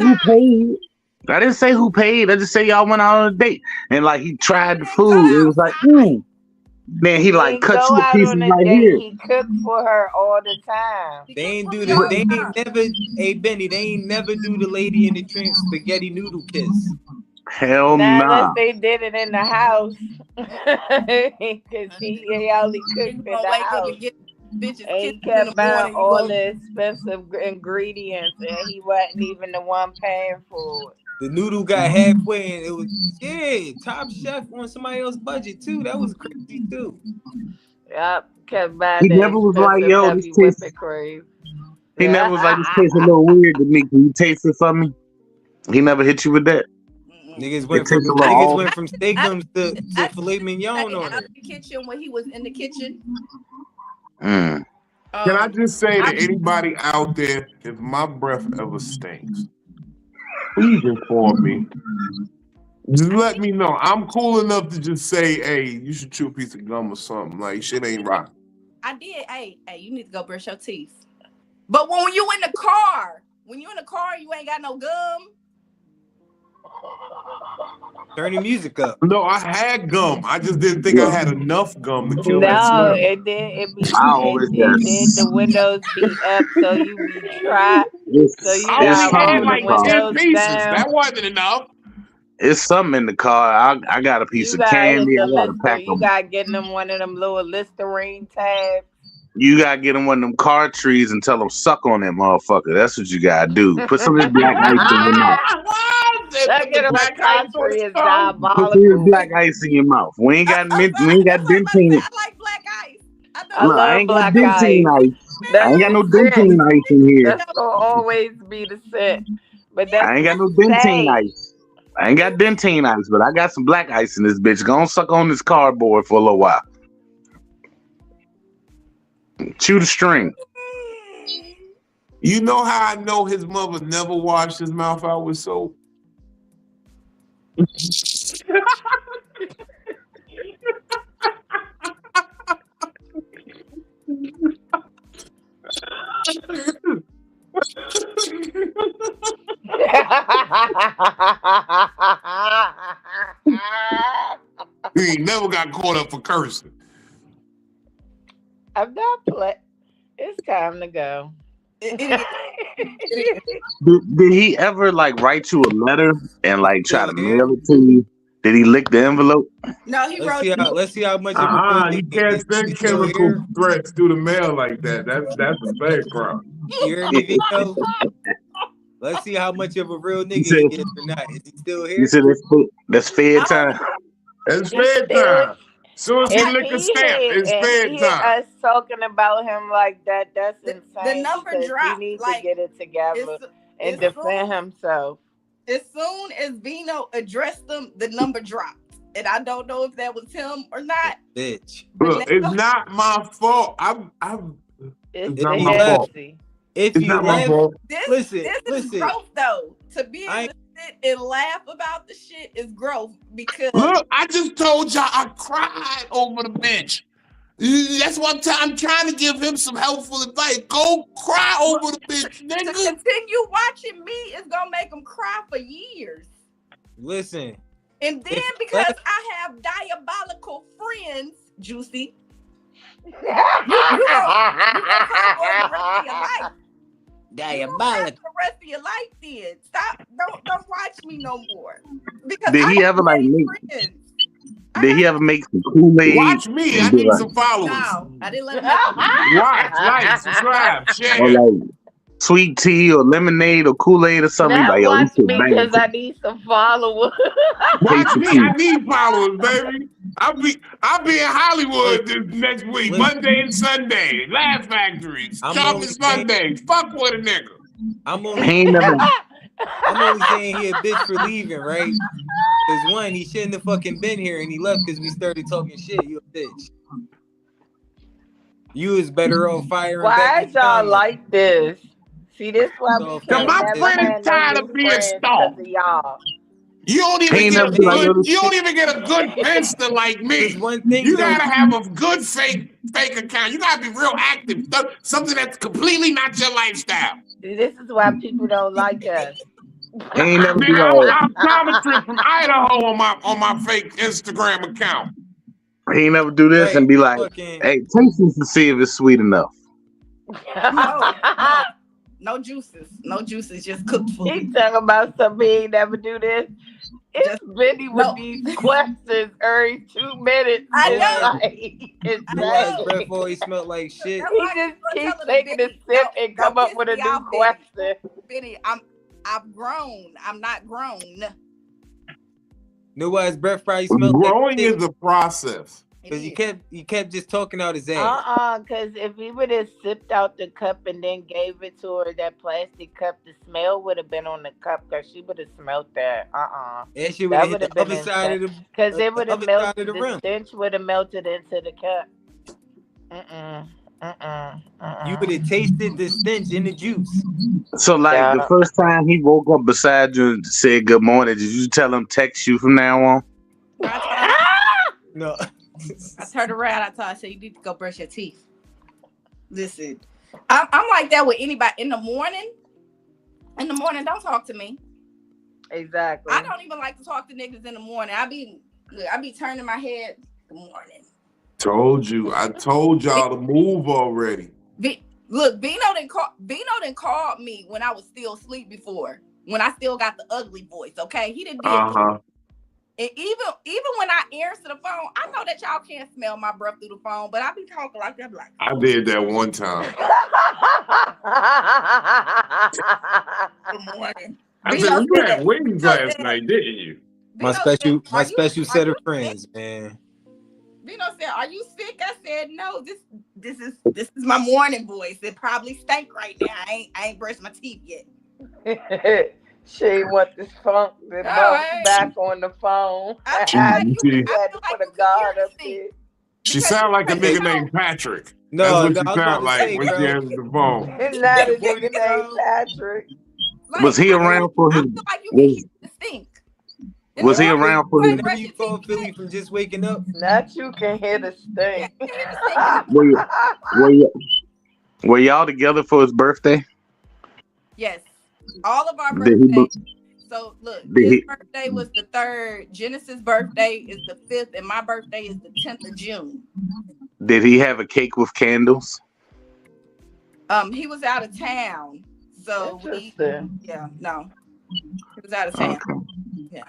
Speaker 5: who paid. I just say y'all went out on a date." And like he tried the food, it was like, Then he like
Speaker 2: He
Speaker 5: cut
Speaker 2: go
Speaker 5: you a
Speaker 2: out
Speaker 5: piece
Speaker 2: on
Speaker 5: and
Speaker 2: a
Speaker 5: like
Speaker 2: date.
Speaker 5: here.
Speaker 2: He cook for her all the time.
Speaker 3: They ain't do
Speaker 4: He
Speaker 3: the.
Speaker 4: all
Speaker 3: They
Speaker 4: the
Speaker 3: ain't
Speaker 4: time.
Speaker 3: never. Hey Benny, they ain't never do the Lady in the Tramp spaghetti noodle kiss.
Speaker 5: Hell
Speaker 2: Now, unless
Speaker 5: nah.
Speaker 2: they did it in the house, because he only
Speaker 4: And
Speaker 2: cooked
Speaker 4: you
Speaker 2: in
Speaker 4: gonna
Speaker 2: the
Speaker 4: wake up
Speaker 2: house.
Speaker 4: and get bitches
Speaker 2: And he
Speaker 4: kisses in the
Speaker 2: kept buying
Speaker 4: morning. You
Speaker 2: all
Speaker 4: gonna
Speaker 2: the expensive ingredients, and he wasn't even the one paying for it.
Speaker 3: The noodle got halfway, and it was Top Chef on somebody else's budget too. That was crazy too.
Speaker 2: Yep, kept buying
Speaker 5: He
Speaker 2: the
Speaker 5: never was like,
Speaker 2: expensive
Speaker 5: yo, this
Speaker 2: heavy
Speaker 5: tastes.
Speaker 2: whipping cream.
Speaker 5: He never was like, this tastes a little weird to me. Can you taste it for me? He never hit you with that.
Speaker 3: Niggas
Speaker 5: It
Speaker 3: went
Speaker 5: tastes a
Speaker 3: from
Speaker 5: little
Speaker 3: niggas
Speaker 5: off.
Speaker 3: went from steakums to
Speaker 4: I
Speaker 3: filet mignon
Speaker 4: say
Speaker 3: on
Speaker 4: out
Speaker 3: her.
Speaker 4: the kitchen when he was in the kitchen.
Speaker 5: Mm.
Speaker 1: Can I just say to
Speaker 4: I-
Speaker 1: anybody out there, if my breath ever stinks, please inform me. Just let me know. I'm cool enough to just say, hey, you should chew a piece of gum or something. Like, shit ain't right.
Speaker 4: I did. Hey, you need to go brush your teeth. But when you in the car, you ain't got no gum.
Speaker 3: Turn the music up.
Speaker 1: No, I had gum. I just didn't think I had enough gum to kill that
Speaker 2: No,
Speaker 1: smell.
Speaker 2: it did.
Speaker 5: I always
Speaker 2: It did. The
Speaker 5: got
Speaker 2: windows be up, so you be trapped. So you
Speaker 1: I only
Speaker 5: it's
Speaker 2: gotta
Speaker 5: something
Speaker 1: had
Speaker 2: roll
Speaker 5: in
Speaker 2: the
Speaker 5: the
Speaker 1: like
Speaker 5: car.
Speaker 1: 10
Speaker 2: windows
Speaker 1: pieces.
Speaker 2: down.
Speaker 1: That wasn't enough.
Speaker 5: It's something in the car. I got a piece
Speaker 2: You
Speaker 5: of
Speaker 2: gotta hit
Speaker 5: candy.
Speaker 2: the
Speaker 5: I got to
Speaker 2: Lister.
Speaker 5: pack
Speaker 2: You
Speaker 5: them.
Speaker 2: gotta get them one of them little Listerine tabs.
Speaker 5: You gotta get them one of them car trees and tell them suck on that motherfucker. That's what you gotta do. Put some of this black ice in your mouth.
Speaker 1: They
Speaker 2: That
Speaker 1: put the
Speaker 2: get on
Speaker 1: black ice on
Speaker 2: country
Speaker 1: his
Speaker 2: is
Speaker 1: tongue.
Speaker 5: Put some of this
Speaker 2: diabolical.
Speaker 5: black ice in your mouth. We ain't got
Speaker 4: That's
Speaker 5: we ain't got
Speaker 4: what I'm about to say.
Speaker 5: dentine.
Speaker 4: I like black ice. I
Speaker 2: I
Speaker 4: know.
Speaker 5: Look, I
Speaker 2: love
Speaker 5: ain't got
Speaker 2: black
Speaker 5: dentine
Speaker 2: ice.
Speaker 5: ice. I
Speaker 2: That's
Speaker 5: ain't got
Speaker 2: the
Speaker 5: no
Speaker 2: scent.
Speaker 5: dentine ice in here.
Speaker 2: That's gonna always be the scent. But that's
Speaker 5: I ain't got
Speaker 2: the
Speaker 5: no dentine
Speaker 2: say.
Speaker 5: ice. I ain't got dentine ice, but I got some black ice in this bitch. Go on, suck on this cardboard for a little while. Chew the string.
Speaker 1: You know how I know his mother never washed his mouth out with soap? He ain't never got caught up for cursing.
Speaker 2: I'm not playing. It's time to go.
Speaker 4: It is.
Speaker 5: Did he ever like write you a letter and like try
Speaker 3: Still
Speaker 5: to
Speaker 3: here.
Speaker 5: mail it to you? Did he lick the envelope?
Speaker 4: No, he wrote.
Speaker 3: Let's see how much of a real
Speaker 1: You
Speaker 3: nigga
Speaker 1: can't
Speaker 3: is.
Speaker 1: send
Speaker 3: You still
Speaker 1: chemical
Speaker 3: here?
Speaker 1: threats through the mail like that. That's a bad crime.
Speaker 3: You hear me, Vito? Let's see how much of a real nigga he is or not. Is he still
Speaker 5: You
Speaker 3: here?
Speaker 5: said that's fair time.
Speaker 1: It's
Speaker 2: It's
Speaker 1: fair
Speaker 2: still,
Speaker 1: time. Soon as he
Speaker 2: if
Speaker 1: lick a
Speaker 2: he
Speaker 1: stamp,
Speaker 2: hear
Speaker 1: it's
Speaker 2: and
Speaker 1: fair
Speaker 2: he hear
Speaker 1: time.
Speaker 2: us talking about him like that, that's
Speaker 4: the
Speaker 2: insane.
Speaker 4: number
Speaker 2: Because he
Speaker 4: dropped.
Speaker 2: needs to
Speaker 4: Like
Speaker 2: get it together and
Speaker 4: as
Speaker 2: defend
Speaker 4: soon
Speaker 2: himself.
Speaker 4: as soon as Vino addressed them, the number dropped, and I don't know if that was him or not.
Speaker 3: Bitch.
Speaker 4: But
Speaker 1: Look,
Speaker 4: now,
Speaker 1: it's not my fault.
Speaker 2: It's
Speaker 1: It's not
Speaker 2: the
Speaker 1: my fault.
Speaker 2: Hennessy.
Speaker 3: If
Speaker 1: It's
Speaker 3: you
Speaker 1: not my
Speaker 3: laugh,
Speaker 1: fault.
Speaker 4: this is
Speaker 3: listen.
Speaker 4: growth though. To be
Speaker 3: I
Speaker 4: able to sit and laugh about the shit is growth because
Speaker 1: Look, I just told y'all I cried over the bitch. That's what I'm trying to give him some helpful advice. Go cry over the bitch,
Speaker 4: to
Speaker 1: nigga.
Speaker 4: continue watching me is gonna make him cry for years.
Speaker 3: listen.
Speaker 4: And then
Speaker 3: If
Speaker 4: because I have diabolical friends, Juicy, you gonna cry for the rest of your life. You gonna cry for the rest of your life then. Stop. Don't watch me no more. Because
Speaker 5: Did
Speaker 4: I
Speaker 5: he ever
Speaker 4: have
Speaker 5: like
Speaker 4: many
Speaker 5: make?
Speaker 4: friends.
Speaker 5: Did he ever make some Kool-Aid?
Speaker 1: Watch me. I
Speaker 5: and be
Speaker 1: need
Speaker 5: like,
Speaker 1: some followers.
Speaker 4: No, I didn't let him make
Speaker 1: Watch, like, subscribe,
Speaker 5: or
Speaker 1: share.
Speaker 5: like sweet tea or lemonade or Kool-Aid or something? He
Speaker 2: Not
Speaker 5: like, yo, this
Speaker 2: watch
Speaker 5: shit
Speaker 2: me
Speaker 5: banging.
Speaker 2: because I need some followers.
Speaker 1: Watch
Speaker 5: Taste
Speaker 1: me.
Speaker 5: the
Speaker 1: I need followers, baby. I'll be in Hollywood this next week,
Speaker 3: Listen.
Speaker 1: Monday and Sunday. Laugh Factories,
Speaker 3: I'm
Speaker 1: Chocolate
Speaker 3: only saying-
Speaker 1: Sundays. Fuck with a nigga.
Speaker 3: I'm
Speaker 5: He
Speaker 3: only
Speaker 5: ain't never.
Speaker 3: I'm only saying he a bitch for leaving, right? Because one, he shouldn't have fucking been here, and he left because we started talking shit. You a bitch. You is better off firing
Speaker 2: Why
Speaker 3: back.
Speaker 2: is y'all like this? See, this why
Speaker 3: So,
Speaker 2: we
Speaker 1: Cause
Speaker 2: can't
Speaker 1: my
Speaker 2: never
Speaker 1: friend
Speaker 2: have
Speaker 1: is
Speaker 2: no
Speaker 1: tired
Speaker 2: new
Speaker 1: of being
Speaker 2: friends because
Speaker 1: stalked.
Speaker 2: of y'all.
Speaker 1: You don't
Speaker 5: He
Speaker 1: even
Speaker 5: ain't
Speaker 1: get
Speaker 5: never
Speaker 1: a
Speaker 5: be like, yo,
Speaker 1: good.
Speaker 5: this
Speaker 1: You don't even get a good Finsta like
Speaker 3: There's
Speaker 1: me.
Speaker 3: one thing
Speaker 1: You
Speaker 3: though.
Speaker 1: gotta have a good fake account. You gotta be real active. Something that's completely not your lifestyle.
Speaker 2: See, this is why people don't like us.
Speaker 5: he ain't never be
Speaker 1: Nigga,
Speaker 5: like,
Speaker 1: I'm optometrist from Idaho on my fake Instagram account.
Speaker 5: He ain't never do this and be like,
Speaker 3: fucking-
Speaker 5: "Hey, taste this to see if it's sweet enough."
Speaker 4: No juices. No juices. Just cooked food.
Speaker 2: He talking about something he ain't never do this. It's
Speaker 4: Just-
Speaker 2: Vinny with
Speaker 4: no.
Speaker 2: these questions every 2 minutes.
Speaker 4: I
Speaker 2: It's
Speaker 4: know.
Speaker 2: like, it's
Speaker 3: Boy's
Speaker 2: like,
Speaker 3: breath always smelled like shit.
Speaker 2: he just keeps taking a sip and come up with a new question.
Speaker 4: Benny, I've grown. I'm not grown.
Speaker 3: Know why his breath probably smelled
Speaker 1: Growing
Speaker 3: like shit?
Speaker 1: is a process.
Speaker 3: Because you kept just talking out his ass.
Speaker 2: Because if he would have sipped out the cup and then gave it to her, that plastic cup, the smell would have been on the cup because she would have smelled that.
Speaker 3: That shit would have hit the
Speaker 2: been
Speaker 3: other side of the
Speaker 2: because it would have
Speaker 3: other side
Speaker 2: melted.
Speaker 3: of the
Speaker 2: The
Speaker 3: rim.
Speaker 2: stench would have melted into the cup.
Speaker 3: You would have tasted the stench in the juice.
Speaker 5: So, like the first time he woke up beside you and said good morning, did you tell him text you from now on?
Speaker 3: No.
Speaker 4: I turned around. I said, you need to go brush your teeth. Listen, I'm like that with anybody in the morning. In the morning, don't talk to me.
Speaker 2: Exactly.
Speaker 4: I don't even like to talk to niggas in the morning. I be turning my head. Good morning.
Speaker 1: I told y'all to move already.
Speaker 4: Look, Bino done called me when I was still asleep before. When I still got the ugly voice. Okay, he didn't. And even when I answer the phone, I know that y'all can't smell my breath through the phone, but I be talking like that. Like,
Speaker 1: I did that one time.
Speaker 4: good morning.
Speaker 1: I said, you had wings last night, didn't you?
Speaker 3: My special set of friends, man.
Speaker 4: Bino said, "Are you sick?" I said, "No. This is my morning voice. It probably stank right now. I ain't brushed my teeth yet."
Speaker 2: She want this funk back on the phone.
Speaker 1: She sound like a nigga named Patrick.
Speaker 3: No,
Speaker 1: that's what she sound like when she answers the phone.
Speaker 2: Not a nigga named Patrick.
Speaker 5: Like, was he around for his? Was he around for his?
Speaker 3: Whenever you call Philly from just waking up,
Speaker 2: not you can hear the stink.
Speaker 5: Were y'all together for his birthday?
Speaker 4: Yes, all of our birthdays. So look, his birthday was the 3rd. Genesis' birthday is the 5th, and my birthday is the 10th of June.
Speaker 5: Did he have a cake with candles?
Speaker 4: He was out of town, so he was out of town. Okay. Yeah.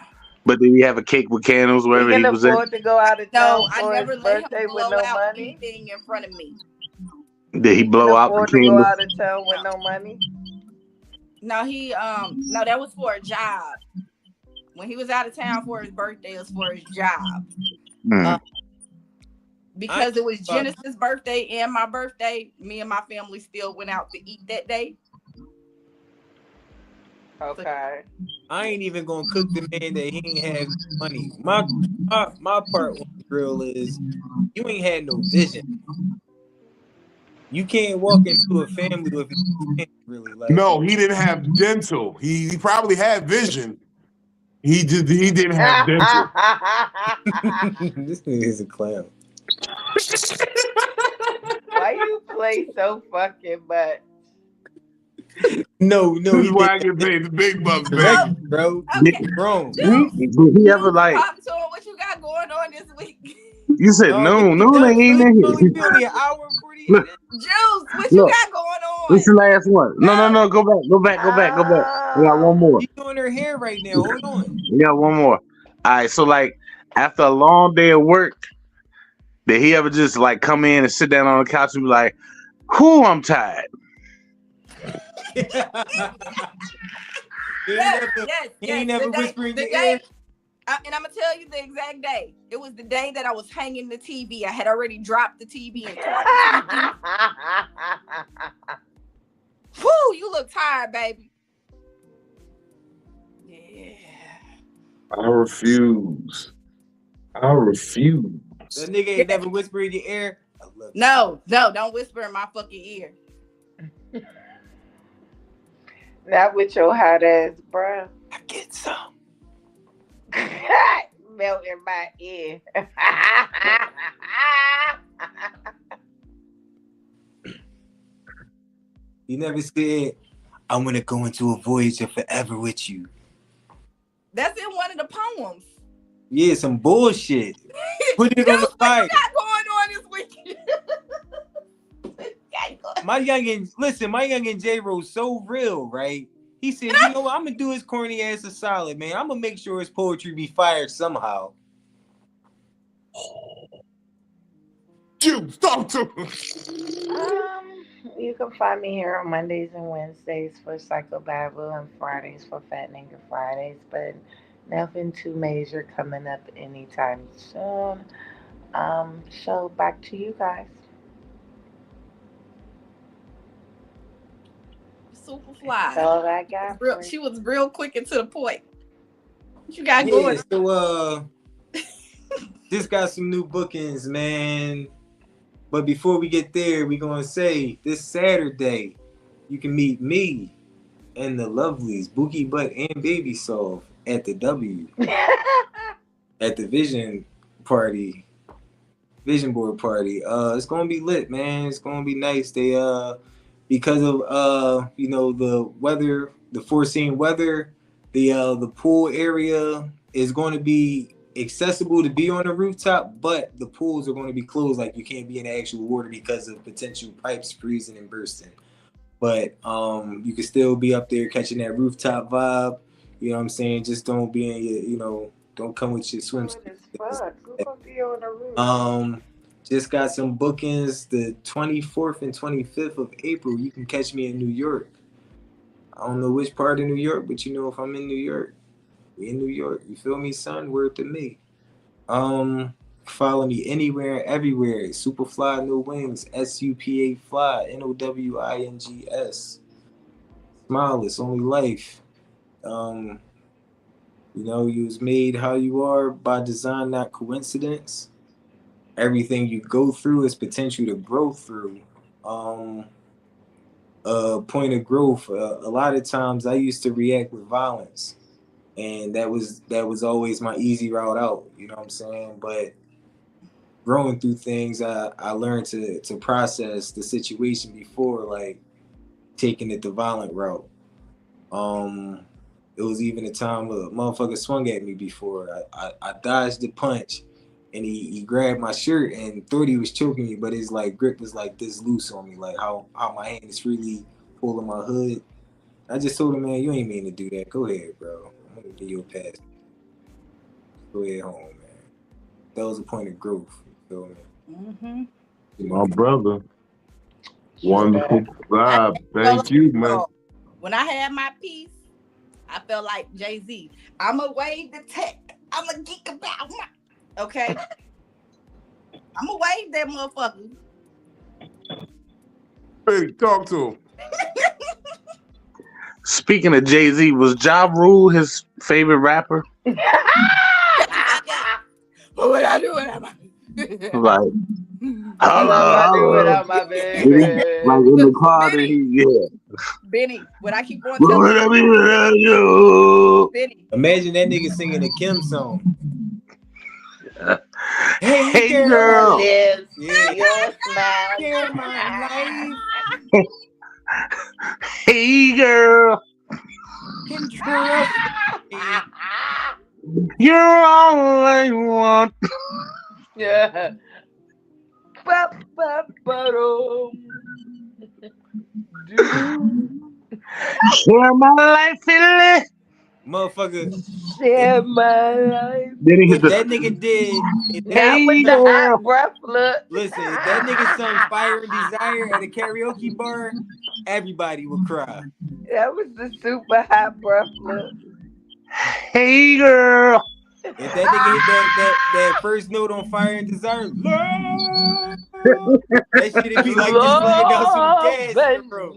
Speaker 5: But did he have a cake with candles wherever he was at?
Speaker 2: To go out of town
Speaker 4: no, I never let him blow out anything in front of me.
Speaker 5: Did he blow out the candles?
Speaker 2: Go out of town with no money?
Speaker 4: No, no, that was for a job. When he was out of town for his birthday, it was for his job. Because it was Genesis' birthday and my birthday, me and my family still went out to eat that day.
Speaker 2: Okay.
Speaker 3: I ain't even gonna cook the man that he ain't have money. My part on the grill is you ain't had no vision. You can't walk into a family with really like.
Speaker 1: No, he didn't have dental. He probably had vision. He didn't have dental.
Speaker 3: This nigga is a clown.
Speaker 2: Why you play so fucking much?
Speaker 3: No.
Speaker 1: This is why I get paid the big bucks, baby.
Speaker 3: Bro. Wrong.
Speaker 5: Did he ever like?
Speaker 4: Talk to him. What you got going on this week?
Speaker 5: You said no, they ain't in here.
Speaker 3: Only an hour 48 minutes.
Speaker 4: Juice, what you got going on?
Speaker 5: What's the last one? No. Go back. We got one more.
Speaker 3: She's doing her hair right now. Hold on.
Speaker 5: We got one more. All right. So like after a long day of work, did he ever just like come in and sit down on the couch and be like, "Whew, I'm tired."
Speaker 4: He
Speaker 3: ain't never whispered in your ear.
Speaker 4: And I'm gonna tell you the exact day. It was the day that I was hanging the TV. I had already dropped the TV and whoo, you look tired, baby. Yeah.
Speaker 1: I refuse.
Speaker 3: That nigga ain't never whispered in your ear.
Speaker 4: No, don't whisper in my fucking ear.
Speaker 2: Not with your hot ass breath.
Speaker 3: I get some.
Speaker 2: Melt in my ear.
Speaker 3: You never said, "I'm gonna go into a voyage of forever with you."
Speaker 4: That's in one of the poems.
Speaker 3: Yeah, some bullshit. Put it on the
Speaker 4: What
Speaker 3: fire.
Speaker 4: you got going on this weekend?
Speaker 3: My youngin' J-Rose so real, right? He said, you know what, I'm gonna do his corny ass a solid, man. I'm gonna make sure his poetry be fired somehow.
Speaker 1: Juice, talk to him.
Speaker 2: You can find me here on Mondays and Wednesdays for Psycho-Babble and Fridays for Fat Nigga Fridays, but nothing too major coming up anytime soon. So back to you guys.
Speaker 4: Super
Speaker 2: That's
Speaker 4: fly.
Speaker 2: all I got for
Speaker 4: She
Speaker 2: you.
Speaker 4: was real quick and to the point. What you got
Speaker 3: Yeah,
Speaker 4: going?
Speaker 3: so just got some new bookings, man. But before we get there, we're gonna say this Saturday, you can meet me and the lovelies, Bookie Butt and Baby Soul at the W at the Vision Board Party. It's gonna be lit, man. It's gonna be nice. They because of the weather, the foreseen weather, the pool area is going to be accessible to be on the rooftop, but the pools are going to be closed. Like you can't be in actual water because of potential pipes freezing and bursting. But you can still be up there catching that rooftop vibe. You know what I'm saying? Just don't be in your, don't come with your swimsuit.
Speaker 2: Who gonna be on the roof?
Speaker 3: Just got some bookings the 24th and 25th of April. You can catch me in New York. I don't know which part of New York, but if I'm in New York, we in New York. You feel me, son? Word to me. Follow me anywhere and everywhere. Superfly No Wings, SUPA Fly, NOWINGS. Smile, it's only life. You was made how you are by design, not coincidence. Everything you go through is potential to grow through. Point of growth. A lot of times I used to react with violence, and that was always my easy route out. You know what I'm saying? But growing through things, I learned to process the situation before like taking it the violent route. It was even a time where a motherfucker swung at me before. I dodged the punch, and he grabbed my shirt and thought he was choking me, but his like grip was like this loose on me, like how my hand is freely pulling my hood. I just told him, man, you ain't mean to do that. Go ahead, bro. I'm gonna give you a pass. Go ahead home, man. That was a point of growth. You feel me?
Speaker 4: Mm-hmm.
Speaker 1: My brother. Wonderful vibe. Thank you, man.
Speaker 4: When I had my piece, I felt like Jay-Z. I'ma wave the tech. I'ma geek about my. Okay. I'ma wave that motherfucker.
Speaker 1: Hey, talk to him.
Speaker 5: Speaking of Jay-Z, was Ja Rule his favorite rapper?
Speaker 2: What would I do without my
Speaker 5: Like,
Speaker 2: without my baby?
Speaker 5: like in the car that
Speaker 4: Benny, when I keep going to Benny.
Speaker 3: Imagine that nigga singing a Kim song.
Speaker 5: Hey girl.
Speaker 2: Live
Speaker 3: Yeah.
Speaker 2: your smile.
Speaker 3: Share my life.
Speaker 5: Hey girl.
Speaker 3: Control.
Speaker 5: You're all I want.
Speaker 2: Yeah.
Speaker 5: Share my life, Philly.
Speaker 3: Motherfucker.
Speaker 2: Share my life.
Speaker 5: Then he hit
Speaker 3: If
Speaker 5: the
Speaker 3: that nigga did,
Speaker 2: Not with the hot breath look.
Speaker 3: listen, if that nigga sung Fire and Desire at a karaoke bar, everybody would cry.
Speaker 2: That was the super hot breath look.
Speaker 5: Hey girl.
Speaker 3: If that nigga hit that first note on Fire and Desire, Lord, that shit'd be like just letting out some gas, bro.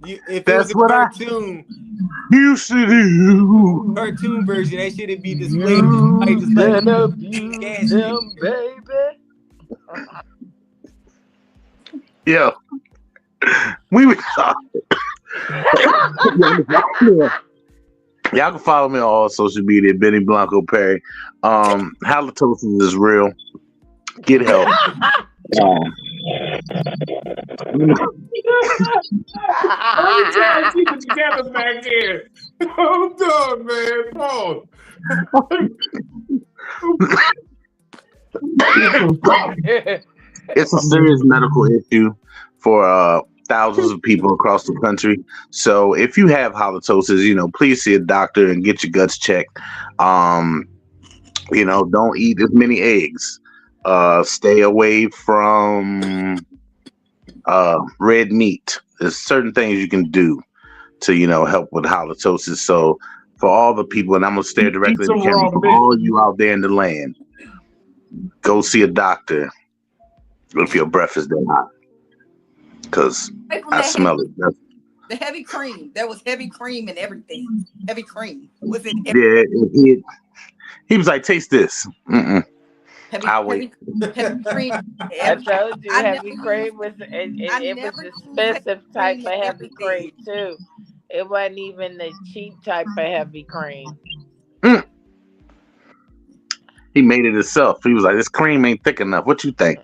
Speaker 3: If it was a cartoon,
Speaker 5: Used to do.
Speaker 3: cartoon version, that shit'd be displayed. I just like gas,
Speaker 2: baby.
Speaker 5: Yeah. We were talking. Y'all can follow me on all social media, Benny Blanco Perry. Halitosis is real. Get help.
Speaker 1: I'm trying to keep it together back there. I'm done, man. Pause.
Speaker 5: It's a serious medical issue for thousands of people across the country. So if you have halitosis, please see a doctor and get your guts checked. Don't eat as many eggs. Stay away from red meat. There's certain things you can do to, help with halitosis. So for all the people, and I'm gonna stare directly at the camera, for all you out there in the land, go see a doctor if your breath is that hot. Because I smell it.
Speaker 4: The heavy cream. There was heavy cream and everything. Heavy cream. Was it?
Speaker 5: Yeah, he was like, taste this. I'll wait.
Speaker 4: Heavy cream.
Speaker 2: I told you, heavy cream was, it was expensive type of heavy cream too. It wasn't even the cheap type of heavy cream.
Speaker 5: He made it himself. He was like, this cream ain't thick enough. What you think?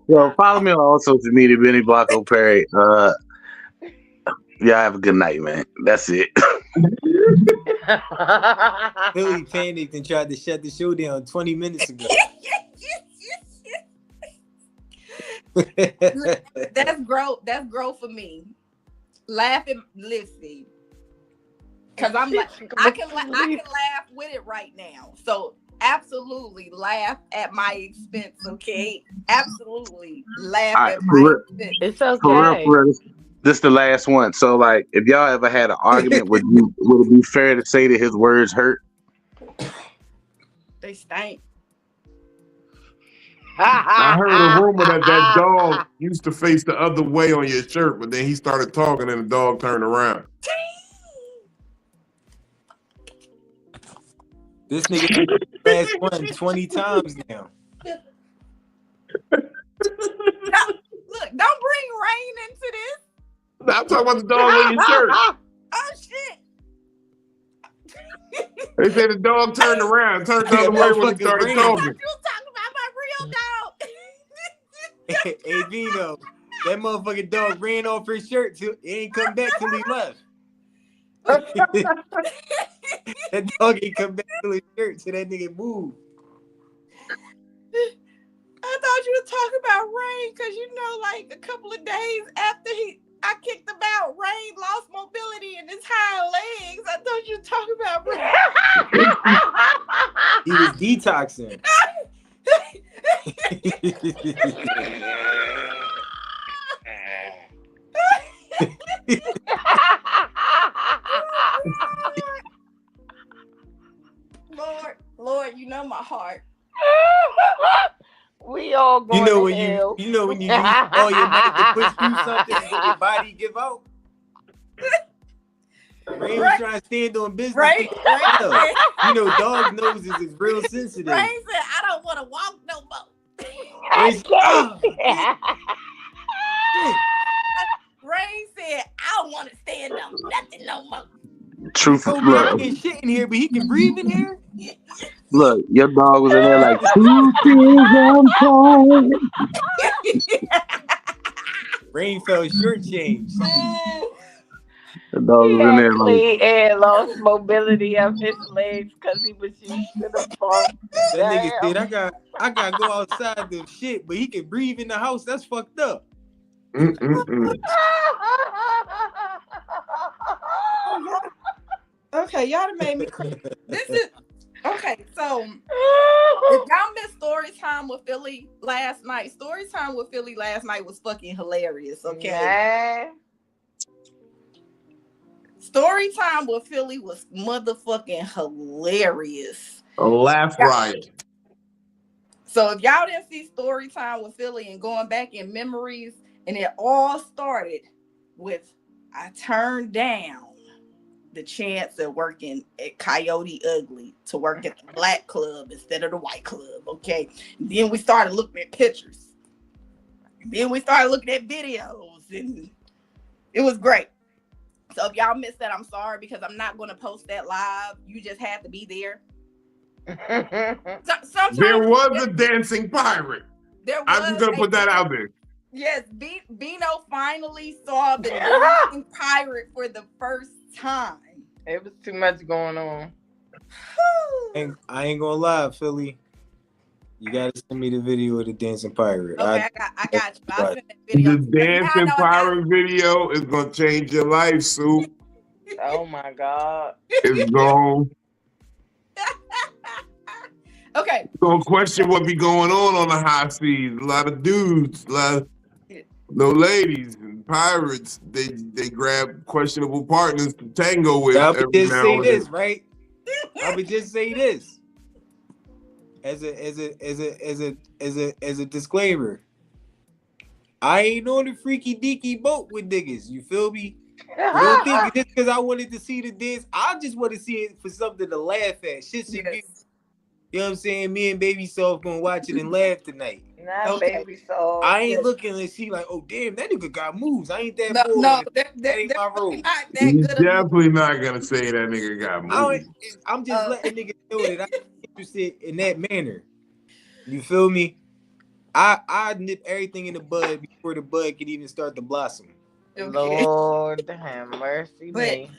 Speaker 5: Yo, follow me on all social media, Benny Blanco Perry. Y'all have a good night, man. That's it.
Speaker 3: Philly panicked and tried to shut the show down 20 minutes ago.
Speaker 4: That's growth. That's growth for me. Laughing, listen, because I'm like, I can laugh with it right now. So absolutely laugh at my expense, okay? Absolutely laugh at my expense.
Speaker 2: It's okay.
Speaker 5: For real. This is the last one. So, like, if y'all ever had an argument, would it be fair to say that his words hurt?
Speaker 4: They stink.
Speaker 1: I heard a rumor that dog used to face the other way on your shirt, but then he started talking and the dog turned around.
Speaker 3: This nigga did the last one 20 times now.
Speaker 4: Look, don't bring rain into this.
Speaker 1: No, I'm talking about the dog on your shirt.
Speaker 4: Oh shit.
Speaker 1: They said the dog turned around, turned the other way when he started
Speaker 4: I
Speaker 1: talking.
Speaker 4: thought you was talking about my real dog.
Speaker 3: Hey, Vino, that motherfucking dog ran off his shirt till he ain't come back till he left. That dog ain't come back till his shirt till that nigga moved.
Speaker 4: I thought you were talking about Rain because like a couple of days after I kicked him out, Rain lost mobility in his hind legs. I thought you were talking about Rain.
Speaker 3: He was detoxing.
Speaker 4: Lord, you know my heart.
Speaker 2: We all going to hell.
Speaker 3: You know when you use all your might to push through something and then your body give out. Rain was trying to stand on business.
Speaker 4: Right.
Speaker 3: Dog noses is real sensitive.
Speaker 4: Rain said, I don't want to walk no more. Rain said, I don't want to stand on nothing no more.
Speaker 5: Truth,
Speaker 3: so
Speaker 5: look.
Speaker 3: He can shit in here, but he can breathe in here.
Speaker 5: Look, your dog was in there like 2 things I'm
Speaker 3: Rain fell shortchanged.
Speaker 5: The dog was in there like.
Speaker 2: And lost mobility of his legs because he was used to the phone.
Speaker 3: That nigga said, I got to go outside the shit, but he can breathe in the house. That's fucked up.
Speaker 4: Okay, y'all done made me crazy. This is okay. So if y'all missed story time with Philly last night, story time with Philly last night was fucking hilarious. Okay.
Speaker 2: Yeah.
Speaker 4: Story time with Philly was motherfucking hilarious.
Speaker 1: A laugh riot.
Speaker 4: So if y'all didn't see story time with Philly and going back in memories, and it all started with I turned down the chance of working at Coyote Ugly to work at the black club instead of the white club. Okay. And then we started looking at pictures. Then we started looking at videos, and it was great. So if y'all missed that, I'm sorry, because I'm not going to post that live. You just had to be there.
Speaker 1: There was a dancing pirate. I'm just going to put that out there.
Speaker 4: Yes, Bino finally saw the dancing pirate for the first time.
Speaker 2: It was too much going on.
Speaker 3: I ain't gonna lie, Philly. You gotta send me the video of the dancing pirate.
Speaker 4: Okay, I got you. I'll send that video.
Speaker 1: The dancing pirate video is gonna change your life, Soup.
Speaker 2: Oh my God.
Speaker 1: It's gone.
Speaker 4: Okay.
Speaker 1: Gonna question what be going on the high seas. A lot of dudes, a lot of no ladies and pirates. They grab questionable partners to tango with.
Speaker 3: I would just say this, right? I would just say this as a disclaimer. I ain't on the freaky deaky boat with niggas. You feel me? Don't think just because I wanted to see the dance, I just want to see it for something to laugh at. Shit should be, you know what I'm saying? Me and Baby Soft gonna watch it and laugh tonight.
Speaker 2: Not Baby Soft.
Speaker 3: I ain't looking and see like, oh damn, that nigga got moves. I ain't that bored.
Speaker 4: No,
Speaker 3: that ain't my role.
Speaker 1: He's definitely not gonna say that nigga got moves.
Speaker 3: I'm just letting niggas know that I'm interested in that manner. You feel me? I nip everything in the bud before the bud can even start to blossom.
Speaker 2: Lord have mercy me.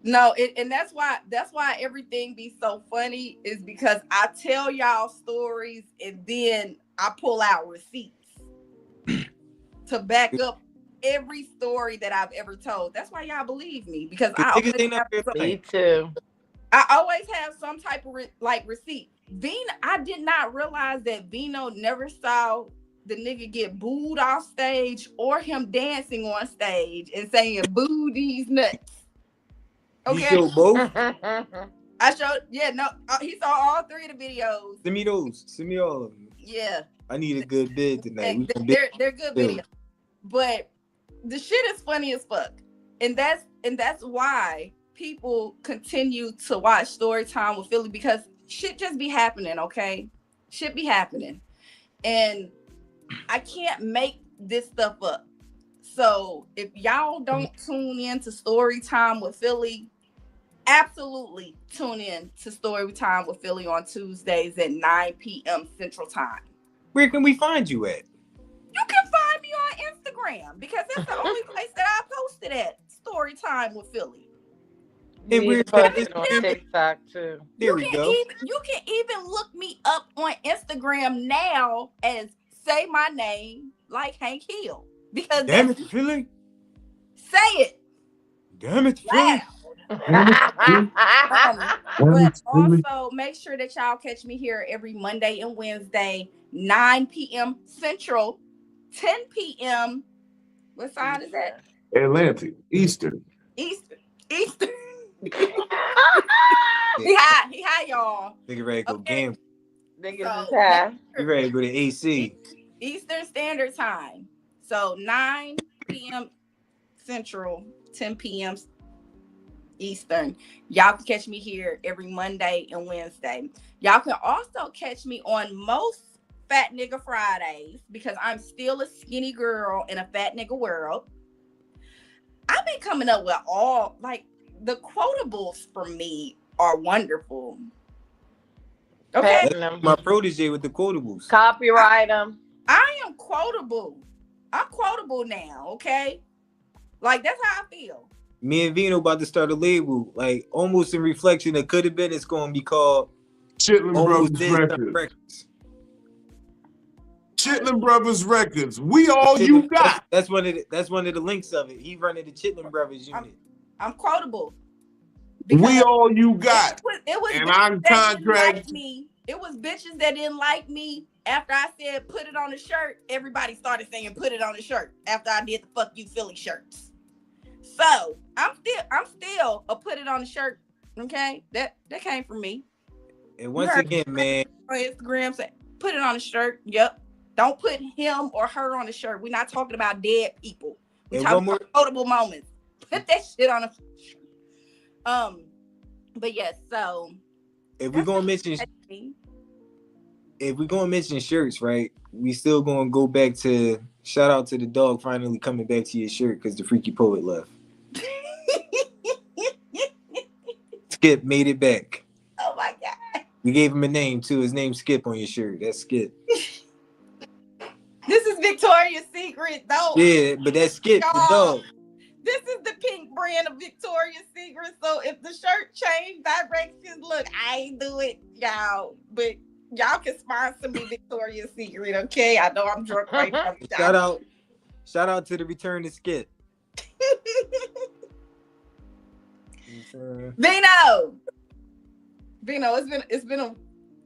Speaker 4: No, and that's why everything be so funny is because I tell y'all stories and then I pull out receipts to back up every story that I've ever told. That's why y'all believe me, because I always have
Speaker 2: me too.
Speaker 4: I always have some type of receipt. I did not realize that Vino never saw the nigga get booed off stage or him dancing on stage and saying "boo these nuts." Okay.
Speaker 3: You showed both?
Speaker 4: I showed, he saw all three of the videos.
Speaker 3: Send me those. Send me all of them.
Speaker 4: Yeah.
Speaker 3: I need a good bid tonight.
Speaker 4: They're good videos. But the shit is funny as fuck. And that's why people continue to watch Storytime with Philly, because shit just be happening, okay? Shit be happening. And I can't make this stuff up. So if y'all don't tune in to Storytime with Philly, absolutely tune in to Storytime with Philly on Tuesdays at 9 p.m. Central Time.
Speaker 3: Where can we find you at?
Speaker 4: You can find me on Instagram, because that's the only place that I posted at. Storytime with Philly.
Speaker 3: And we're
Speaker 2: posting on TikTok too.
Speaker 3: There we go.
Speaker 4: You can even look me up on Instagram now as Say My Name Like Hank Hill. Because
Speaker 3: Damn it, Philly.
Speaker 4: Say it.
Speaker 3: Damn it, Philly.
Speaker 4: But also make sure that y'all catch me here every Monday and Wednesday, 9 p.m. Central, 10 p.m. What side is that?
Speaker 1: Atlantic, Eastern.
Speaker 4: He high, y'all.
Speaker 3: Nigga ready to go game.
Speaker 2: Niggas is high.
Speaker 3: You ready to go to AC.
Speaker 4: Eastern Standard Time. So 9 p.m. Central, 10 p.m. Eastern. Y'all can catch me here every Monday and Wednesday. Y'all can also catch me on most Fat Nigga Fridays, because I'm still a skinny girl in a fat nigga world. I've been coming up with all, like, the quotables for me are wonderful. Okay.
Speaker 3: That's my protege with the quotables.
Speaker 2: Copyright them.
Speaker 4: I am quotable. I'm quotable now, okay? Like, that's how I feel.
Speaker 3: Me and Vino about to start a label, like almost in reflection. It could have been. It's going to be called
Speaker 1: Chitlin Brothers Records. Chitlin Brothers Records. We all you got.
Speaker 3: That's one of the links of it. He running the Chitlin Brothers unit.
Speaker 4: I'm quotable.
Speaker 1: We all you got.
Speaker 4: It was
Speaker 1: and I'm contracted.
Speaker 4: It was bitches that didn't like me after I said put it on the shirt. Everybody started saying put it on the shirt after I did the fuck you Philly shirts. So I'm still a put it on the shirt. Okay, that came from me.
Speaker 3: And once again, man,
Speaker 4: on Instagram say put it on the shirt. Yep. Don't put him or her on the shirt. We're not talking about dead people. We're talking about quotable moments. Put that shit on a shirt. But yes, so
Speaker 3: if we're gonna mention shirts, right? We still gonna go back to shout out to the dog finally coming back to your shirt because the freaky poet left. Skip made it back.
Speaker 4: Oh my god.
Speaker 3: We gave him a name too. His name's Skip on your shirt. That's Skip.
Speaker 4: This is Victoria's Secret. Secret, though.
Speaker 3: Yeah, but that skit, the dog.
Speaker 4: This is the pink brand of Victoria's Secret. So if the shirt changed directions, look, I ain't do it, y'all. But y'all can sponsor me Victoria's Secret, okay? I know I'm drunk right now.
Speaker 3: Shout out to the return to skit.
Speaker 4: Vino,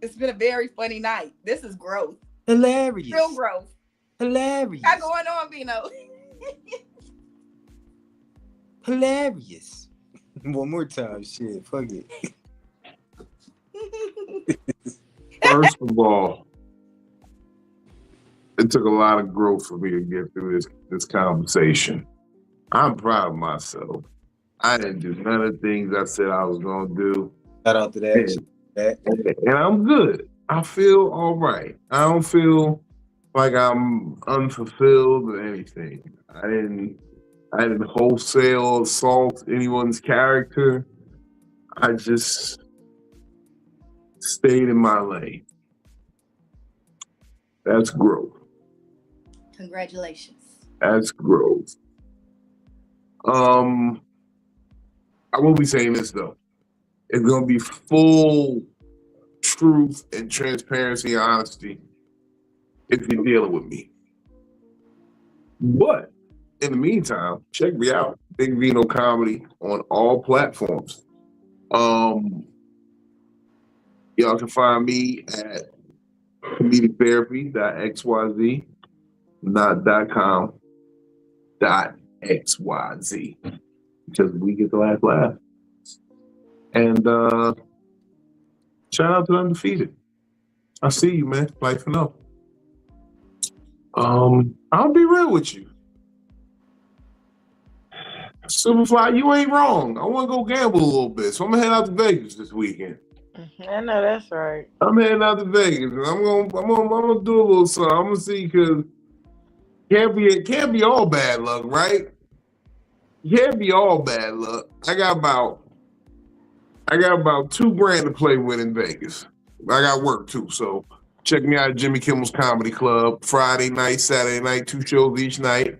Speaker 4: it's been a very funny night. This is growth.
Speaker 3: Hilarious.
Speaker 4: Real growth.
Speaker 3: Hilarious.
Speaker 4: What's going on, Vino?
Speaker 3: Hilarious. One more time, shit. Fuck it.
Speaker 1: First of all, it took a lot of growth for me to get through this conversation. I'm proud of myself. I didn't do none of the things I said I was gonna do.
Speaker 3: Shout out to that.
Speaker 1: And I'm good. I feel all right. I don't feel like I'm unfulfilled or anything. I didn't wholesale assault anyone's character. I just stayed in my lane. That's growth.
Speaker 4: Congratulations.
Speaker 1: That's growth. I will be saying this though. It's gonna be full truth and transparency and honesty if you're dealing with me. But in the meantime, check me out. Big Vino Comedy on all platforms. Y'all can find me at comedictherapy.xyz, not .com, .xyz, because we get the last laugh. And shout out to Undefeated. I see you, man. Life and up. I'll be real with you. Superfly, you ain't wrong. I want to go gamble a little bit, so I'm gonna head out to Vegas this weekend.
Speaker 2: I know that's right.
Speaker 1: I'm heading out to Vegas, and I'm gonna do a little something. I'm gonna see, because it can't be all bad luck, right? It can't be all bad luck. I got about $2,000 to play with in Vegas. I got work too, so check me out at Jimmy Kimmel's Comedy Club. Friday night, Saturday night, 2 shows each night.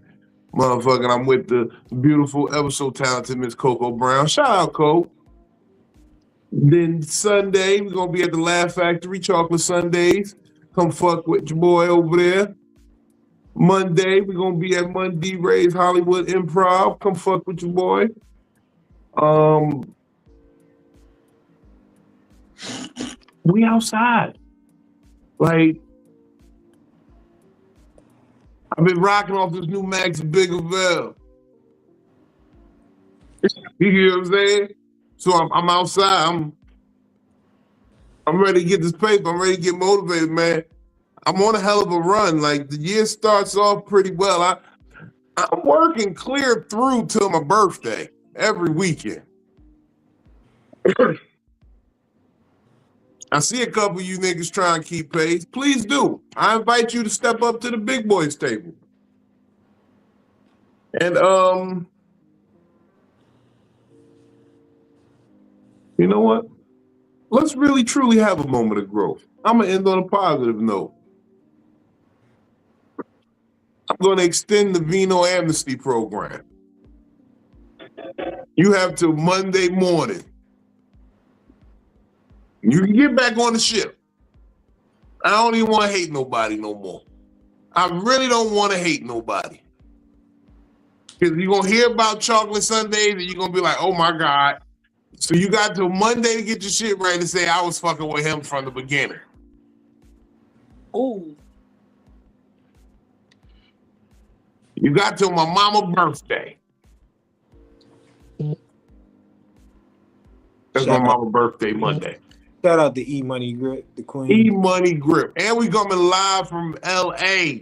Speaker 1: Motherfucker, I'm with the beautiful, ever so talented Miss Coco Brown. Shout out, Coco. Then Sunday, we're gonna be at the Laugh Factory, Chocolate Sundays. Come fuck with your boy over there. Monday, we're gonna be at Monday Ray's Hollywood Improv. Come fuck with your boy. We outside. Like, I've been rocking off this new Max Biggerville. You hear what I'm saying? So I'm outside. I'm ready to get this paper. I'm ready to get motivated, man. I'm on a hell of a run. Like, the year starts off pretty well. I'm working clear through till my birthday every weekend. I see a couple of you niggas trying to keep pace. Please do. I invite you to step up to the big boys table. And you know what? Let's really truly have a moment of growth. I'm gonna end on a positive note. I'm gonna extend the Vino Amnesty Program. You have till Monday morning. You can get back on the ship. I don't even want to hate nobody no more. I really don't want to hate nobody. Because you're going to hear about Chocolate Sundays and you're going to be like, oh my God. So you got till Monday to get your shit right to say I was fucking with him from the beginning.
Speaker 4: Ooh.
Speaker 1: You got till my mama's birthday. That's my mama's birthday Monday.
Speaker 3: Shout out to E-Money Grip, the queen.
Speaker 1: E-Money Grip. And we coming live from LA.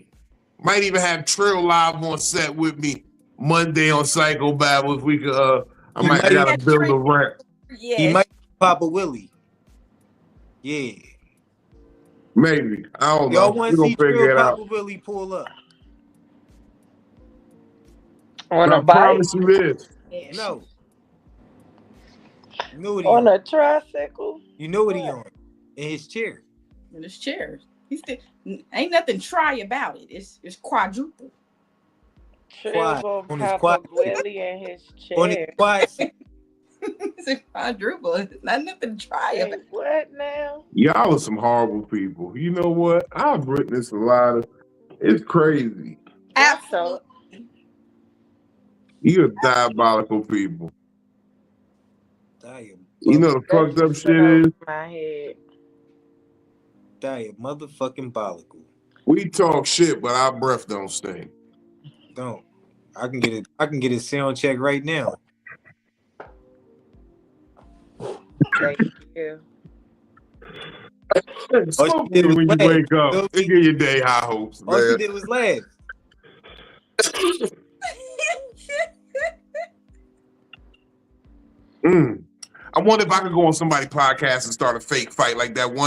Speaker 1: Might even have Trill live on set with me Monday on Psycho-Babble. If we could, I gotta build a ramp.
Speaker 4: Yeah.
Speaker 3: He might pop a Willie. Yeah.
Speaker 1: Maybe. I don't know.
Speaker 3: Y'all want to see
Speaker 1: Trill
Speaker 3: pop a Willie pull up?
Speaker 2: On a
Speaker 1: I
Speaker 2: bike?
Speaker 1: promise you this.
Speaker 4: Yeah.
Speaker 3: No. You know what he
Speaker 2: On
Speaker 3: on?
Speaker 2: a tricycle?
Speaker 3: You know what he on? In his chair.
Speaker 4: In his chair. He's still ain't nothing try about it. It's quadruple.
Speaker 2: Trill
Speaker 3: Quad
Speaker 2: gonna
Speaker 3: on his
Speaker 2: pop
Speaker 3: quad
Speaker 2: a Gwilly in his
Speaker 3: on his
Speaker 2: chair.
Speaker 3: quad.
Speaker 4: It's a quadruple. It's not nothing to try
Speaker 2: Hey,
Speaker 4: about.
Speaker 2: what now?
Speaker 1: Y'all are some horrible people. You know what? I've witnessed a lot of. It's crazy.
Speaker 4: Absolutely.
Speaker 1: You're diabolical people. You know the
Speaker 2: That
Speaker 1: fucked up
Speaker 2: just went
Speaker 1: shit
Speaker 2: over
Speaker 1: is
Speaker 2: my head.
Speaker 3: Motherfucking bollicle.
Speaker 1: we talk shit, but our breath don't stink.
Speaker 3: Don't. I can get a sound check right now.
Speaker 2: Thank you.
Speaker 1: Smoke
Speaker 3: did
Speaker 1: weed
Speaker 3: was
Speaker 1: when you
Speaker 3: laugh.
Speaker 1: wake up.
Speaker 3: Feel
Speaker 1: It
Speaker 3: me?
Speaker 1: give your day high hopes,
Speaker 3: All she
Speaker 1: man.
Speaker 3: did was laugh.
Speaker 1: I wonder if I could go on somebody's podcast and start a fake fight like that one